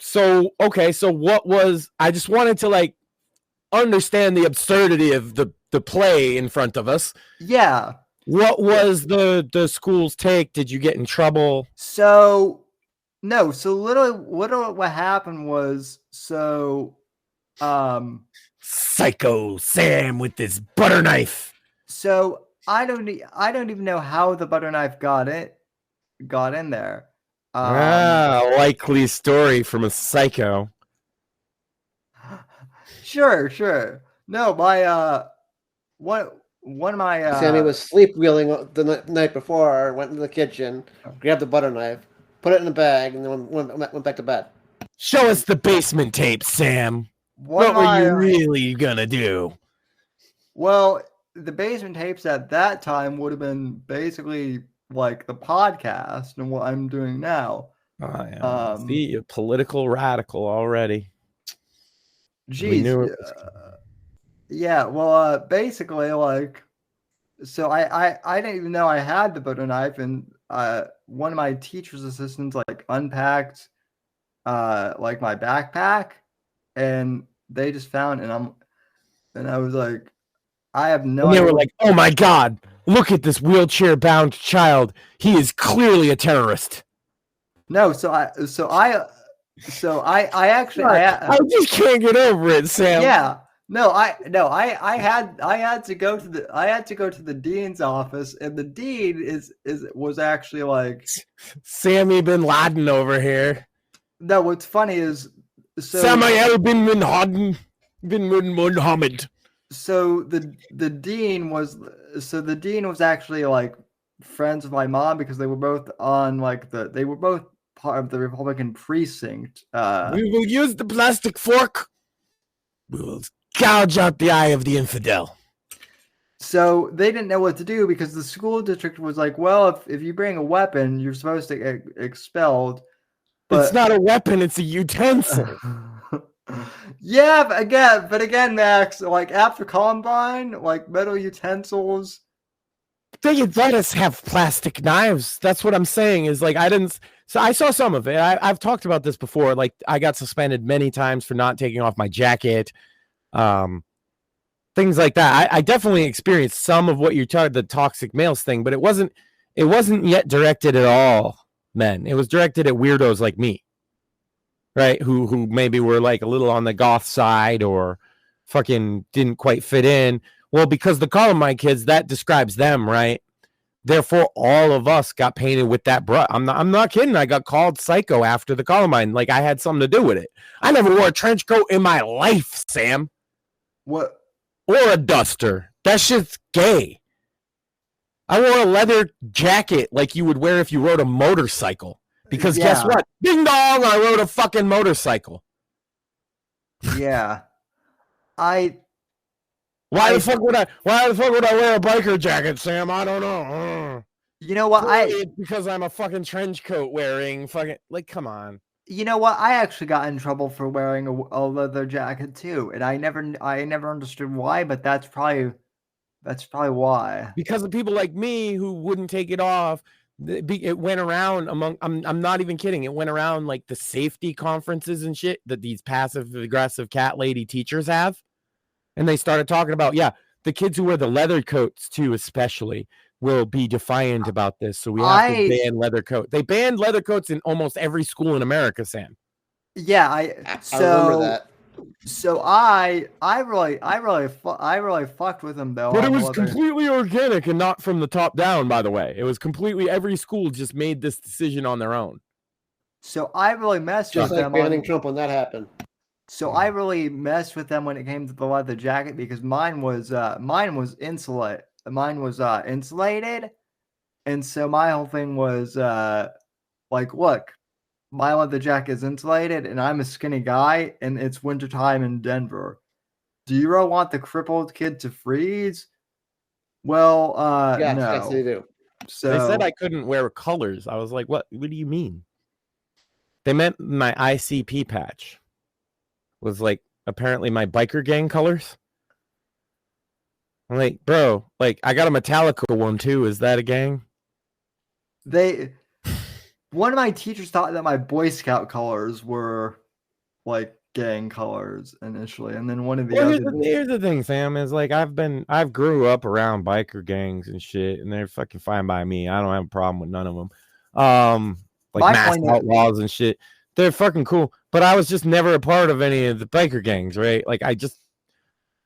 So what was? I just wanted to understand the absurdity of the play in front of us. Yeah. What was the school's take? Did you get in trouble? So no. So literally what happened was Psycho Sam with this butter knife. So I don't even know how the butter knife got in there. Likely story from a psycho. Sure. No, my one of my Sammy was sleep wheeling the night before, went into the kitchen, grabbed the butter knife, put it in a bag, and then went back to bed. Show us the basement tape, Sam. What were you really gonna do? Well, the basement tapes at that time would have been basically like the podcast and what I'm doing now. See, a political radical already. Geez. Yeah, well, basically, so I didn't even know I had the butter knife, and one of my teacher's assistants unpacked my backpack, and they just found it, and I was like, I have no idea. They were like, oh my God, look at this wheelchair bound child. He is clearly a terrorist. No, I just can't get over it, Sam. Yeah. I had to go to the dean's office, and the dean was actually like Sammy bin Laden over here. No, what's funny is Samuel bin Laden bin Muhammad. So the dean was actually friends with my mom because they were both on they were both part of the Republican precinct. We will use the plastic fork. We will gouge out the eye of the infidel. So they didn't know what to do because the school district was like, well, if you bring a weapon, you're supposed to get expelled. But it's not a weapon, it's a utensil. Yeah, but again, Max, after Columbine, metal utensils. They let us have plastic knives. That's what I'm saying is I didn't. So I saw some of it. I've talked about this before. Like I got suspended many times for not taking off my jacket. Things like that. I definitely experienced some of what you're talking, the toxic males thing, but it wasn't yet directed at all men. It was directed at weirdos like me. Right? Who maybe were like a little on the goth side or fucking didn't quite fit in. Well, because the Columbine kids, that describes them, right? Therefore, all of us got painted with that brush. I'm not kidding. I got called psycho after the Columbine. Like I had something to do with it. I never wore a trench coat in my life, Sam. What? Or a duster. That shit's gay. I wore a leather jacket like you would wear if you rode a motorcycle. Because guess what? Ding dong, I rode a fucking motorcycle. Yeah. Why the fuck would I wear a biker jacket, Sam? I don't know. You know what? It's because I'm a fucking trench coat wearing fucking, like, come on. You know what? I actually got in trouble for wearing a leather jacket too, and I never understood why, but that's probably why. Because of people like me who wouldn't take it off. It went around among, I'm not even kidding, it went around like the safety conferences and shit that these passive aggressive cat lady teachers have, and they started talking about, the kids who wear the leather coats too especially will be defiant about this, so we have to ban leather coat. They banned leather coats in almost every school in America, Sam. Yeah, I remember that. So I really fucked with them though. But it was completely organic and not from the top down, by the way. It was completely, every school just made this decision on their own. So I really messed with them. Just like banning Trump when that happened. So I really messed with them when it came to the leather jacket because mine was insulated. Mine was insulated, and so my whole thing was like, look, my leather jacket is insulated, and I'm a skinny guy, and it's wintertime in Denver. Do you really want the crippled kid to freeze? Well, yes, no. Yes, they do. So they said I couldn't wear colors. I was like, what do you mean? They meant my ICP patch was like apparently my biker gang colors. I'm like, bro, like I got a Metallica one too. Is that a gang? One of my teachers thought that my Boy Scout colors were like gang colors initially, and then one of the here's the thing, Sam, is like I've grew up around biker gangs and shit, and they're fucking fine by me. I don't have a problem with none of them. Like mass outlaws and shit, they're fucking cool. But I was just never a part of any of the biker gangs, right? Like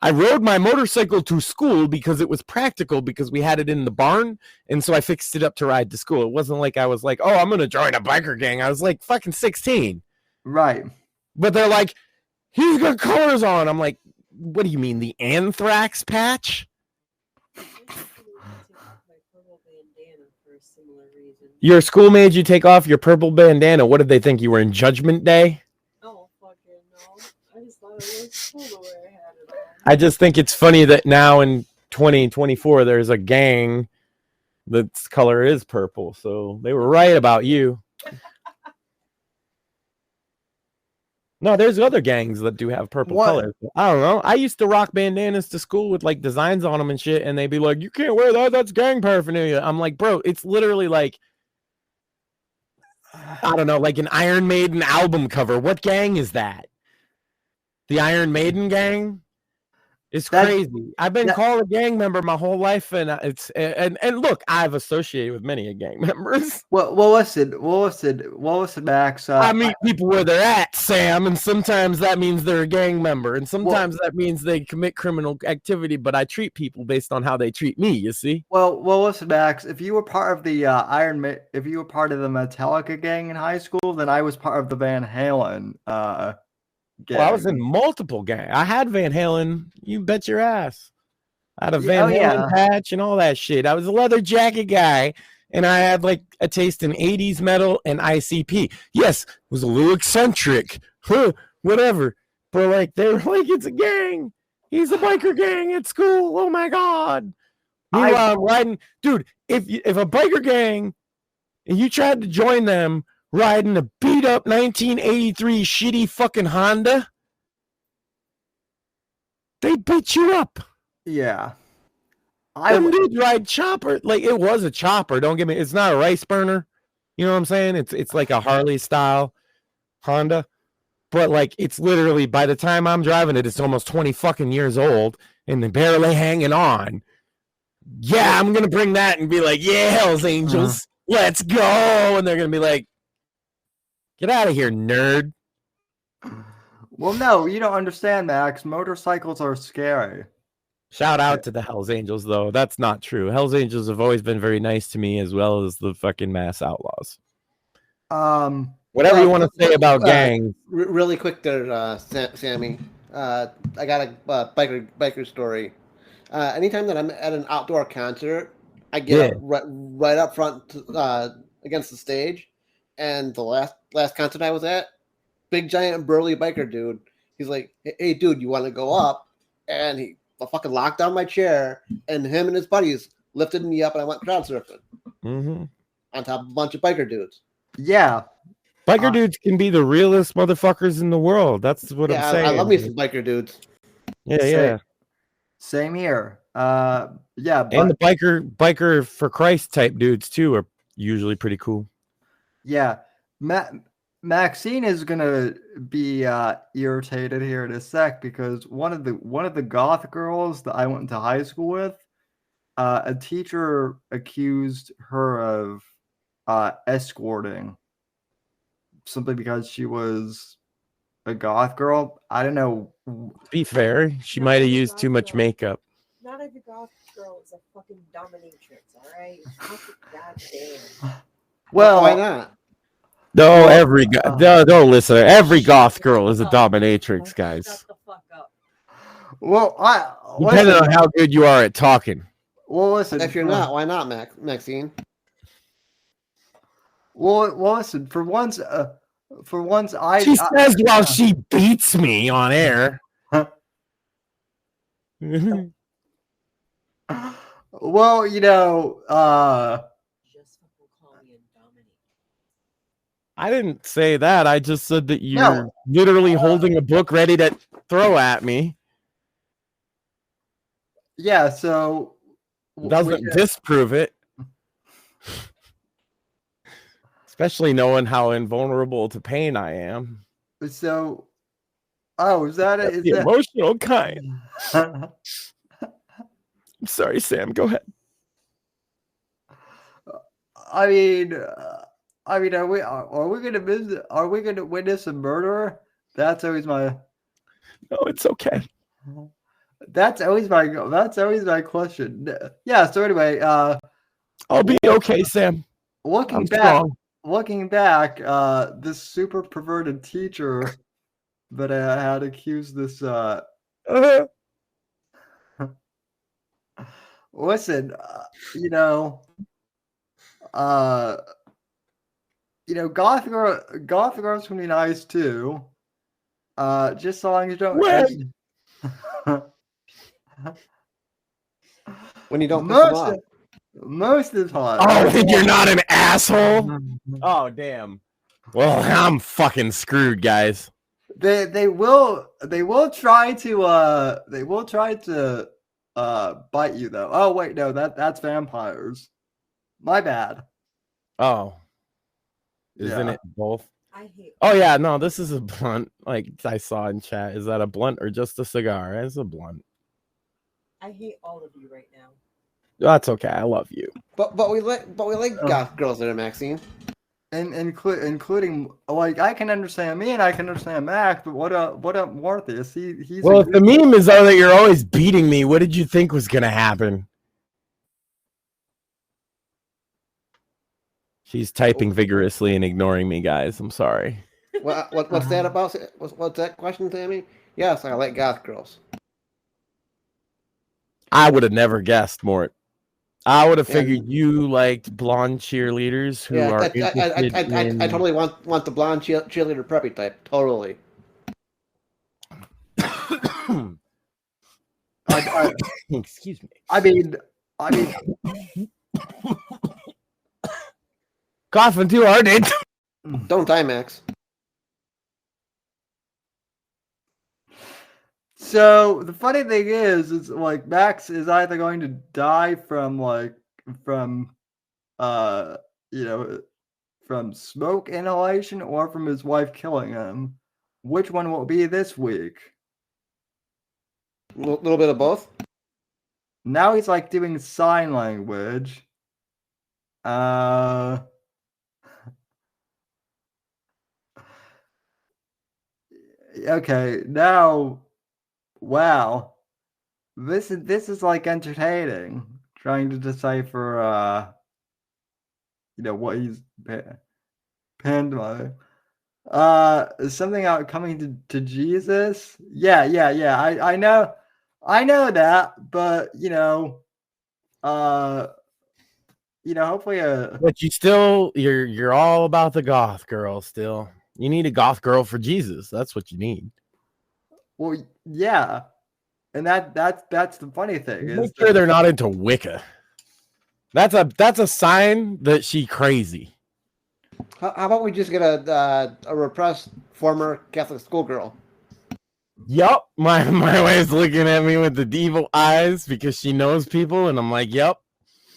I rode my motorcycle to school because it was practical because we had it in the barn. And so I fixed it up to ride to school. It wasn't like I was like, oh, I'm going to join a biker gang. I was like fucking 16. Right. But they're like, he's got colors on. I'm like, what do you mean? The anthrax patch? Your school made you take off your purple bandana. What did they think? You were in Judgment Day? Oh, fucking no. I just thought it was cool the way I had it on. I just think it's funny that now in 2024 there's a gang that's color is purple. So they were right about you. No, there's other gangs that do have purple colors. I don't know. I used to rock bandanas to school with like designs on them and shit, and they'd be like, "You can't wear that. That's gang paraphernalia." I'm like, bro, it's literally like, I don't know, like an Iron Maiden album cover. What gang is that? The Iron Maiden gang? It's crazy. I've been called a gang member my whole life, and it's and look, I've associated with many gang members. Well, listen, Max. I meet people where they're at, Sam, and sometimes that means they're a gang member, and sometimes that means they commit criminal activity. But I treat people based on how they treat me. You see? Well, listen, Max. If you were part of the if you were part of the Metallica gang in high school, then I was part of the Van Halen. Well, I was in multiple gangs. I had Van Halen. You bet your ass. I had a Van Halen patch and all that shit. I was a leather jacket guy, and I had like a taste in 80s metal and ICP. Yes, it was a little eccentric. Whatever. But like, they were like, it's a gang. He's a biker gang at school. Oh my God. Meanwhile, I'm riding. Dude, if a biker gang and you tried to join them, riding a beat up 1983 shitty fucking Honda, they beat you up. Yeah. Them dudes ride chopper. Like, it was a chopper. Don't get me. It's not a rice burner, You know what I'm saying? It's like a Harley style Honda, but like it's literally by the time I'm driving it, it's almost 20 fucking years old and they're barely hanging on. Yeah, I'm gonna bring that and be like, yeah, Hell's Angels, let's go. And they're gonna be like, get out of here, nerd. Well, no, you don't understand, Max. Motorcycles are scary. Shout out to the Hells Angels, though. That's not true. Hells Angels have always been very nice to me, as well as the fucking mass outlaws. Whatever you want to say about gangs. Really quick there, Sammy. I got a biker story. Anytime that I'm at an outdoor concert, I get up right up front against the stage. And the last concert I was at, big giant burly biker dude. He's like, "Hey, dude, you want to go up?" And he fucking locked down my chair, and him and his buddies lifted me up, and I went crowd surfing on top of a bunch of biker dudes. Yeah. Biker dudes can be the realest motherfuckers in the world. That's what I'm saying. I love me some biker dudes. Yeah. Same here. Yeah. But, and the biker for Christ type dudes too are usually pretty cool. Yeah. Maxine is gonna be irritated here in a sec because one of the goth girls that I went to high school with, a teacher accused her of escorting simply because she was a goth girl. I don't know. To be fair, she might have used too much makeup. Not every goth girl is a fucking dominatrix, all right? Goddamn. Well, why not? No, don't listen. Every goth girl is a dominatrix, guys. Shut the fuck up. Well, depending on how good you are at talking. Well, listen. If you're not, why not, Maxine? Well, listen. For once, She says while she beats me on air. Well, Just fucking call me a dominatrix. I didn't say that. I just said that you're literally holding a book ready to throw at me. Yeah, so doesn't disprove it. Especially knowing how invulnerable to pain I am. So, is that it? Is the that... emotional kind? I'm sorry, Sam. Go ahead. I mean, are we gonna visit? Are we gonna witness a murder? That's always my. No, it's okay. That's always my question. Yeah. So anyway, I'll be okay, Sam. Looking back, this super perverted teacher that I had accused this. Listen, goth girls can be nice too. Just so long as you don't. When you don't piss them off. Most of the time. Oh, you're not an asshole? Oh, damn. Well, I'm fucking screwed, guys. They will try to bite you though. Oh wait, no, that's vampires. My bad. Oh. Isn't it both? I hate. Oh yeah, no, this is a blunt. Like I saw in chat. Is that a blunt or just a cigar? It's a blunt. I hate all of you right now. That's okay. I love you. But we like goth girls there, Maxine. And including like I can understand me and I can understand Mac, but what up Mortheous? He's well, if the meme is that you're always beating me, what did you think was gonna happen? She's typing vigorously and ignoring me, guys. I'm sorry. What's that about? What's that question, Sammy? Yes, I like goth girls. I would have never guessed, Mort. I would have figured you liked blonde cheerleaders who are. I totally want the blonde cheerleader preppy type. Totally. Excuse me. I mean. Coughing too hard, dude. Don't die, Max. So the funny thing is like Max is either going to die from from smoke inhalation or from his wife killing him. Which one will it be this week? A little bit of both. Now he's like doing sign language. Okay, now, wow, this is like entertaining. Trying to decipher, what he's pinned by. Something out coming to Jesus. Yeah. I know that, but hopefully But you're all about the goth girl still. You need a goth girl for Jesus. That's what you need. well, yeah, and that's the funny thing is Make sure they're not into Wicca. That's a sign that she crazy. How about we just get a repressed former Catholic schoolgirl? Yup, my wife's looking at me with the evil eyes because she knows people, and I'm like, yup.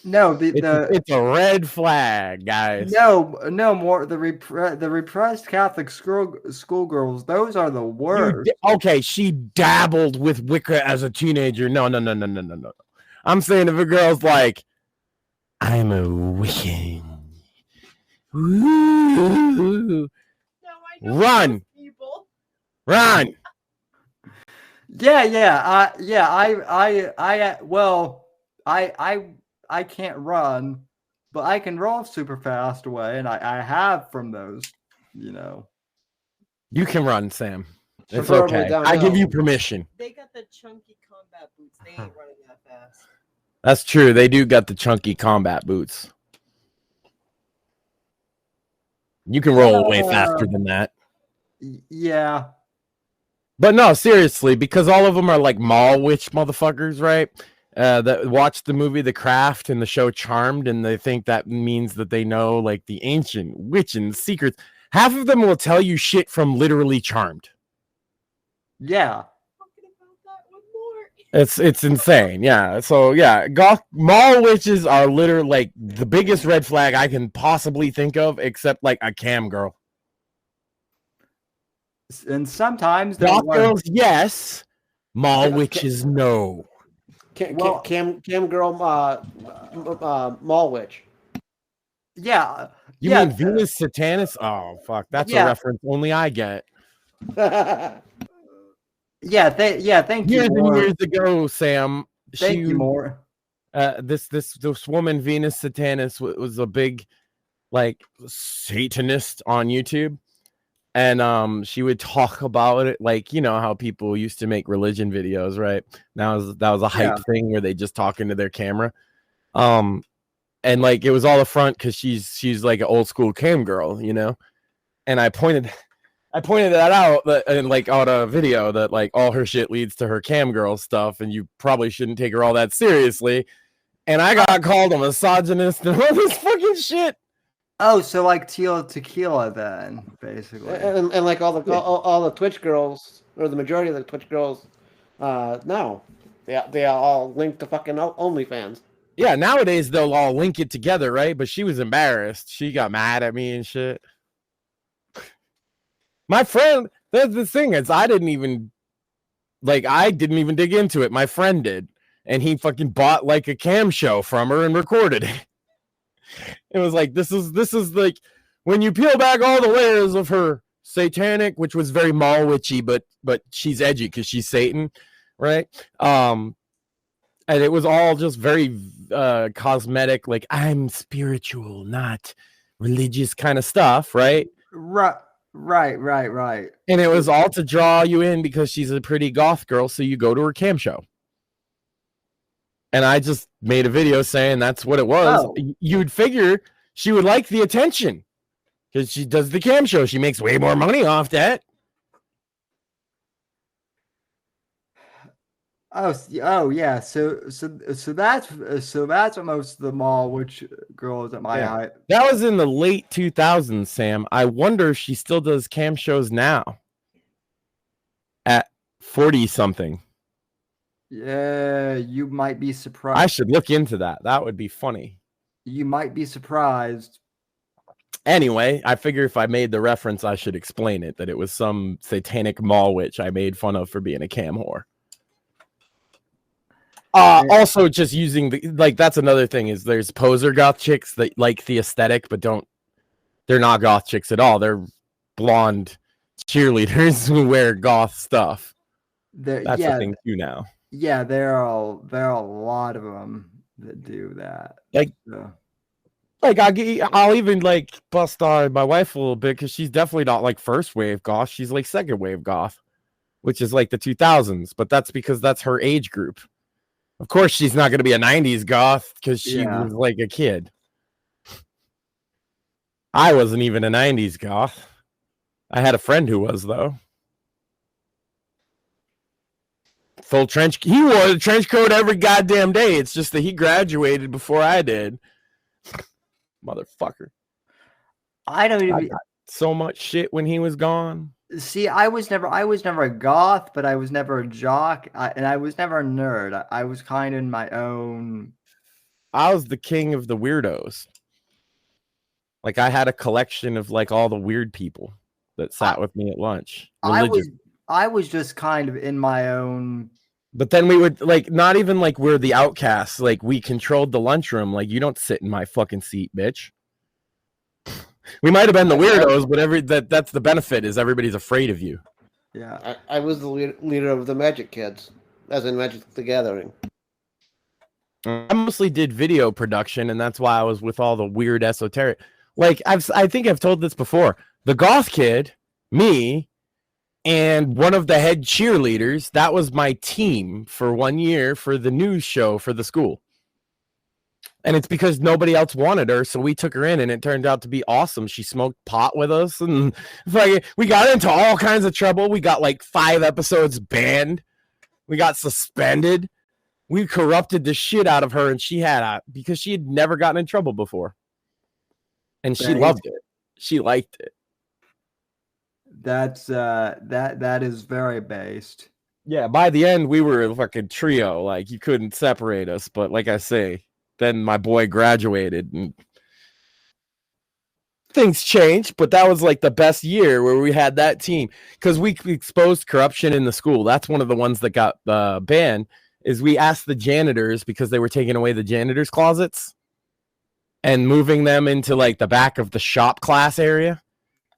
no, It's a red flag, guys. no more the repressed Catholic schoolgirls. Those are the worst. Okay, she dabbled with Wicca as a teenager. No. I'm saying if a girl's like, I'm a Wiccan. Ooh. No, I know Run. those people. Run. I can't run, but I can roll super fast away, and I have from those, You can run, Sam. It's Preferably okay. downhill. I give you permission. They got the chunky combat boots. They ain't running that fast. That's true. They do got the chunky combat boots. You can roll way faster than that. Yeah. But no, seriously, because all of them are like mall witch motherfuckers, right? That watch the movie The Craft and the show Charmed, and they think that means that they know like the ancient witching secrets. Half of them will tell you shit from literally Charmed. Yeah. Talking about that one more. It's insane. Yeah. So yeah, mall witches are literally like the biggest red flag I can possibly think of, except like a cam girl. And sometimes they're Goth like- girls, yes. Mall witches, no. Cam girl, mall witch. Yeah. You yeah, mean Venus Satanis? Oh fuck, that's Yeah. a reference only I get. Thank Years you. and More. years ago, Sam. Thank you more. This woman, Venus Satanis, was a big like Satanist on YouTube, and she would talk about it, like how people used to make religion videos, right? That was a hype thing where they just talk into their camera, and like it was all a front because she's like an old school cam girl, and I pointed that out and like on a video that like all her shit leads to her cam girl stuff, and you probably shouldn't take her all that seriously. And I got called a misogynist and all this fucking shit. Oh, so like tequila then, basically. and like all the Twitch girls, or the majority of the Twitch girls, now they all link to fucking OnlyFans. Yeah, nowadays they'll all link it together, right? But she was embarrassed. She got mad at me and shit. My friend, that's the thing is I didn't even dig into it. My friend did, and he fucking bought like a cam show from her and recorded it. It was like this is like when you peel back all the layers of her satanic, which was very mall witchy, but she's edgy because she's Satan, right? And it was all just very cosmetic, like I'm spiritual, not religious kind of stuff, right? Right. And it was all to draw you in because she's a pretty goth girl, so you go to her cam show. And I just made a video saying that's what it was. Oh. You'd figure she would like the attention because she does the cam show. She makes way more money off that. Oh yeah. So that's what most of the mall witch girls at my height. That was in the late 2000s, Sam. I wonder if she still does cam shows now at 40 something. Yeah, you might be surprised. I should look into that. That would be funny. You might be surprised. Anyway, I figure if I made the reference, I should explain it, that it was some satanic mall witch I made fun of for being a cam whore. Also, just using that's another thing is there's poser goth chicks that like the aesthetic, but they're not goth chicks at all. They're blonde cheerleaders who wear goth stuff. That's the thing too now. Yeah, there are a lot of them that do that. I'll even bust on my wife a little bit because she's definitely not like first wave goth. She's like second wave goth, which is like the 2000s. But that's because that's her age group. Of course, she's not going to be a 90s goth because she was like a kid. I wasn't even a 90s goth. I had a friend who was, though. Full trench. He wore a trench coat every goddamn day. It's just that he graduated before I did. Motherfucker. I don't even. I got so much shit when he was gone. See, I was never a goth, but I was never a jock, and I was never a nerd. I was kind of in my own. I was the king of the weirdos. Like I had a collection of like all the weird people that sat with me at lunch. I was just kind of in my own. But then we would not even we're the outcasts. Like we controlled the lunchroom. Like you don't sit in my fucking seat, bitch. We might have been the weirdos, but that's the benefit is everybody's afraid of you. Yeah, I was the leader of the Magic Kids, as in Magic the Gathering. I mostly did video production, and that's why I was with all the weird esoteric. I think I've told this before. The goth kid, me, and one of the head cheerleaders, that was my team for 1 year for the news show for the school. And it's because nobody else wanted her, so we took her in, and it turned out to be awesome. She smoked pot with us, and we got into all kinds of trouble. We got 5 episodes banned. We got suspended. We corrupted the shit out of her, and she had because she had never gotten in trouble before. And she loved it. She liked it. That's that is very based. Yeah, by the end we were a fucking trio. You couldn't separate us. But like I say, then my boy graduated and things changed. But that was the best year where we had that team because we exposed corruption in the school. That's one of the ones that got banned. Is we asked the janitors because they were taking away the janitors' closets and moving them into the back of the shop class area.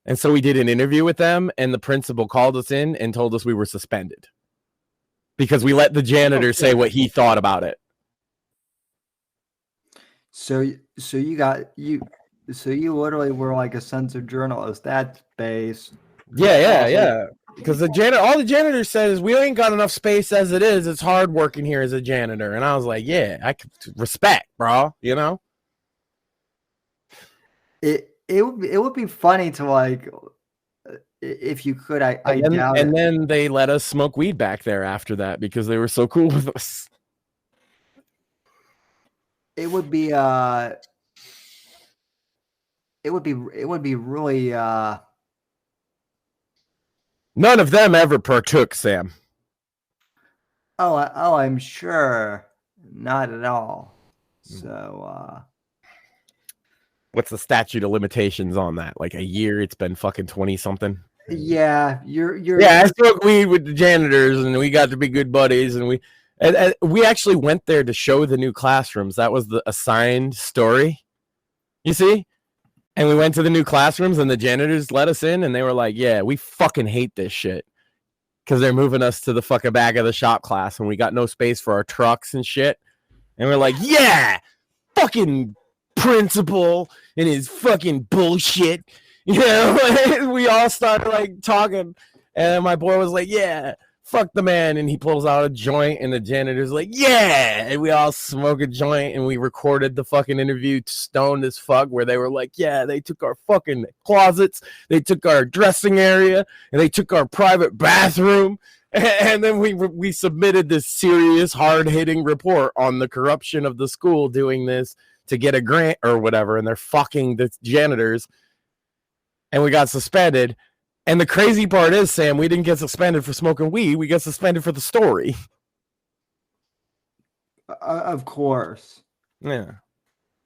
And so we did an interview with them, and the principal called us in and told us we were suspended because we let the janitor say what he thought about it. So you literally were a censored journalist. That's based. Yeah. Because all the janitor said is we ain't got enough space as it is. It's hard working here as a janitor. And I was like, yeah, I could respect, bro. You know? It would be funny to if you could. I doubt it. And then they let us smoke weed back there after that because they were so cool with us. It would be really None of them ever partook, Sam. Oh, I'm sure not at all. So what's the statute of limitations on that? A year? It's been fucking 20 something. Yeah, you're. Yeah, I smoked weed with the janitors, and we got to be good buddies, and we actually went there to show the new classrooms. That was the assigned story. You see? And we went to the new classrooms, and the janitors let us in, and they were like, "Yeah, we fucking hate this shit." Because they're moving us to the fucking back of the shop class, and we got no space for our trucks and shit. And we're like, "Yeah, fucking principal and his fucking bullshit." You know, we all started talking, and my boy was like, "Yeah, fuck the man," and he pulls out a joint, and the janitor's like, "Yeah," and we all smoke a joint, and we recorded the fucking interview stoned as fuck, where they were like, "Yeah, they took our fucking closets, they took our dressing area, and they took our private bathroom," and then we submitted this serious, hard-hitting report on the corruption of the school doing this to get a grant or whatever, and they're fucking the janitors. And we got suspended. And the crazy part is, Sam, we didn't get suspended for smoking weed. We got suspended for the story. Of course. Yeah.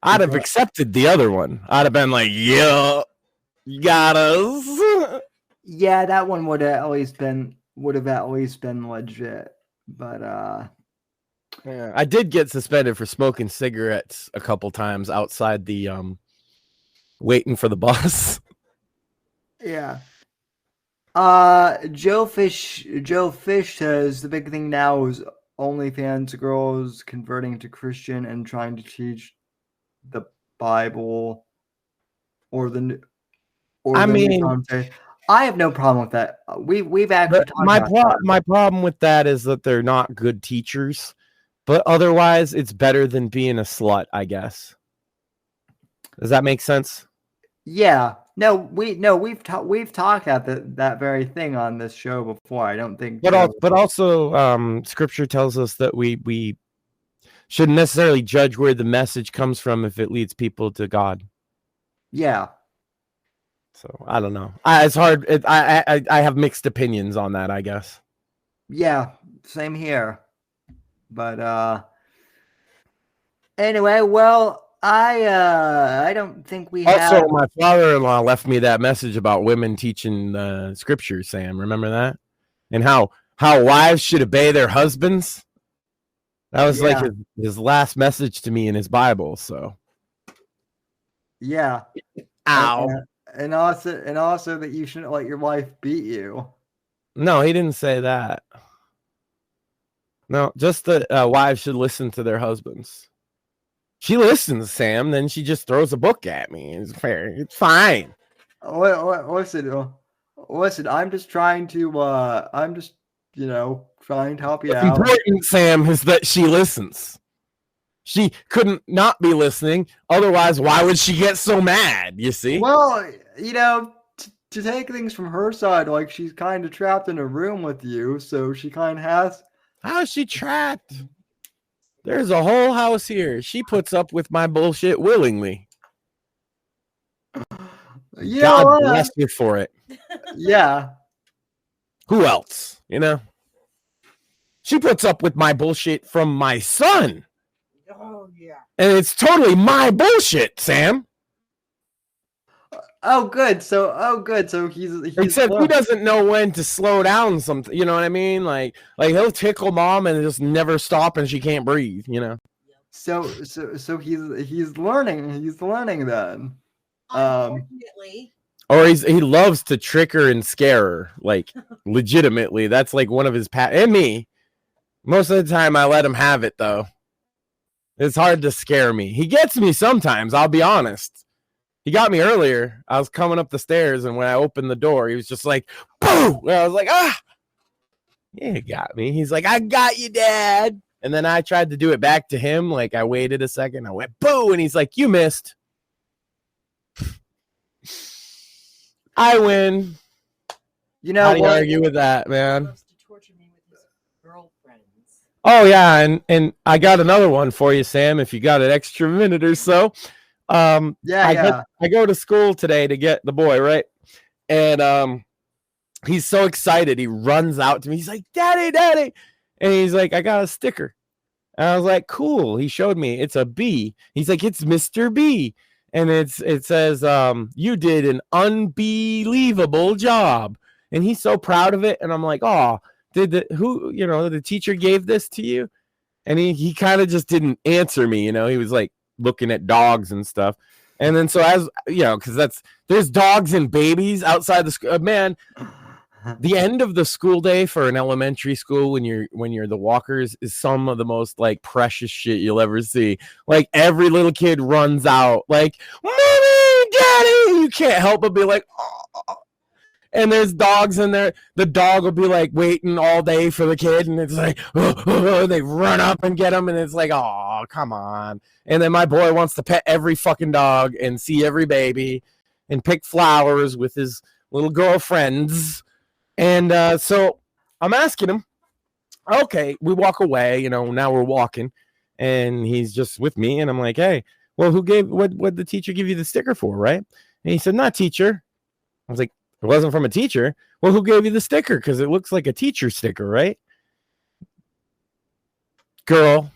I'd have accepted the other one. I'd have been like, yeah, you got us. Yeah, that one would have at least been legit. But yeah, I did get suspended for smoking cigarettes a couple times outside the waiting for the bus. yeah. Joe Fish says the big thing now is OnlyFans girls converting to Christian and trying to teach the Bible or the I have no problem with that. We've actually talked my problem with that is that they're not good teachers, but otherwise it's better than being a slut, I guess. Does that make sense? Yeah. We've talked about that very thing on this show before. I don't think but also scripture tells us that we shouldn't necessarily judge where the message comes from if it leads people to God. Yeah. So I don't know. It's hard. I have mixed opinions on that, I guess. Yeah, same here. But anyway, well, I don't think we also, have. my father-in-law left me that message about women teaching scripture, Sam. Remember that? And how wives should obey their husbands. That was like his last message to me in his Bible. So yeah. Ow. And also that you shouldn't let your wife beat you. No, he didn't say that. No, just that wives should listen to their husbands. She listens, Sam, then she just throws a book at me. It's fair. It's fine. Listen, I'm just trying to trying to help you What's out. important, Sam, is that she listens. She couldn't not be listening. Otherwise, why would she get so mad? You see? Well, to take things from her side, like she's kind of trapped in a room with you, so she kind of has. How is she trapped? There's a whole house here. She puts up with my bullshit willingly. God bless you for it. Yeah. Who else? She puts up with my bullshit from my son. Oh, yeah. And it's totally my bullshit, Sam. Oh, good. So he's except he doesn't know when to slow down. Something, you know what I mean? Like he'll tickle mom and just never stop, and she can't breathe. So he's learning. He's learning then. Unfortunately. Or he loves to trick her and scare her, like legitimately. That's like one of his and me. Most of the time, I let him have it though. It's hard to scare me. He gets me sometimes. I'll be honest. He got me earlier. I was coming up the stairs, and when I opened the door, he was just like, "Boo!" And I was like, "Ah, yeah, he got me." He's like, "I got you, Dad." And then I tried to do it back to him. Like I waited a second. I went, "Boo!" And he's like, "You missed." I win. How do you argue with that, man? He loves to torture me with his girlfriends. Oh yeah, and I got another one for you, Sam. If you got an extra minute or so. I go to school today to get the boy, right? And he's so excited. He runs out to me. He's like, Daddy. And he's like, I got a sticker. And I was like, cool. He showed me. It's a B. He's like, it's Mr. B. And it says, you did an unbelievable job. And he's so proud of it. And I'm like, oh, the teacher gave this to you? And he kind of just didn't answer me. He was like looking at dogs and stuff. And then so as because there's dogs and babies outside the school. Man, the end of the school day for an elementary school when you're the walkers is some of the most like precious shit you'll ever see. Like every little kid runs out like, Mommy, Daddy. You can't help but be like, oh. And there's dogs in there. The dog will be like waiting all day for the kid, and it's like, they run up and get him, and it's like, oh, come on. And then my boy wants to pet every fucking dog and see every baby and pick flowers with his little girlfriends. And so I'm asking him, okay, we walk away, now we're walking, and he's just with me, and I'm like, hey, well, what the teacher give you the sticker for, right? And he said, not teacher. I was like, it wasn't from a teacher. Well, who gave you the sticker? Because it looks like a teacher sticker, right? Girl.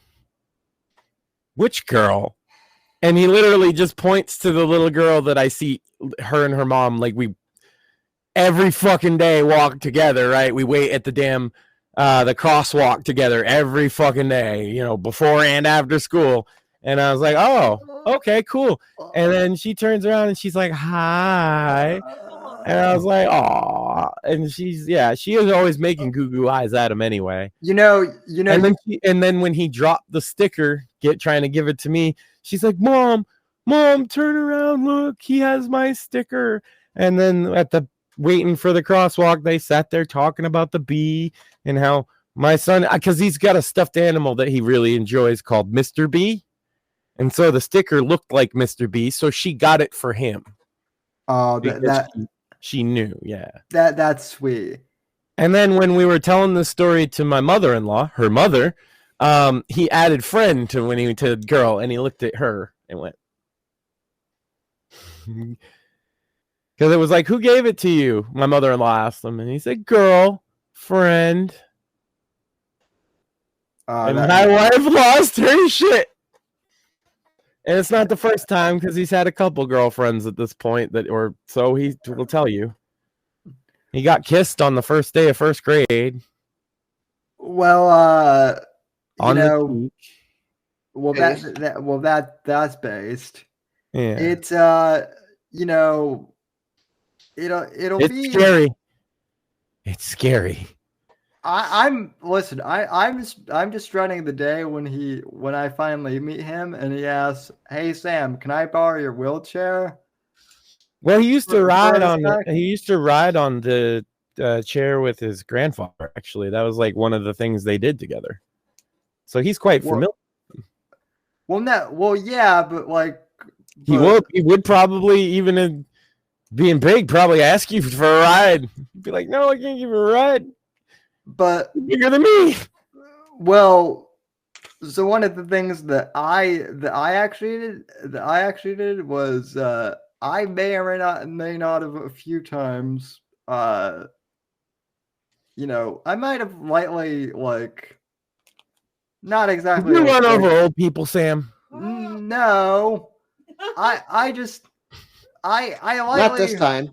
Which girl? And he literally just points to the little girl that I see, her and her mom, like we every fucking day walk together, right? We wait at the damn the crosswalk together every fucking day, you know, before and after school. And I was like, oh, okay, cool. And then she turns around and she's like, hi. And I was like, oh. And she is always making goo eyes at him anyway. You know. And then when he dropped the sticker, trying to give it to me, she's like, Mom, turn around, look, he has my sticker. And then waiting for the crosswalk, they sat there talking about the bee and how my son, because he's got a stuffed animal that he really enjoys called Mr. B. And so the sticker looked like Mr. B, so she got it for him. Oh, she knew, yeah. That's sweet. And then when we were telling the story to my mother-in-law, her mother, he added friend to girl, and he looked at her and went, because it was like, who gave it to you? My mother-in-law asked him, and he said, girl, friend. And my wife lost her shit. And it's not the first time, because he's had a couple girlfriends at this point or so he will tell you. He got kissed on the first day of first grade. Well, on the cheek. That's based. Yeah. It's it'll be scary. It's scary. I'm just running the day when I finally meet him and he asks, "Hey Sam, can I borrow your wheelchair?" Well, he used to ride on the chair with his grandfather. Actually, that was like one of the things they did together. So he's quite familiar. Yeah, but like he would probably, even in being big, probably ask you for a ride. He'd be like, "No, I can't give you a ride." But you're bigger than me. Well, so one of the things that I actually did was I may not have a few times I might have lightly, like, not exactly. You run over old people, Sam. No, I lightly. Not this time.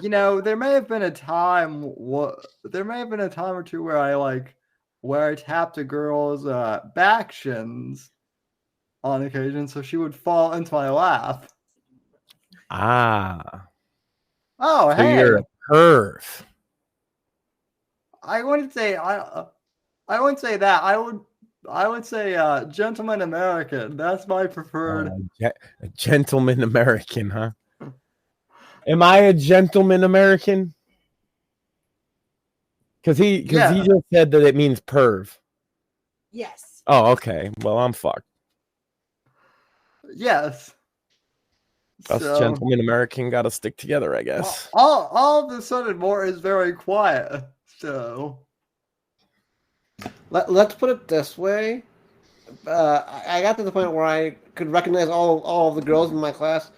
There may have been a time or two where I tapped a girl's back shins on occasion, so she would fall into my lap. Ah. Oh, so hey. You're a perv. I wouldn't say that. I would say gentleman American. That's my preferred. A gentleman American, huh? Am I a gentleman American? Because he just said that it means perv. Yes. Oh, okay. Well, I'm fucked. Yes. Us gentlemen American got to stick together, I guess. All of a sudden, more is very quiet. So let's put it this way. I got to the point where I could recognize all of the girls in my class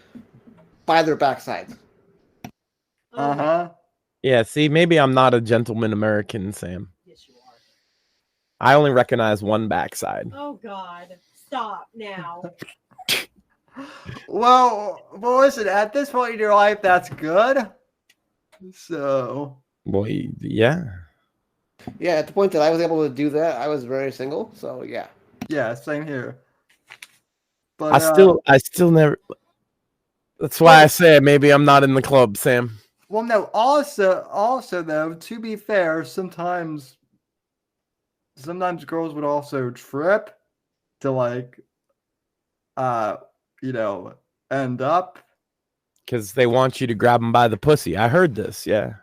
by their backsides. Yeah, see, maybe I'm not a gentleman American, Sam. Yes, you are. I only recognize one backside. Oh, God. Stop now. Well, listen, at this point in your life, that's good. So. Well, yeah. Yeah, at the point that I was able to do that, I was very single, so yeah. Yeah, same here. But I still never. That's why I say maybe I'm not in the club, Sam. Well, no. Also, though, to be fair, sometimes girls would also trip to end up because they want you to grab them by the pussy. I heard this. Yeah.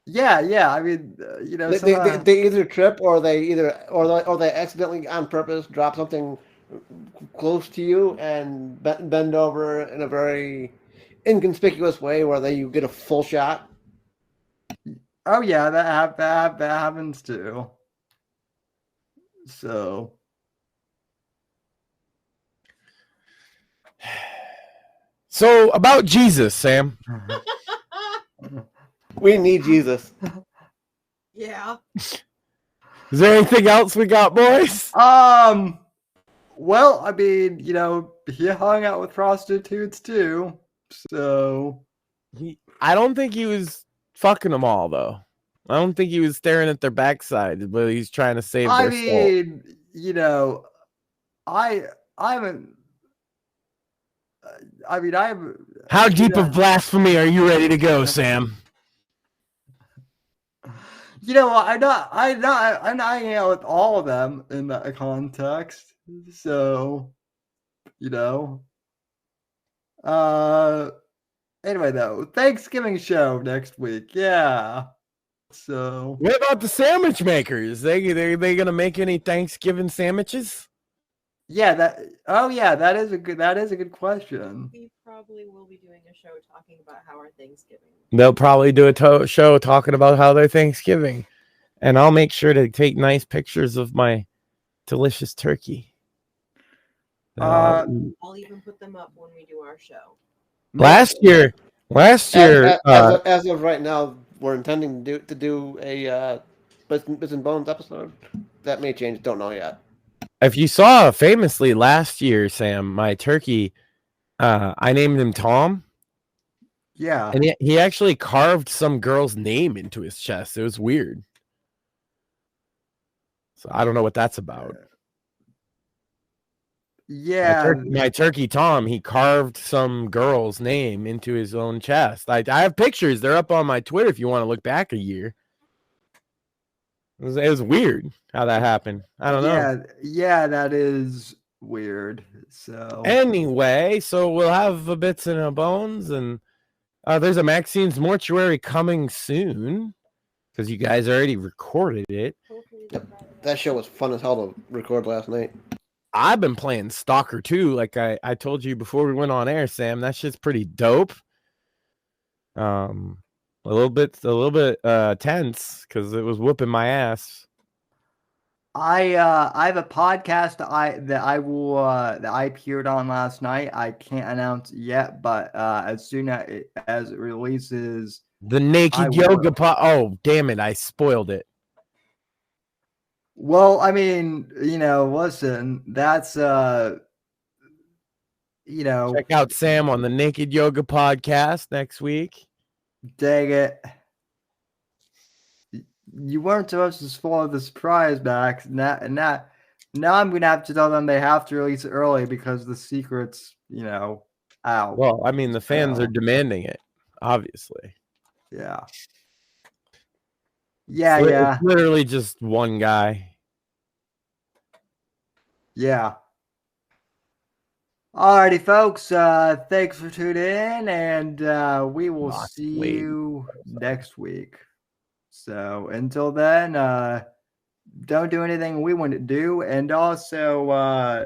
Yeah. I mean, they either trip or they accidentally on purpose drop something close to you and bend over in a very inconspicuous way where you get a full shot. Oh yeah, that happens too. So about Jesus, Sam. We need Jesus. Yeah. Is there anything else we got, boys? Well, I mean, he hung out with prostitutes too. So I don't think he was fucking them all, though. I don't think he was staring at their backside, but he's trying to save their soul. I haven't. I'm. How deep of blasphemy are you ready to go, Sam? I'm not hanging out with all of them in that context. So, anyway, though, Thanksgiving show next week. Yeah. So. What about the sandwich makers? They gonna make any Thanksgiving sandwiches? Yeah. that is a good question. We probably will be doing a show talking about how our Thanksgiving. They'll probably do a show talking about how their Thanksgiving, and I'll make sure to take nice pictures of my delicious turkey. I'll even put them up when we do our show. Last year, as of right now, we're intending to do a Bits and Bones episode. That may change. Don't know yet. if you saw famously last year, Sam, my turkey, I named him Tom. Yeah. And he actually carved some girl's name into his chest. It was weird. So I don't know what that's about. Yeah. My turkey Tom, he carved some girl's name into his own chest. I have pictures. They're up on my Twitter if you want to look back a year. It was weird how that happened. I don't know. Yeah, that is weird. So anyway, so we'll have a Bits and a Bones, and there's a Maxine's Mortuary coming soon because you guys already recorded it. Yep. That show was fun as hell to record last night. I've been playing Stalker 2, like I told you before we went on air, Sam. That shit's pretty dope. A little bit tense because it was whooping my ass. I have a podcast that I appeared on last night. I can't announce it yet, but as soon as it releases, the Naked Yoga pod. Oh, damn it! I spoiled it. Well, I mean, listen, that's check out Sam on the Naked Yoga podcast next week. Dang it. You weren't supposed to spoil the surprise, Max. Now I'm going to have to tell them they have to release it early because the secret's, out. Well, I mean, the fans are demanding it, obviously. Yeah. It's literally just one guy. Yeah. Alrighty, folks. Thanks for tuning in, and we will see you next week. So until then, don't do anything we want to do, and also,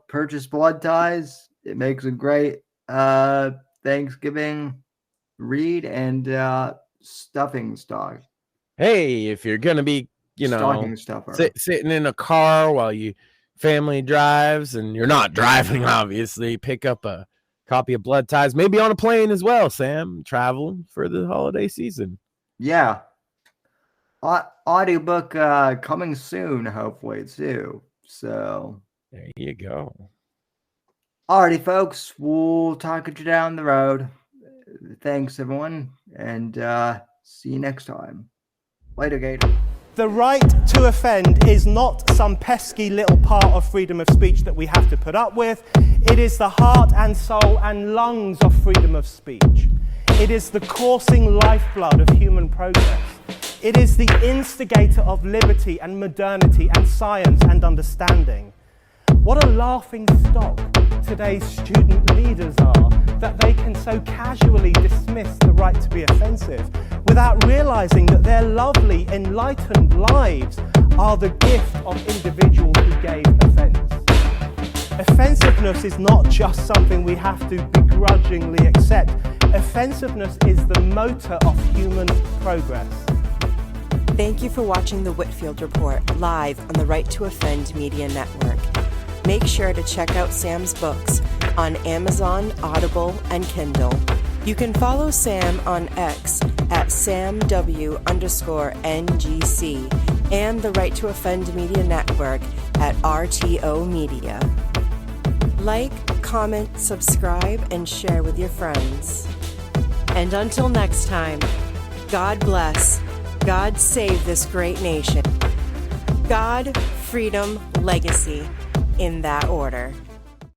purchase blood ties. It makes a great Thanksgiving read and stuffing stock. Hey, if you're gonna be, sitting in a car while you family drives and you're not driving, obviously, pick up a copy of Blood Ties, maybe on a plane as well, Sam, traveling for the holiday season. Yeah. Audiobook coming soon, hopefully, too. So there you go. Alrighty, folks, we'll talk to you down the road. Thanks, everyone, and see you next time. Later, Gator. The right to offend is not some pesky little part of freedom of speech that we have to put up with. It is the heart and soul and lungs of freedom of speech. It is the coursing lifeblood of human progress. It is the instigator of liberty and modernity and science and understanding. What a laughing stock today's student leaders are, that they can so casually dismiss the right to be offensive without realizing that their lovely, enlightened lives are the gift of individuals who gave offense. Offensiveness is not just something we have to begrudgingly accept. Offensiveness is the motor of human progress. Thank you for watching the Whitfield Report live on the Right to Offend Media Network. Make sure to check out Sam's books on Amazon, Audible, and Kindle. You can follow Sam on X at SamW_NGC and the Right to Offend Media Network at RTO Media. Like, comment, subscribe, and share with your friends. And until next time, God bless, God save this great nation. God, freedom, legacy, in that order.